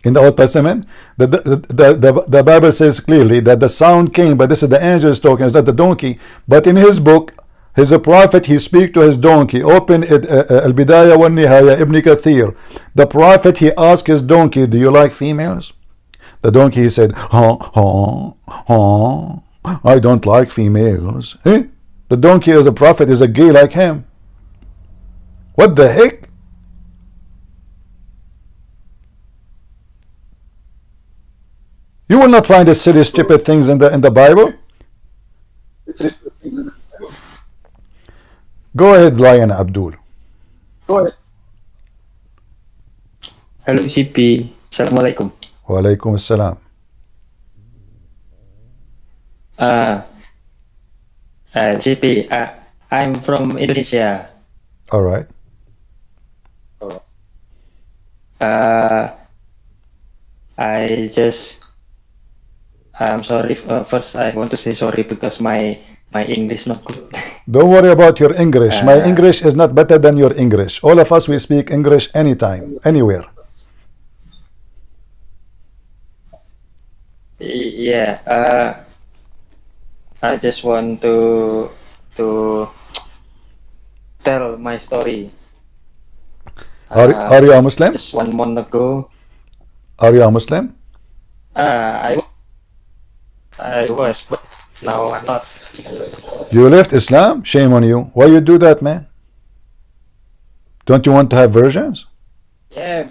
In the Old Testament, the Bible says clearly that the sound came, but this is the angels talking, it's not the donkey. But in his book, he's a prophet, he speaks to his donkey. Open it, Al-Bidayah wa Nihaya, Ibn Kathir. The prophet, he asked his donkey, do you like females? The donkey, he said, I don't like females. The donkey as a prophet is a gay like him. What the heck? You will not find the silly, stupid things in the Bible. Go ahead, Lion Abdul. Go ahead. Hello, CP. Assalamualaikum. Walaikum assalam. CP, I'm from Indonesia. All right. I'm sorry. First, I want to say sorry because my English not good. Don't worry about your English. My English is not better than your English. All of us, we speak English anytime, anywhere. Yeah. I just want to tell my story. Are you a Muslim? Just 1 month ago. Are you a Muslim? I was, but now I'm not. You left Islam? Shame on you. Why you do that, man? Don't you want to have virgins? Yeah,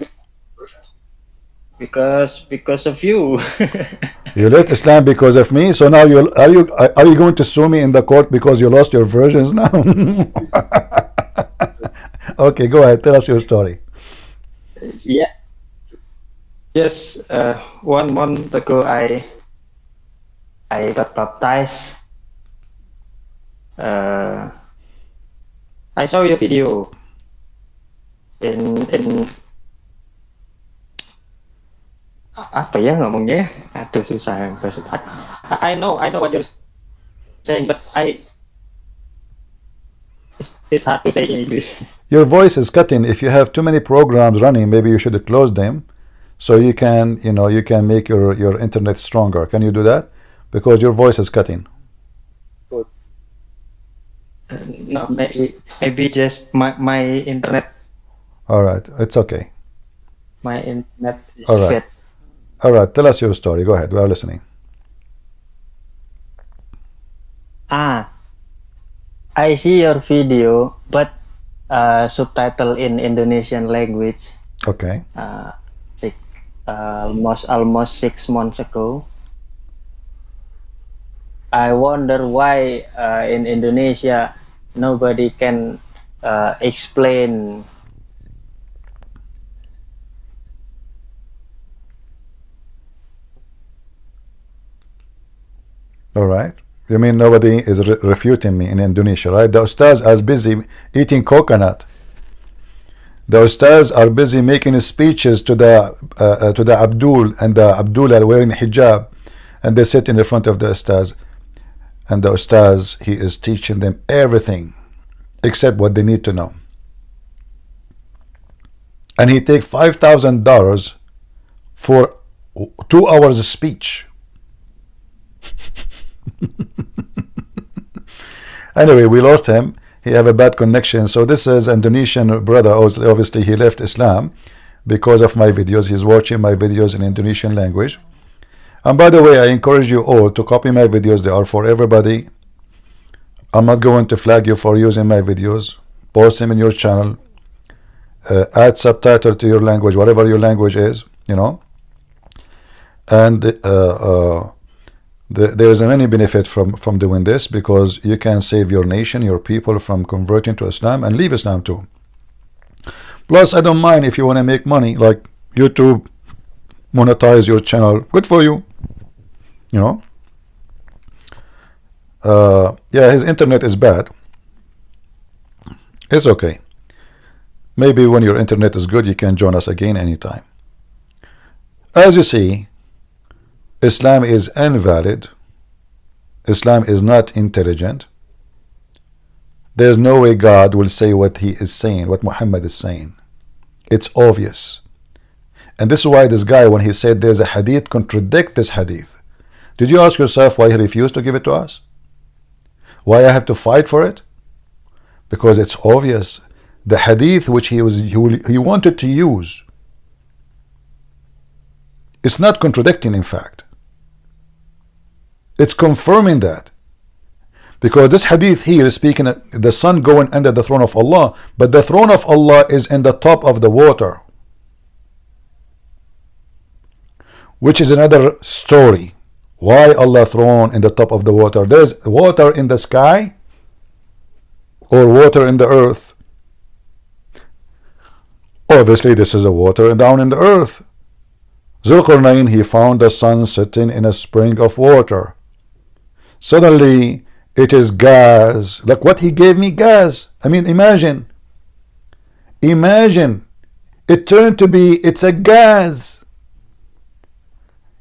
because of you. You left Islam because of me. So now are you going to sue me in the court because you lost your virgins now? Okay, go ahead. Tell us your story. Yeah. Just 1 month ago, I got baptized. I saw your video in apa ya ngomongnya? Aduh susah bahasa. I know what you're saying, but it's hard to say in English. Your voice is cutting. If you have too many programs running, maybe you should close them, so you can make your internet stronger. Can you do that? Because your voice is cutting. No, maybe just my internet. All right, it's okay. My internet is All right. bad. All right, tell us your story. Go ahead. We are listening. I see your video, but subtitle in Indonesian language. Okay. Almost 6 months ago. I wonder why in Indonesia nobody can explain. All right. You mean nobody is refuting me in Indonesia, right? The ustaz are busy eating coconut. The ustaz are busy making speeches to the Abdul, and the Abdul are wearing hijab, and they sit in the front of the ustaz, and the ustaz, he is teaching them everything except what they need to know, and he takes $5,000 for 2 hours of speech. Anyway, we lost him. He have a bad connection. So this is Indonesian brother. Obviously he left Islam because of my videos. He's watching my videos in Indonesian language. And by the way, I encourage you all to copy my videos. They are for everybody. I'm not going to flag you for using my videos. Post them in your channel. Add subtitle to your language, whatever your language is, and there's any benefit from doing this, because you can save your nation, your people, from converting to Islam and leave Islam too. Plus, I don't mind if you want to make money, like YouTube, monetize your channel. Good for you. Yeah, his internet is bad. It's okay. Maybe when your internet is good, you can join us again anytime. As you see, Islam is invalid. Islam is not intelligent. There's no way God will say what he is saying, what Muhammad is saying. It's obvious. And this is why this guy, when he said there's a hadith, contradict this hadith. Did you ask yourself why he refused to give it to us? Why I have to fight for it? Because it's obvious. The hadith which he wanted to use, it's not contradicting, in fact. It's confirming that. Because this hadith here is speaking the sun going under the throne of Allah, but the throne of Allah is in the top of the water, which is another story. Why Allah throne in the top of the water? There's water in the sky or water in the earth. Obviously this is a water down in the earth. Zulqarnain, he found the sun sitting in a spring of water. Suddenly it is gas. Like what he gave me, gas. I mean, imagine it turned to be, it's a gas.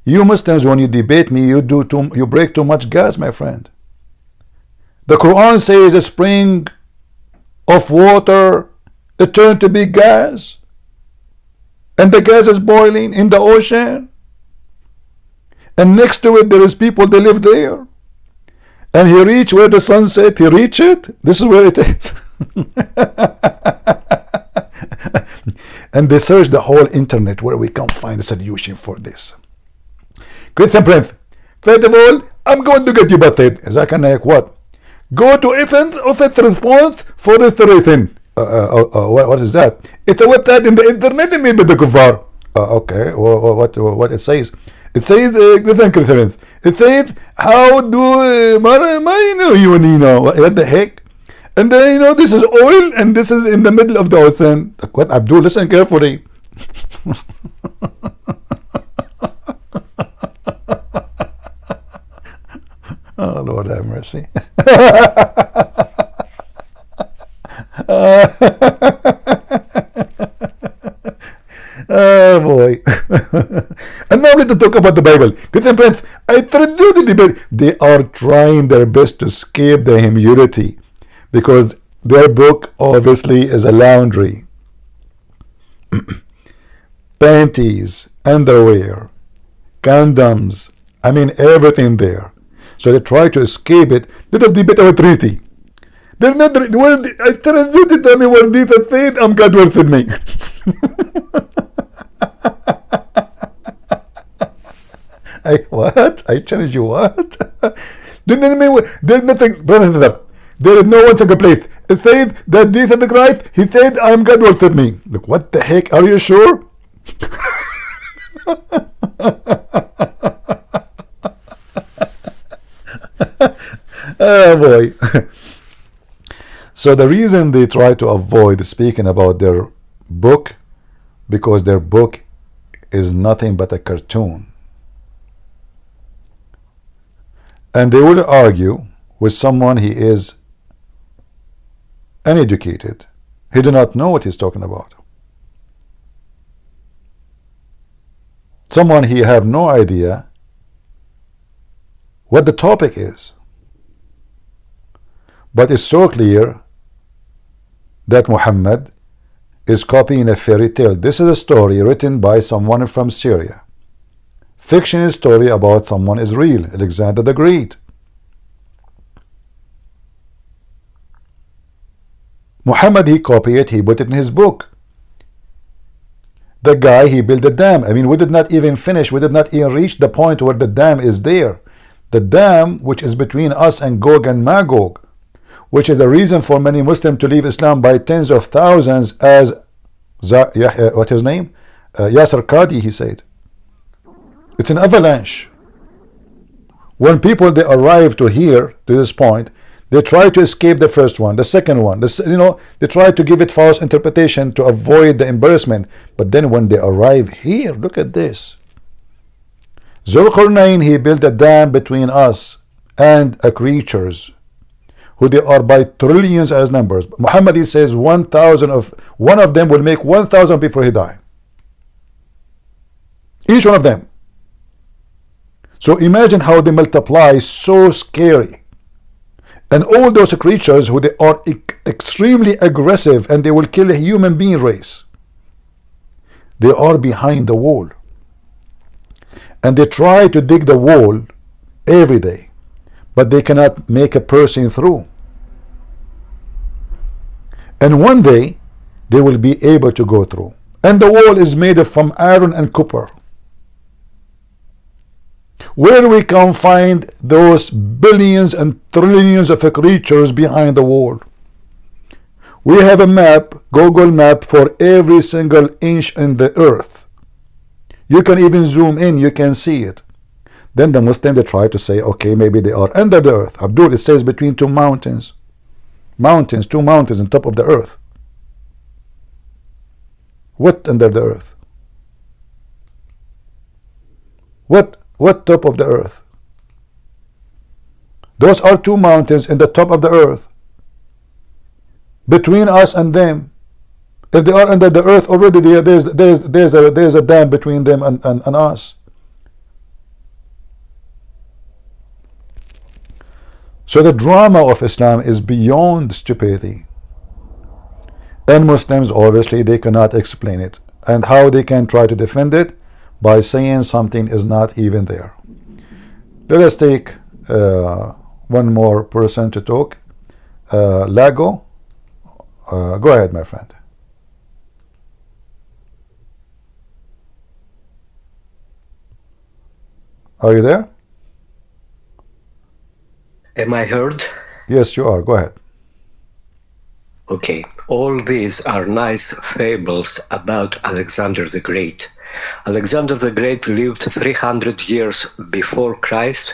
You Muslims, when you debate me, you break too much gas, my friend. The Quran says a spring of water, it turned to be gas, and the gas is boiling in the ocean, and next to it there is people, they live there, and he reached where the sun set, he reached it. This is where it is. And they search the whole internet where we can find a solution for this. Christian Prince, first of all, I'm going to get you batted. What? Go to offense response for restoration. What is that? It's a website in the internet, maybe the kuffar. Okay, what it says? It says, listen, Christians. It says, how do what the heck? And then this is oil, and this is in the middle of the ocean. What, Abdul? Listen carefully. Oh, Lord have mercy. Oh boy. And now let's talk about the Bible. Christian friends, I told you the debate. They are trying their best to escape the immunity, because their book obviously is a laundry. Panties, underwear, condoms, I mean everything there. So they try to escape it. Let us debate our treaty. They're not. Well, I tell you to tell me what Jesus said. I'm God worth me. What? I challenge you. What? There's nothing, brother. There is no one second place. It says that Jesus is the Christ. He said, "I'm God worth me." Look, what the heck? Are you sure? Oh boy. So the reason they try to avoid speaking about their book, because their book is nothing but a cartoon, and they will argue with someone he is uneducated, he do not know what he's talking about, someone he have no idea what the topic is. But it's so clear that Muhammad is copying a fairy tale. This is a story written by someone from Syria. Fiction is story about someone is real, Alexander the Great. Muhammad, he copied it, he put it in his book. The guy, he built a dam. I mean, we did not even finish, we did not even reach the point where the dam is there. The dam which is between us and Gog and Magog, which is the reason for many Muslims to leave Islam by tens of thousands, as what his name? Yasser Qadi, he said. It's an avalanche. When people, they arrive to here, to this point, they try to escape the first one, the second one, they try to give it false interpretation to avoid the embarrassment. But then when they arrive here, look at this. Zulqarnain, he built a dam between us and creatures who they are by trillions as numbers. Muhammad, he says 1,000 of one of them will make 1,000 before he die. Each one of them. So imagine how they multiply, so scary. And all those creatures who they are extremely aggressive, and they will kill a human being race. They are behind the wall. And they try to dig the wall every day, but they cannot make a person through. And one day they will be able to go through. And the wall is made from iron and copper. Where we can find those billions and trillions of creatures behind the wall? We have a map, Google map, for every single inch in the earth. You can even zoom in, you can see it. Then the Muslim, they try to say, okay, maybe they are under the earth. Abdul, it says between two mountains. Two mountains on top of the earth. What under the earth? What top of the earth? Those are two mountains in the top of the earth. Between us and them. If they are under the earth already, there's a dam between them and us. So the drama of Islam is beyond stupidity. And Muslims, obviously, they cannot explain it. And how they can try to defend it? By saying something is not even there. Let us take one more person to talk. Lago, go ahead, my friend. Are you there? Am I heard? Yes, you are. Go ahead. Okay. All these are nice fables about Alexander the Great. Alexander the Great lived 300 years before Christ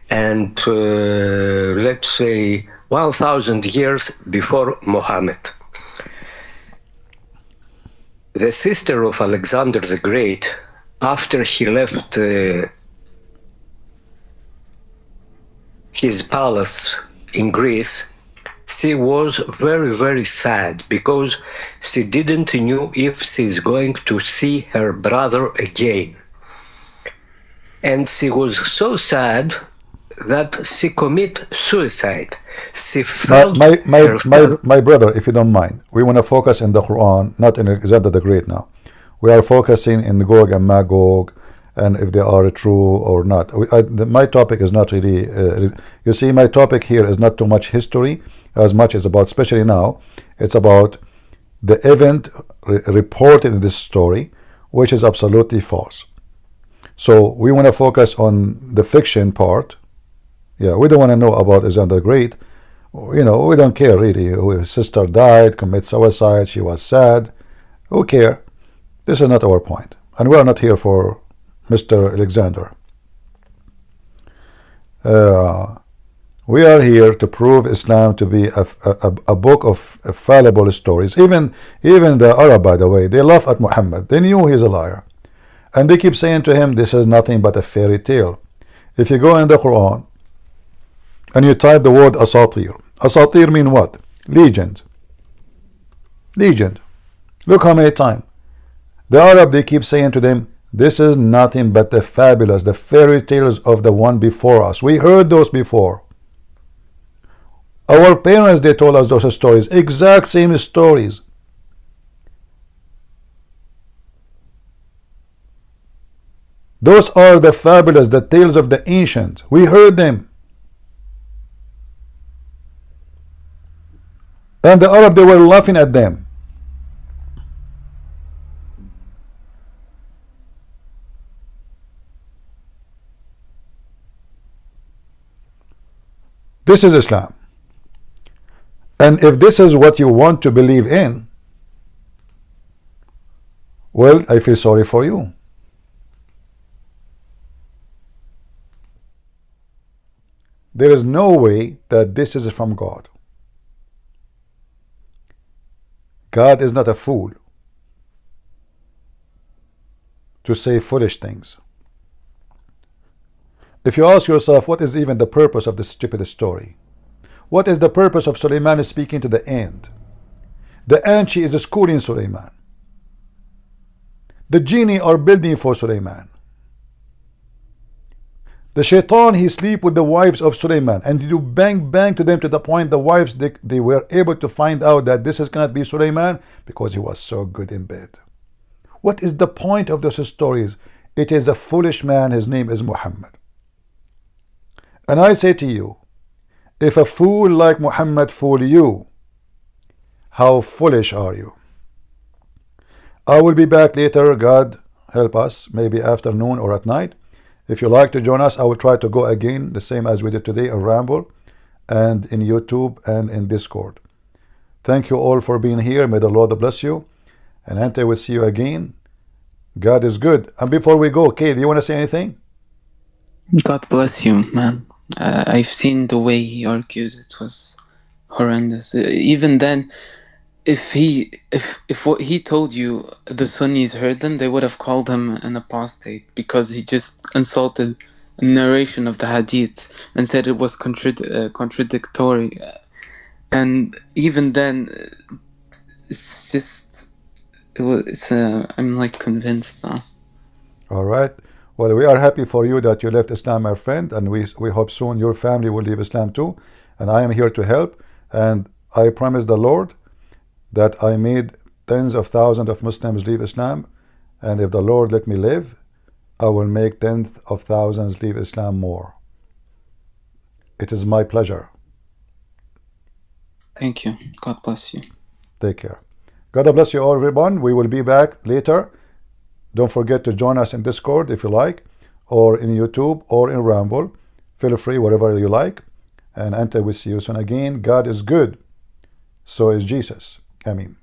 and let's say 1000 years before Muhammad. The sister of Alexander the Great, after he left his palace in Greece, she was very, very sad because she didn't know if she's going to see her brother again. And she was so sad that she committed suicide. She felt my brother, if you don't mind, we want to focus in the Quran, not in Alexander the Great now. We are focusing in Gog and Magog, and if they are true or not. My topic is not really, you see, my topic here is not too much history, as much as about, especially now, it's about the event reported in this story, which is absolutely false. So we want to focus on the fiction part. Yeah, we don't want to know about Alexander the Great. You know, we don't care really. His sister died, committed suicide, she was sad. Who care? This is not our point. And we are not here for Mr. Alexander. We are here to prove Islam to be a book of fallible stories. Even the Arab, by the way, they laugh at Muhammad. They knew he's a liar. And they keep saying to him, this is nothing but a fairy tale. If you go in the Quran and you type the word asatir. Asatir mean what? Legend. Legend. Look how many times. The Arab, they keep saying to them, this is nothing but the fabulous, the fairy tales of the one before us. We heard those before. Our parents, they told us those stories, exact same stories. Those are the fabulous, the tales of the ancient. We heard them. And the Arab, they were laughing at them. This is Islam. And if this is what you want to believe in, well, I feel sorry for you. There is no way that this is from God. God is not a fool to say foolish things. If you ask yourself, what is even the purpose of this stupid story? What is the purpose of Suleiman speaking to the ant? The ant, she is schooling Suleiman. The genie are building for Suleiman. The shaitan, he sleep with the wives of Suleiman, and you bang to them to the point the wives, they were able to find out that this is cannot be Suleiman because he was so good in bed. What is the point of those stories? It is a foolish man, his name is Muhammad. And I say to you, if a fool like Muhammad fool you, how foolish are you? I will be back later, God help us, maybe afternoon or at night, If you like to join us, I will try to go again, the same as we did today in Ramble and in YouTube and in Discord. Thank you all for being here. May the Lord bless you. And Ante will see you again. God is good. And before we go, Kay, do you want to say anything? God bless you, man. I've seen the way he argued. It was horrendous. Even then, if what he told you, the Sunnis heard them, they would have called him an apostate, because he just insulted a narration of the hadith and said it was contradictory. And even then, it's just, I'm like convinced now. All right. Well, we are happy for you that you left Islam, my friend, and we hope soon your family will leave Islam too. And I am here to help. And I promise the Lord that I made tens of thousands of Muslims leave Islam, and if the Lord let me live, I will make tens of thousands leave Islam more. It is my pleasure. Thank you. God bless you. Take care. God bless you all, everyone. We will be back later. Don't forget to join us in Discord if you like, or in YouTube, or in Ramble. Feel free, whatever you like. And until we see you soon again, God is good. So is Jesus. Ameen.